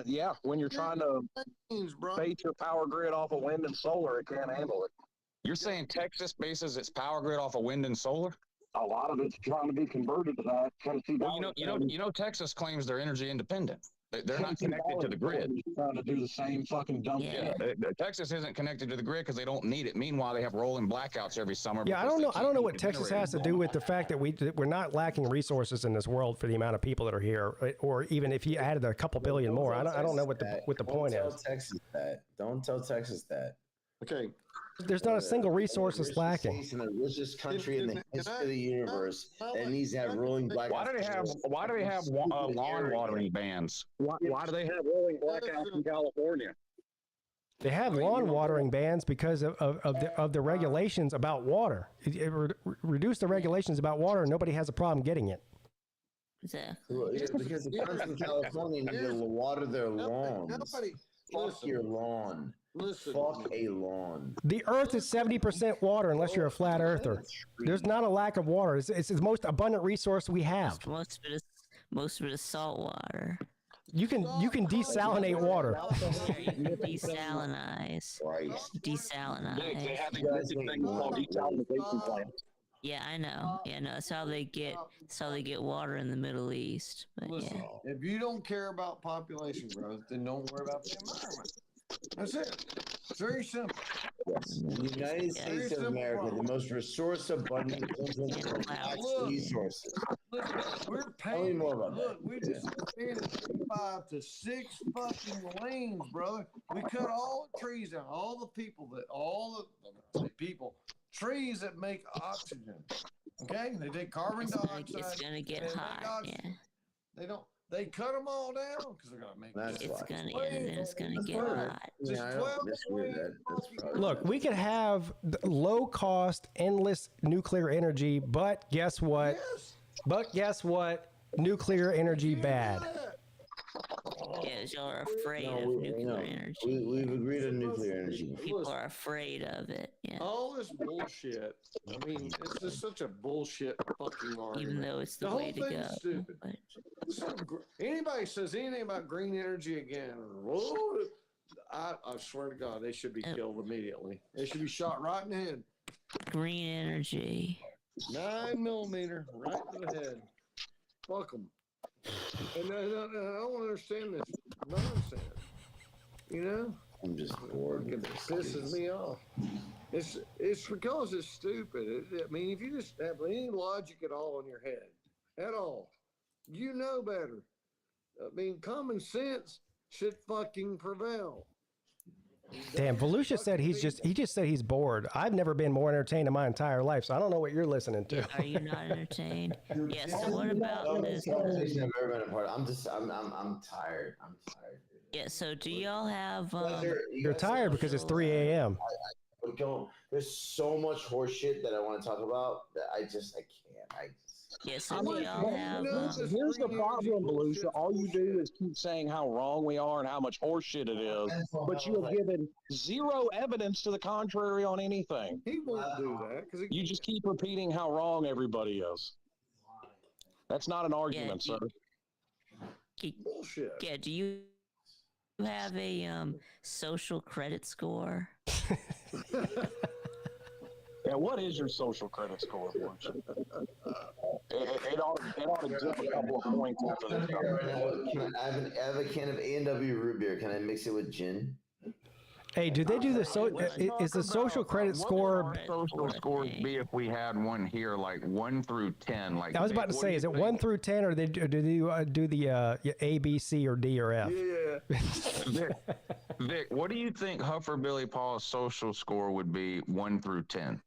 Yeah, when you're trying to base your power grid off of wind and solar, it can't handle it. You're saying Texas bases its power grid off of wind and solar? A lot of it's trying to be converted to that. Well, you know, Texas claims they're energy independent. They're not connected to the grid. Trying to do the same fucking dumb Yeah. shit. Texas isn't connected to the grid because they don't need it. Meanwhile, they have rolling blackouts every summer. Yeah, I because don't they know. I can't don't know keep what the Texas generator has to going. do with the fact that we're not lacking resources in this world for the amount of people that are here, or even if you added a couple billion more. I don't know what the point is. Don't tell Texas that. Okay. There's not a single resource that's lacking. In the richest country in the history of the universe that needs to have rolling blackouts. Why do they have lawn watering bans? Why do they have rolling blackouts in California? They have lawn watering bans because of the regulations about water. Reduce the regulations about water, and nobody has a problem getting it. Exactly. Because the parents in California need to water their lawns. Fuck your lawn. Fuck a lawn. The earth is 70% water unless you're a flat earther. There's not a lack of water. It's the most abundant resource we have. Most of it is salt water. You can desalinate water. Desalinize. Desalinize. They have these things called desalination plants. Yeah, I know. Yeah, no, it's how they get water in the Middle East. But Listen, if you don't care about population growth, then don't worry about the environment. That's it. It's very simple. The United States of America, the most resource abundant country of resources. Look, we're paying. More about look, we just paying 5 to 6 fucking lanes, brother. We cut all the trees down, all the trees that make oxygen. Okay, they take carbon dioxide. It's gonna get hot. Yeah. They cut them all down because they're gonna make. It's gonna get hot. Look, we could have low cost, endless nuclear energy, but guess what? Yes. But guess what? Nuclear energy bad. Yeah, y'all are afraid of nuclear energy. We've agreed on nuclear energy. People are afraid of it. Yeah. All this bullshit. I mean, it's just such a bullshit fucking argument. Even though it's the way to whole go. thing's stupid. Anybody says anything about green energy again, I swear to God, they should be killed immediately. They should be shot right in the head. Green energy. 9mm, right in the head. Fuck them. And I don't understand this nonsense. You know? I'm just bored. It pisses me off. It's because it's stupid. I mean, if you just have any logic at all in your head, at all, you know better. I mean, common sense should fucking prevail. Damn, Volusia said he just said he's bored. I've never been more entertained in my entire life, so I don't know what you're listening to. Are you not entertained? Yeah. So what about this? I'm tired. Yeah. So do y'all have? You're tired because it's 3 a.m. There's so much horse shit that I want to talk about that I can't. Yeah, so do y'all have? Here's the problem, Volusia. All you do is keep saying how wrong we are and how much horseshit it is, but you have given zero evidence to the contrary on anything. He won't do that because you just keep repeating how wrong everybody is. That's not an argument, sir. Bullshit. Yeah. Do you have a social credit score? Yeah, what is your social credit score? It ought to dip a couple of points after this. I have a can of A&W root beer. Can I mix it with gin? Hey, do they do the is the social credit score? Social scores be if we had one here, like 1 through 10. Like I was about to say, is it 1 through 10, or do they do the A, B, C, or D, or F? Yeah. Vic, what do you think Huffer Billy Paul's social score would be 1 through 10?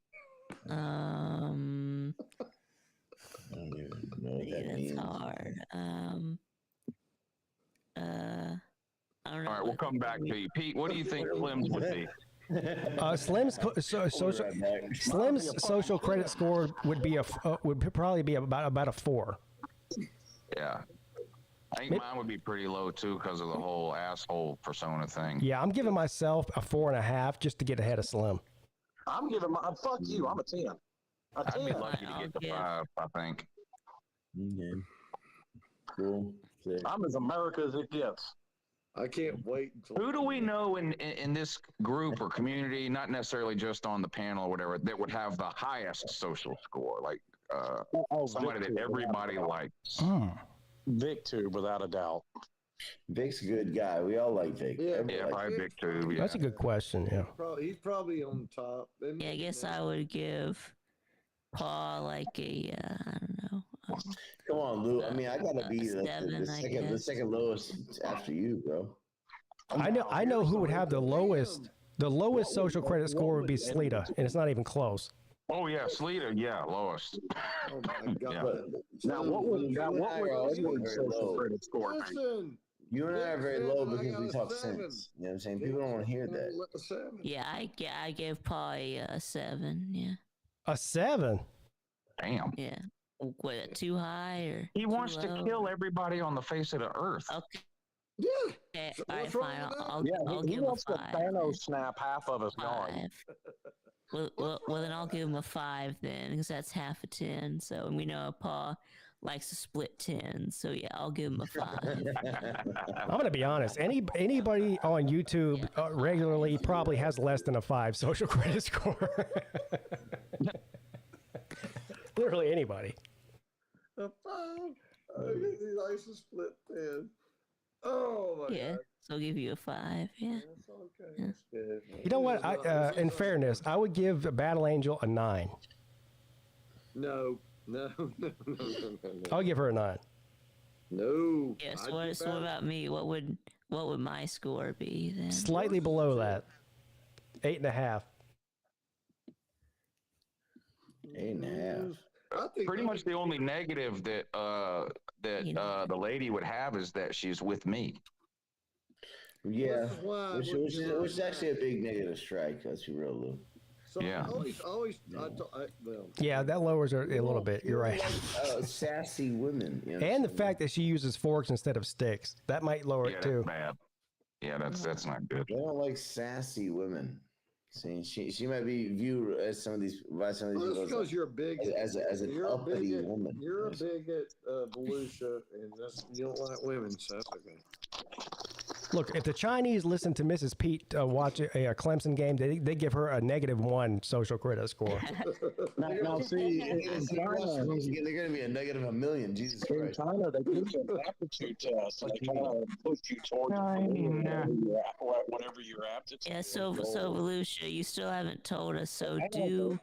I don't even know what that means. That's hard. I don't know. All right, we'll come back to you. Pete, what do you think Slim's would be? Slim's social credit score would probably be about a 4. Yeah. I think mine would be pretty low too because of the whole asshole persona thing. Yeah, I'm giving myself a 4.5 just to get ahead of Slim. I'm giving fuck you. I'm a 10. I'd be lucky to get to 5, I think. Okay. Cool. I'm as America as it gets. I can't wait until. Who do we know in this group or community, not necessarily just on the panel or whatever, that would have the highest social score? Like somebody that everybody likes. Vic too, without a doubt. Vic's a good guy. We all like Vic. Yeah, Yeah, probably Vic too. Yeah. That's a good question. Yeah. He's probably on top. Yeah, I guess I would give Paul like a I don't know. Come on, Lou. I mean, I gotta be seven, the second lowest after you, bro. I know who would have the lowest social credit score would be Sleeta, and it's not even close. Oh yeah, Sleeta. Yeah, lowest. Oh my God! Yeah. Now, what would social credit score? Listen, You and I are very low because got we a talk 7. sense. You know what I'm saying? People don't want to hear that. A 7. Yeah, I gave Paul a 7. Yeah. A 7. Damn. Yeah. What, too high or? He wants too to low? kill everybody on the face of the earth. Okay. Yeah. Okay. So All right, what's wrong fine. with that? I'll He give him a wants to 5. Thanos snap half of us gone. 5. Well, then I'll give him a 5 then, because that's half a 10. So, and we know Paul likes to split 10. So yeah, I'll give him a 5. I'm gonna be honest. Anybody on YouTube regularly probably has less than a 5 social credit score. Literally anybody. A 5. He likes to split 10. Oh my Yeah. God. So I'll give you a 5. Yeah. That's okay. That's good. You know what? In fairness, I would give Battle Angel a 9. No. I'll give her a 9. No. Yeah. So what about me? What would my score be then? Slightly below that. 8.5. 8.5. I think Pretty much the only negative that the lady would have is that she's with me. Yeah, which is actually a big negative strike. Let's be real, Lou. So Yeah. well, Yeah, that lowers her a little bit. You're right. Sassy women. You know And the fact that she uses forks instead of sticks. That might lower Yeah, it too. that's bad. Yeah, that's not good. they don't like sassy women. See, she might be viewed as some of these that's because you're a bigot. as an You're a uppity bigot. woman. You're a bigot, Volusia, and you don't like women, so that's okay. Look, if the Chinese listen to Mrs. Peete watch a Clemson game, they give her a -1 social credit score. Now see, in China, They're going to be a negative a million. Jesus in Christ. China, they do an aptitude test. They kind of push you towards whatever your aptitude. Yeah. So Volusia, you still haven't told us. So do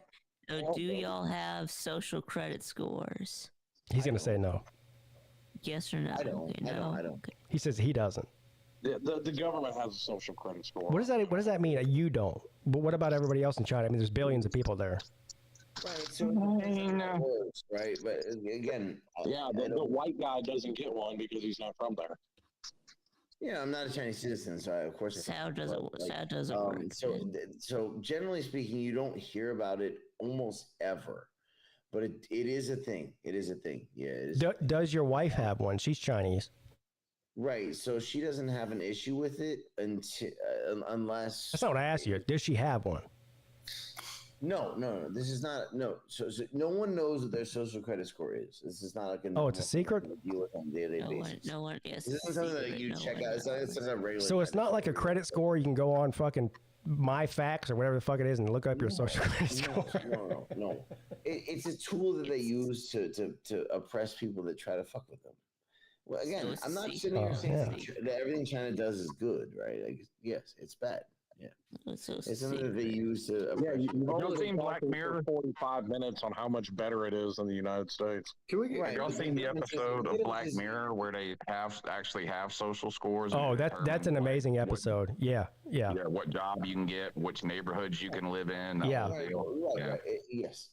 y'all have social credit scores? He's going to say no. Yes or no? I don't. Okay, I no. don't. Okay. He says he doesn't. The government has a social credit score. What does that mean? You don't. But what about everybody else in China? I mean, there's billions of people there. Right. So right. But again, Yeah, the white guy doesn't get one because he's not from there. Yeah, I'm not a Chinese citizen, so of course. Sao doesn't work. So generally speaking, you don't hear about it almost ever, but it is a thing. It is a thing. Yeah. It is. Does your wife have one? She's Chinese. Right. So she doesn't have an issue with it until unless. That's not what I asked you. Does she have one? No. This is not So no one knows what their social credit score is. This is not like it's a secret. Deal with on a daily basis. No one. Yes. This isn't something that you check out. It's not a regular. So it's not like a credit score. You can go on fucking MyFacts or whatever the fuck it is and look up your social credit score. No. It's a tool that they use to oppress people that try to fuck with them. Well, again, I'm not sitting here saying that everything China does is good, right? Like, yes, it's bad. Yeah, it's something that they use to. You've seen Black Mirror 45 minutes on how much better it is in the United States. Can we get? Have y'all seen the episode of Black Mirror where they actually have social scores? Oh, that's an amazing episode. Yeah. What job you can get, which neighborhoods you can live in. Right. Yes.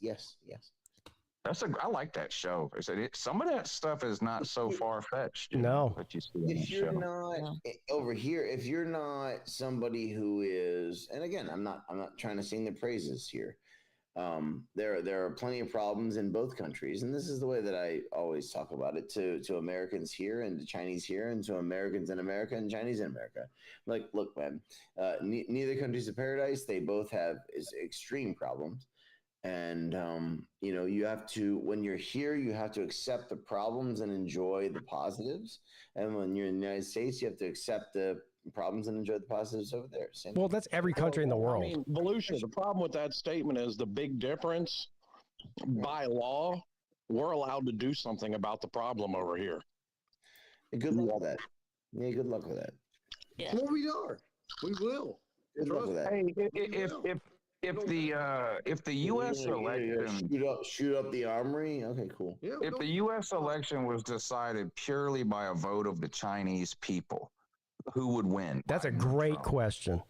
I like that show. Some of that stuff is not so far fetched. No. If you're not over here, if you're not somebody who is, and again, I'm not trying to sing the praises here. There are plenty of problems in both countries, and this is the way that I always talk about it to Americans here and to Chinese here and to Americans in America and Chinese in America. Like, look, man, neither country's a paradise. They both have extreme problems. And, you have to, when you're here, you have to accept the problems and enjoy the positives. And when you're in the United States, you have to accept the problems and enjoy the positives over there. Well, that's every country in the world. I mean, Volusia, the problem with that statement is the big difference. By law, we're allowed to do something about the problem over here. Good luck with that. Yeah, good luck with that. Yeah. Well, we are. We will. Good luck with that. Hey, if the U.S. election shoot up the armory, okay, cool. Yeah, if the U.S. election was decided purely by a vote of the Chinese people, who would win? That's a great question.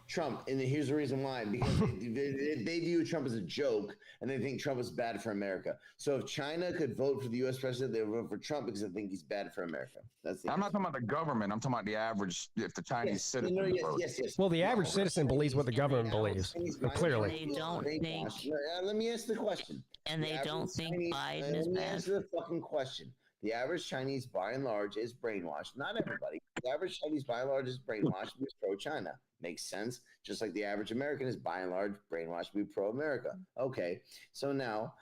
Trump, and here's the reason why: because they view Trump as a joke, and they think Trump is bad for America. So if China could vote for the U.S. president, they would vote for Trump because they think he's bad for America. I'm not talking about the government. I'm talking about the average. If the Chinese citizen vote. Yes. Well, the average citizen believes what the government believes. Clearly. They don't think. Let me ask the question. And they don't think Biden is bad. Let me bad. answer the fucking question. The average Chinese, by and large, is brainwashed. Not everybody. The average Chinese, by and large, is brainwashed to be pro-China. Makes sense. Just like the average American is, by and large, brainwashed to be pro-America. Okay, so now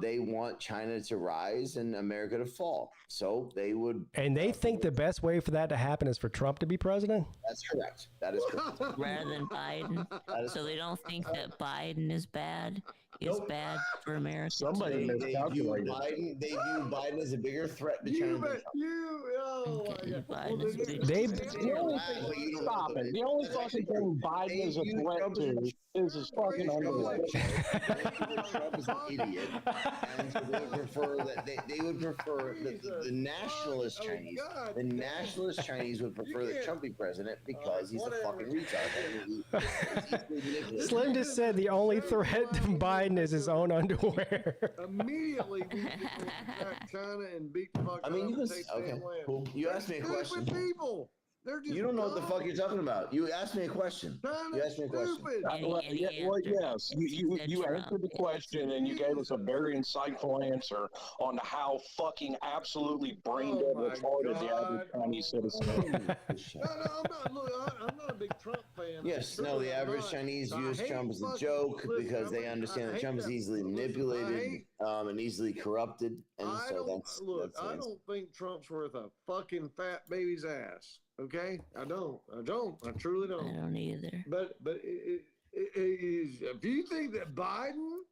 they want China to rise and America to fall. So they would... And they think the best way for that to happen is for Trump to be president? That's correct. That is correct. Rather than Biden. So they don't think that Biden is bad. Is bad for America. Somebody they view Biden as a bigger threat to China. Stop it. The only fucking thing Biden is a threat to is his fucking underwear. Trump is an idiot, and so they would prefer that they would prefer the nationalist Chinese. The nationalist Chinese would prefer that Trump be president because he's a fucking retard. Slim just said the only threat to Biden is his own underwear. Immediately, we attack China and beat the fuck. I mean, you can. Okay, cool. You asked me a question. People. You don't know what the fuck you're talking about. You asked me a question. You asked me a question. Yes. You answered the question and you gave us a very insightful answer on how fucking absolutely brain dead retarded the average Chinese citizen is. I'm not a big Trump fan. Yes, no, the average Chinese views Trump as a joke because they understand that Trump is easily manipulated and easily corrupted. And so that's I don't think Trump's worth a fucking fat baby's ass. Okay, I don't. I truly don't. I don't either. But if you think that Biden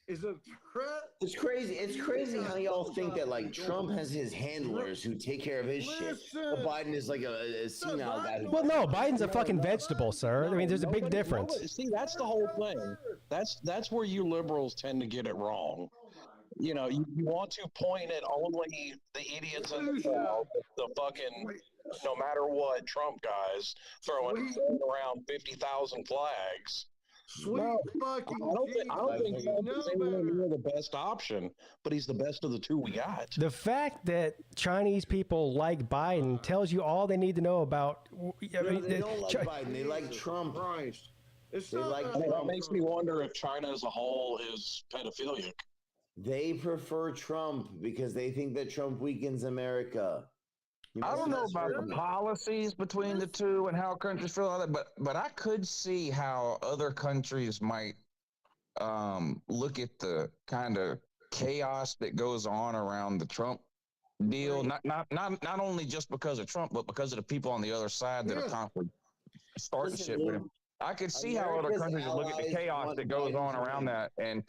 is a threat, it's crazy. It's crazy how y'all think that like Trump has his handlers who take care of his shit. But Biden is like a senile guy. Well, no, Biden's a fucking vegetable, sir. I mean, there's a big difference. See, that's the whole thing. That's where you liberals tend to get it wrong. You know, you want to point at only the idiots in the crowd, the fucking, no matter what, Trump guys throwing around 50,000 flags. Sweet fucking I don't think Trump is anywhere near the best option, but he's the best of the two we got. The fact that Chinese people like Biden tells you all they need to know about. They don't like Biden. They like Trump. Christ. That makes me wonder if China as a whole is pedophilic. They prefer Trump because they think that Trump weakens America. I don't know about the policies between the two and how countries feel about that, but I could see how other countries might look at the kind of chaos that goes on around the Trump deal. Not only just because of Trump, but because of the people on the other side that are constantly starting shit with him. I could see how other countries would look at the chaos that goes on around that and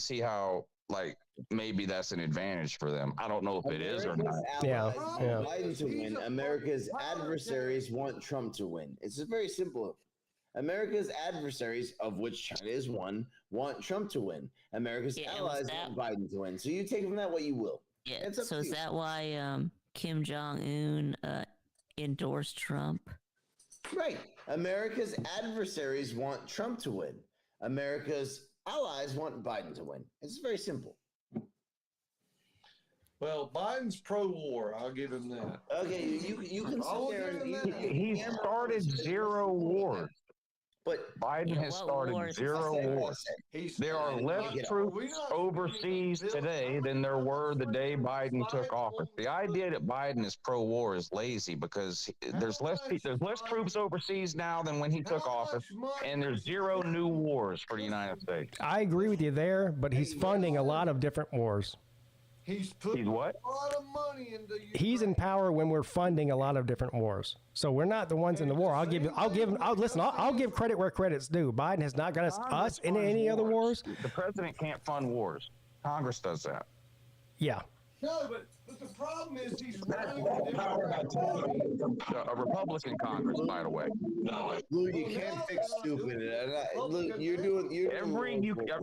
see how, like, maybe that's an advantage for them. I don't know if it is or not. Biden to win. America's adversaries want Trump to win. It's just very simple. America's adversaries, of which China is one, want Trump to win. America's allies want Biden to win. So you take from that what you will. Yeah. So is that why Kim Jong-un endorsed Trump? Right. America's adversaries want Trump to win. America's allies want Biden to win. It's very simple. Well, Biden's pro-war. I'll give him that. Okay, you can sit there and he started 0 wars. But Biden has started 0 wars. There are less troops overseas today than there were the day Biden took office. The idea that Biden is pro-war is lazy because there's less troops overseas now than when he took office, and there's 0 new wars for the United States. I agree with you there, but he's funding a lot of different wars. He's putting what? a lot of money into Ukraine. He's in power when we're funding a lot of different wars. So we're not the ones in the war. I'll give credit where credit's due. Biden has not got us in any other wars. The president can't fund wars. Congress does that. Yeah. No, but the problem is he's running a Republican Congress, by the way. Lou, you can't fix stupid. Look,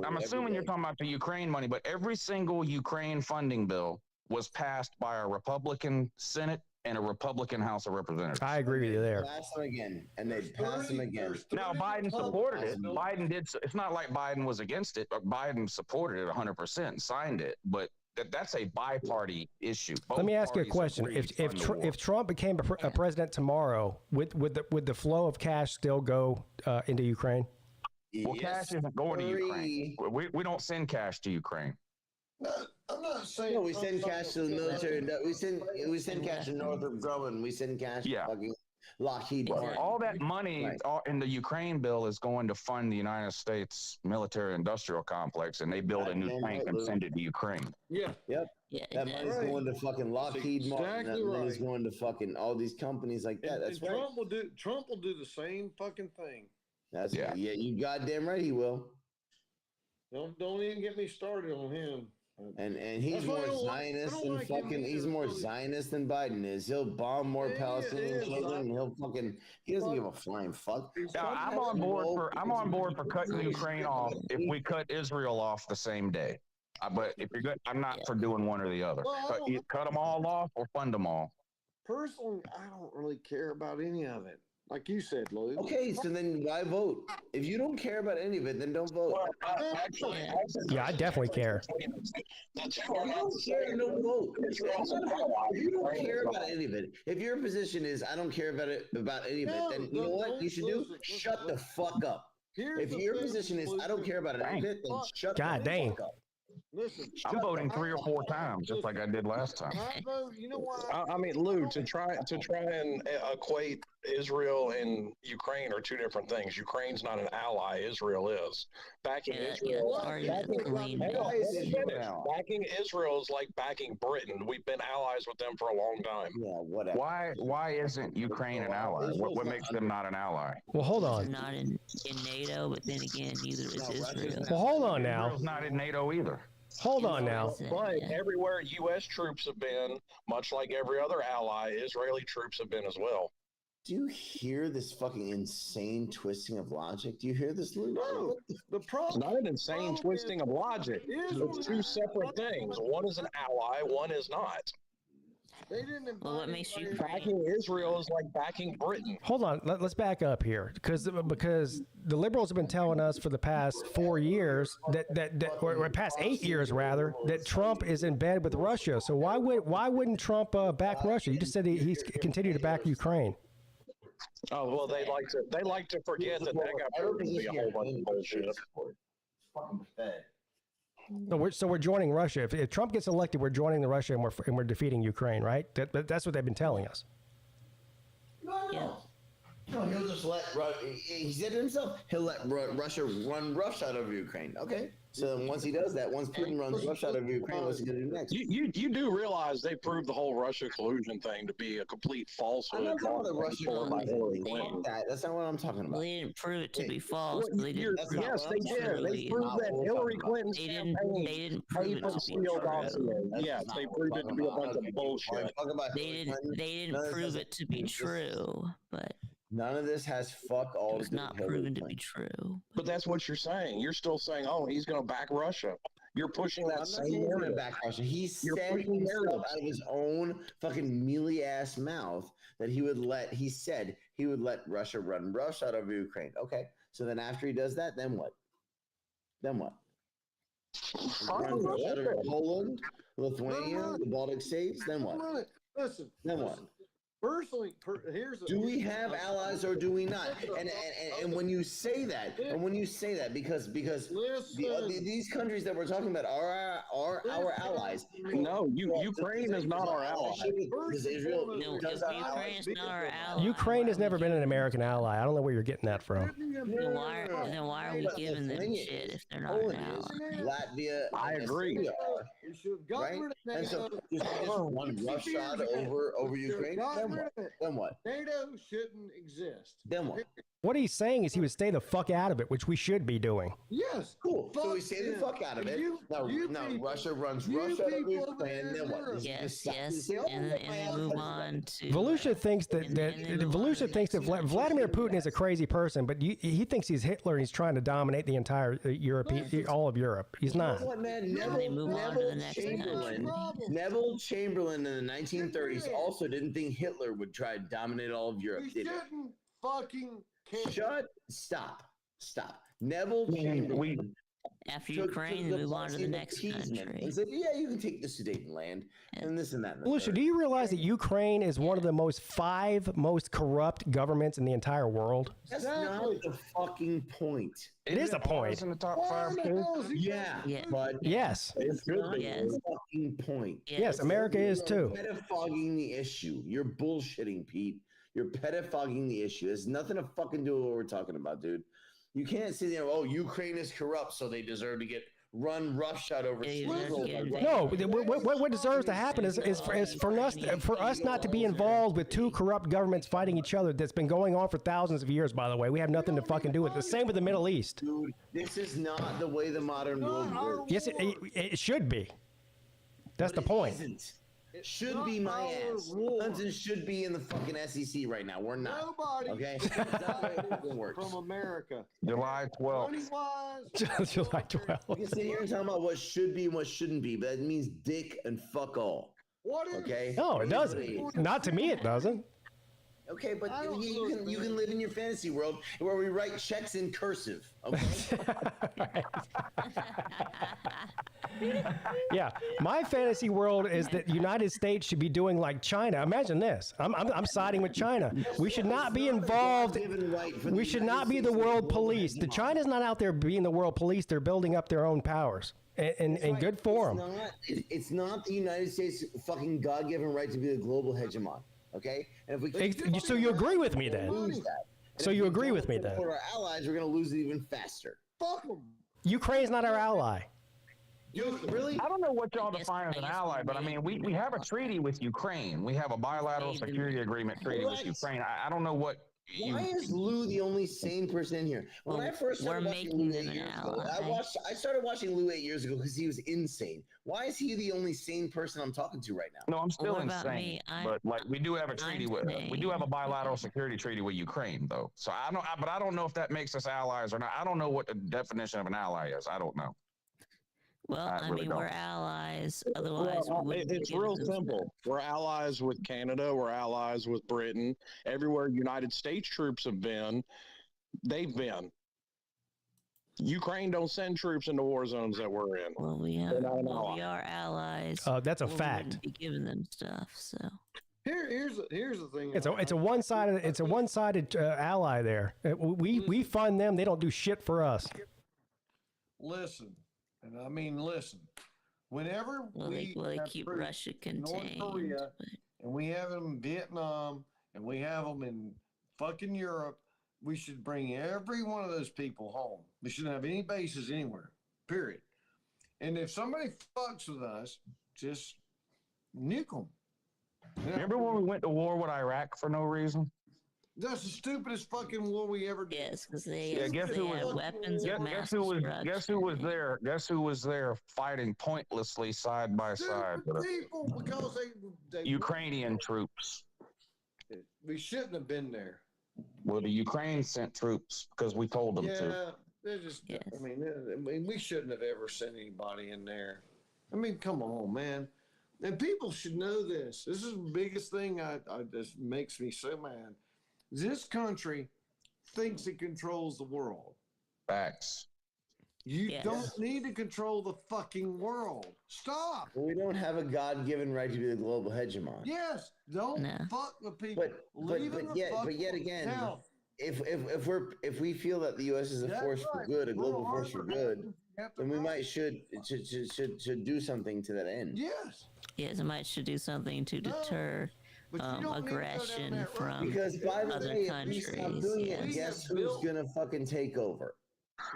I'm assuming you're talking about the Ukraine money, but every single Ukraine funding bill was passed by a Republican Senate and a Republican House of Representatives. I agree with you there. Pass them again, and they pass them again. Now, Biden supported it. Biden did. It's not like Biden was against it, but Biden supported it 100% and signed it. But that's a bi-party issue. Let me ask you a question: If Trump became a president tomorrow, would the flow of cash still go into Ukraine? Well, cash isn't going to Ukraine. We don't send cash to Ukraine. No, I'm not saying. No, we send cash to the military. We send cash to Northrop Grumman. We send cash to fucking Lockheed Martin. All that money in the Ukraine bill is going to fund the United States military-industrial complex, and they build a new tank and send it to Ukraine. Yeah. Yep. Yeah, that money's going to fucking Lockheed Martin. That money's going to fucking all these companies like that. That's right. Trump will do the same fucking thing. That's yeah. You goddamn right he will. Don't even get me started on him. And he's more Zionist than fucking. He's more Zionist than Biden is. He'll bomb more Palestinian children. And he doesn't give a flying fuck. Now, I'm on board for cutting Ukraine off if we cut Israel off the same day. But if you're good, I'm not for doing one or the other. Cut them all off or fund them all. Personally, I don't really care about any of it. Like you said, Lou. Okay, so then why vote? If you don't care about any of it, then don't vote. Yeah, I definitely care. If you don't care, don't vote. If you don't care about any of it, if your position is I don't care about any of it, then you know what you should do? Shut the fuck up. If your position is I don't care about any of it, then shut the fuck up. Listen, I'm voting 3 or 4 times, just like I did last time. You know what? I mean, Lou, to try and equate Israel and Ukraine are two different things. Ukraine's not an ally; Israel is. Backing Israel is like backing Britain. We've been allies with them for a long time. Yeah, whatever. Why isn't Ukraine an ally? What makes them not an ally? Well, hold on. They're not in NATO, but then again, neither is Israel. Well, hold on now. Israel's not in NATO either. Hold on now. But everywhere U.S. troops have been, much like every other ally, Israeli troops have been as well. Do you hear this fucking insane twisting of logic? Do you hear this, Lou? No, the problem. It's not an insane twisting of logic. It's two separate things. One is an ally, one is not. They didn't. Well, what makes you backing Israel is like backing Britain? Hold on, let's back up here because the liberals have been telling us for the past 4 years or past 8 years rather, that Trump is in bed with Russia. So why wouldn't Trump back Russia? You just said he's continued to back Ukraine. Oh well, they like to forget that got proven to be a whole bunch of bullshit. Fucking pathetic. So we're joining Russia. If Trump gets elected, we're joining the Russia and we're defeating Ukraine, right? That's what they've been telling us. No, he'll just let he said it himself. He'll let Russia run roughshod over Ukraine. Okay. So then once he does that, once Putin runs roughshod over Ukraine, what's he going to do next? You do realize they proved the whole Russia collusion thing to be a complete falsehood. I'm not talking about the Russia collusion. That's not what I'm talking about. They didn't prove it to be false. Yes, they did. They proved that Hillary Clinton's campaign paid for the Steele dossier. Yes, they proved it to be a bunch of bullshit. They didn't prove it to be true, but none of this has fuck all. It's not proven to be true. But that's what you're saying. You're still saying, "Oh, he's going to back Russia." You're pushing that same narrative. Back Russia. He said himself out of his own fucking mealy ass mouth that he would let. He said he would let Russia run roughshod over Ukraine. Okay, so then after he does that, then what? Then what? Run roughshod over Poland, Lithuania, the Baltic states. Then what? Listen. Then what? Personally, do we have allies or do we not? And when you say that, because these countries that we're talking about are our allies. No, Ukraine is not our ally. Ukraine is not our ally. Ukraine has never been an American ally. I don't know where you're getting that from. Then why are we giving them shit if they're not an ally? Latvia, I agree. Right? And so just one roughshod over Ukraine. Then what? NATO shouldn't exist. Then what? What he's saying is he would stay the fuck out of it, which we should be doing. Yes. Cool. So we stay the fuck out of it. Now Russia runs Russia, and then what? Yes. And then move on to. Volusia thinks that Vladimir Putin is a crazy person, but he thinks he's Hitler and he's trying to dominate the entire all of Europe. He's not. You know what, man? Neville Chamberlain in the 1930s also didn't think Hitler would try to dominate all of Europe. He didn't fucking care. Stop. Neville Chamberlain. After Ukraine, move on to the next country. And said, yeah, you can take the Sudetenland and this and that. Lucia, do you realize that Ukraine is one of the 5 most corrupt governments in the entire world? That's not the fucking point. It is a point. In the top 5 too? Yeah. But yes. It's the fucking point. Yes, America is too. You're pettifogging the issue. You're bullshitting, Pete. You're pettifogging the issue. There's nothing to fucking do with what we're talking about, dude. You can't say, Ukraine is corrupt, so they deserve to get run roughshod over. No, what deserves to happen is for us not to be involved with 2 corrupt governments fighting each other. That's been going on for thousands of years. By the way, we have nothing to fucking do with it. The same with the Middle East. Dude, this is not the way the modern world works. Yes, it should be. That's the point. It should be my ass. Clemson should be in the fucking SEC right now. We're not. Nobody. Okay. That's not the way it works. From America. July 12th. July 12th. You can sit here and talk about what should be and what shouldn't be, but that means dick and fuck all. What is? Okay. No, it doesn't. Not to me, it doesn't. Okay, but you can live in your fantasy world where we write checks in cursive. Okay. Yeah, my fantasy world is that the United States should be doing like China. Imagine this. I'm siding with China. We should not be involved. We should not be the world police. The China's not out there being the world police. They're building up their own powers. And good for them. It's not the United States' fucking God-given right to be the global hegemon. Okay? And if we so you agree with me then? So you agree with me then? For our allies, we're going to lose it even faster. Fuck them. Ukraine's not our ally. Really? I don't know what y'all define as an ally, but I mean, we have a treaty with Ukraine. We have a bilateral security agreement treaty with Ukraine. I don't know what. Why is Lou the only sane person in here? When I first started watching Lou 8 years ago, I started watching Lou 8 years ago because he was insane. Why is he the only sane person I'm talking to right now? No, I'm still insane. But like, we do have a treaty we do have a bilateral security treaty with Ukraine, though. So but I don't know if that makes us allies or not. I don't know what the definition of an ally is. I don't know. Well, I mean, we're allies. Otherwise, it's real simple. We're allies with Canada. We're allies with Britain. Everywhere United States troops have been, they've been. Ukraine don't send troops into war zones that we're in. Well, we are allies. That's a fact. Be giving them stuff. So here's the thing. It's a one-sided ally there. We fund them. They don't do shit for us. Listen. And I mean, listen, whenever they keep Russia contained, North Korea, and we have them in Vietnam, and we have them in fucking Europe, we should bring every one of those people home. We shouldn't have any bases anywhere, period. And if somebody fucks with us, just nuke them. Remember when we went to war with Iraq for no reason? That's the stupidest fucking war we ever did. Yes, because they had weapons of mass destruction. Guess who was there? Guess who was there fighting pointlessly side by side? People, because they Ukrainian troops. We shouldn't have been there. Well, the Ukraine sent troops because we told them to. Yeah, they're just. Yes. I mean, we shouldn't have ever sent anybody in there. I mean, come on, man. And people should know this. This is the biggest thing. I just makes me so mad. This country thinks it controls the world. Facts. You don't need to control the fucking world. Stop. Well, we don't have a God-given right to be the global hegemon. Yes. Don't fuck with people. But yet again, if we feel that the U.S. is a force for good, a global force for good, then we should do something to that end. Yes. Yes, it should do something to deter aggression from because by the other way, countries. If we stop doing it, guess who's gonna fucking take over?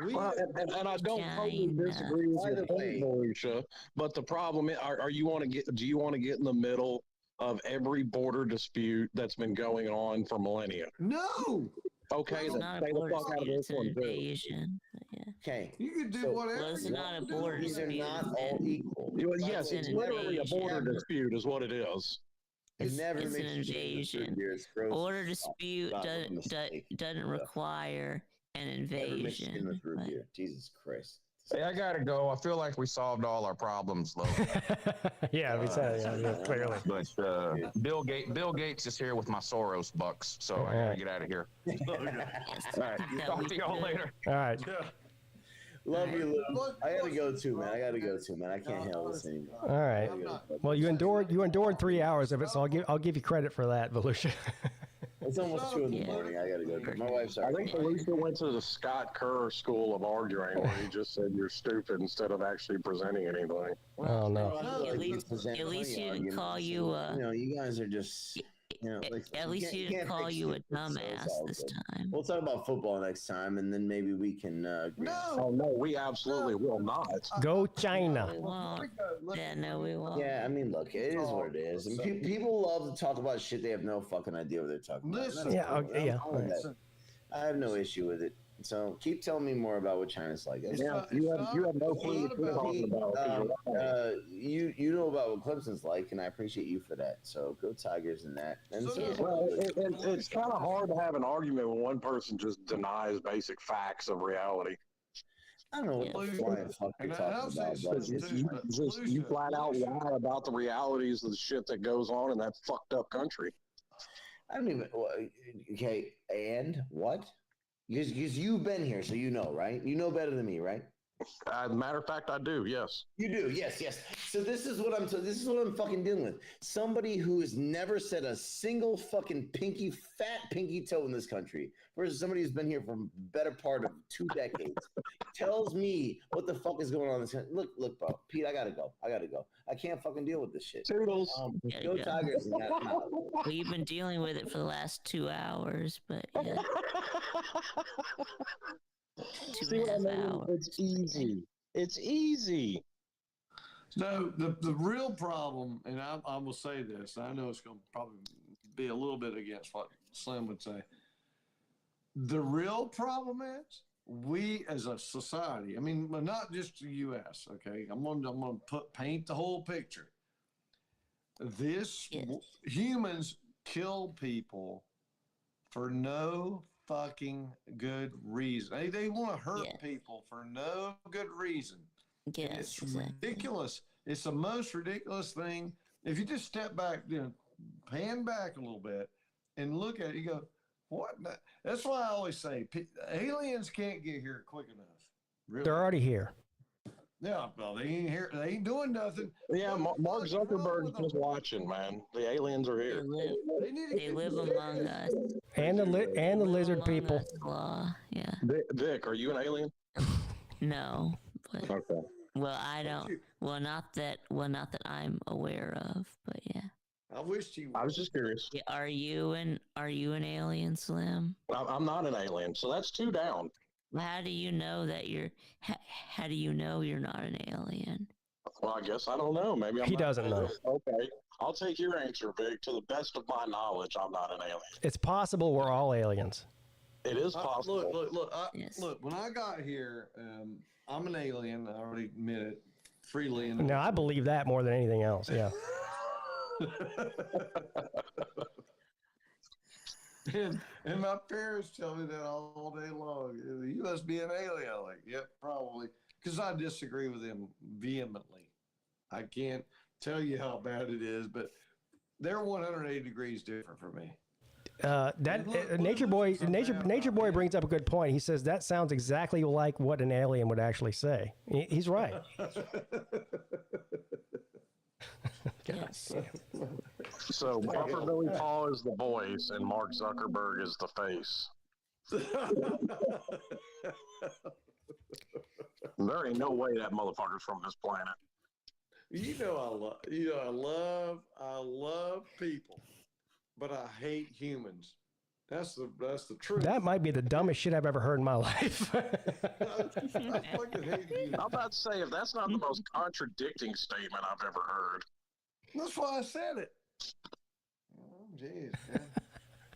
Well, and I don't totally disagree with your point, Mauricia, but the problem is, do you want to get in the middle of every border dispute that's been going on for millennia? No. Okay, It's then not stay a the border fuck out of dispute, this it's an one, too. invasion. Yeah. Okay. You can do So- whatever. Well, it's you not a want to border do. These are dispute. not all equal. Yes, It's it's an literally a border invasion. dispute, is what it is. It never It's makes an you change the invasion. fruit beer. It's gross. Border as fuck. dispute Stop, doesn't mistake. doesn't require an Never mix it in invasion. with root Right. beer. Jesus Christ. Hey, I gotta go. I feel like we solved all our problems, though. Yeah, we said clearly. But Bill Gates is here with my Soros bucks, so I gotta get out of here. Yes, All right, that talk we to y'all could. later. All right. Love you, Lou. I gotta go too, man. I can't handle this anymore. All right. Well, you endured 3 hours of it, so I'll give you credit for that, Volusia. It's almost 2 in the morning. I gotta go. My wife's I think Felicia went to the Scott Kerr School of Arguing, where he just said you're stupid instead of actually presenting anything. Oh no. At least he didn't call you a. You guys are just. At least he didn't call you a dumbass this time. We'll talk about football next time, and then maybe we can. Agree. Oh no, we absolutely will not. Go China. Yeah, no, we won't. Yeah, I mean, look, it is what it is. And people love to talk about shit they have no fucking idea what they're talking about. Listen. Yeah. Okay, yeah. I have no issue with it. So keep telling me more about what China's like. You have no clue what you're talking about. You know about what Clemson's like, and I appreciate you for that. So go Tigers in that. And Well, it's kind of hard to have an argument when one person just denies basic facts of reality. I don't know what the flying fuck you're talking about. But You flat out lie about the realities of the shit that goes on in that fucked up country. I don't even. Okay, and what? Because you've been here, so you know, right? You know better than me, right? Matter of fact, I do. Yes. You do. Yes. So this is what I'm fucking dealing with. Somebody who has never set a single fucking fat pinky toe in this country versus somebody who's been here for the better part of 2 decades tells me what the fuck is going on in this country. Look, bro. Pete, I gotta go. I can't fucking deal with this shit. Toodles. Go Tigers. We've been dealing with it for the last 2 hours, but yeah. See what I mean? It's easy. It's easy. No, the real problem, and I will say this, I know it's going to probably be a little bit against what Slim would say. The real problem is we as a society, I mean, not just the U.S., okay? I'm going to paint the whole picture. Humans kill people for no fucking good reason. They want to hurt people for no good reason. Yes, it's ridiculous. It's the most ridiculous thing. If you just step back, pan back a little bit and look at it, you go, what? That's why I always say aliens can't get here quick enough. Really. They're already here. Yeah, well, they ain't here. They ain't doing nothing. Yeah, Mark Zuckerberg is just watching, man. The aliens are here. They live among us. And the lizard people. Yeah. Vic, are you an alien? No. But, okay. Well, I don't. Well, not that I'm aware of. But yeah. I wished you. I was just curious. Yeah, are you an alien, Slim? I'm not an alien, so that's 2 down. How do you know that how do you know you're not an alien? Well, I guess I don't know. Maybe he doesn't know. Okay, I'll take your answer, Vic. To the best of my knowledge, I'm not an alien. It's possible we're all aliens. It is possible. Look. When I got here, I'm an alien. I already admit it freely. No, I believe that more than anything else. Yeah. And my parents tell me that all day long. You must be an alien. I'm like, yep, probably. Because I disagree with them vehemently. I can't tell you how bad it is, but they're 180 degrees different from me. Nature Boy brings up a good point. He says that sounds exactly like what an alien would actually say. He's right. Yes. So Buffer Billy Paul is the voice and Mark Zuckerberg is the face. There ain't no way that motherfucker's from this planet. I love people, but I hate humans. That's the truth. That might be the dumbest shit I've ever heard in my life. I fucking hate humans. I'm about to say, if that's not the most contradicting statement I've ever heard. That's why I said it. Oh, jeez.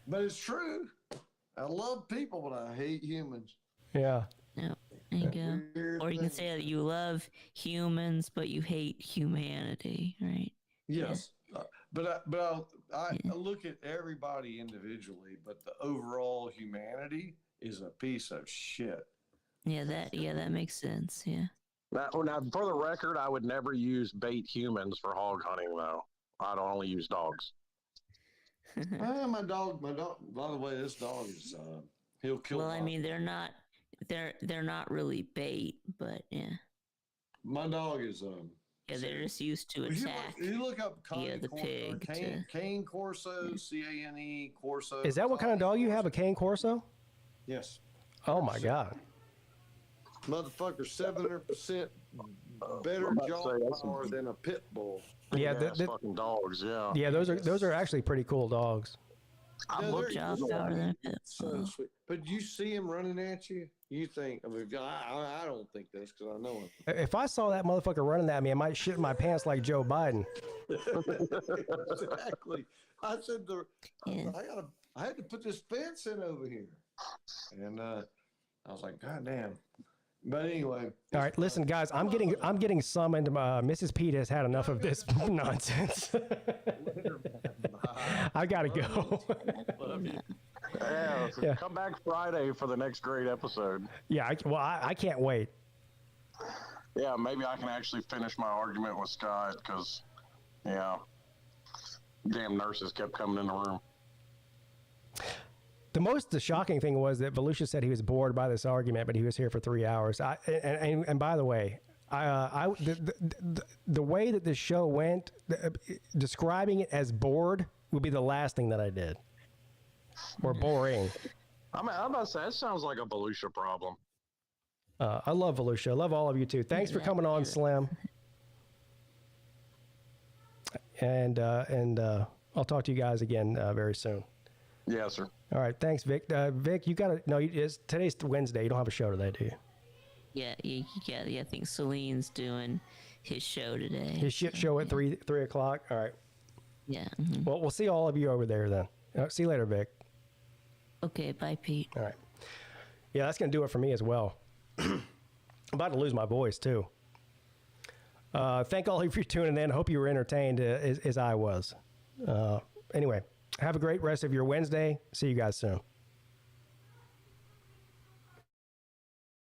But it's true. I love people, but I hate humans. Yeah. No, there you go. Or you can say that you love humans, but you hate humanity, right? Yes, but I look at everybody individually, but the overall humanity is a piece of shit. Yeah, that makes sense. Yeah. Now, for the record, I would never use bait humans for hog hunting, though. I'd only use dogs. My dog. By the way, this dog is he'll kill. Well, I mean, they're not really bait, but yeah. My dog is yeah, they're just used to attack. You look up the pig. Cane Corso, CANE Corso. Is that what kind of dog you have? A Cane Corso? Yes. Oh my God. Motherfucker, 700% better jaw power than a pit bull. Yeah, fucking dogs. Yeah. Yeah, those are actually pretty cool dogs. So sweet. But you see him running at you, you think, I mean, I don't think this because I know him. If I saw that motherfucker running at me, I might shit in my pants like Joe Biden. Exactly. I said, I had to put this fence in over here. And I was like, God damn. But anyway. All right, listen, guys. I'm getting summoned. Mrs. Peete has had enough of this nonsense. I gotta go. Yeah. Come back Friday for the next great episode. Yeah. I can't wait. Yeah, maybe I can actually finish my argument with Scott because, damn nurses kept coming in the room. The shocking thing was that Volusia said he was bored by this argument, but he was here for 3 hours. And by the way, the way that this show went, describing it as bored would be the last thing that I did. Or boring. I'm about to say, that sounds like a Volusia problem. I love Volusia. I love all of you too. Thanks for coming on, Slim. And I'll talk to you guys again very soon. Yes, sir. All right, thanks, Vic. Vic, you got to no. Today's Wednesday. You don't have a show today, do you? Yeah. I think Celine's doing his show today. His shit show at 3 o'clock. All right. Yeah. Well, we'll see all of you over there then. See you later, Vic. Okay. Bye, Pete. All right. Yeah, that's gonna do it for me as well. I'm about to lose my voice too. Thank all of you for tuning in. Hope you were entertained as I was. Anyway. Have a great rest of your Wednesday. See you guys soon.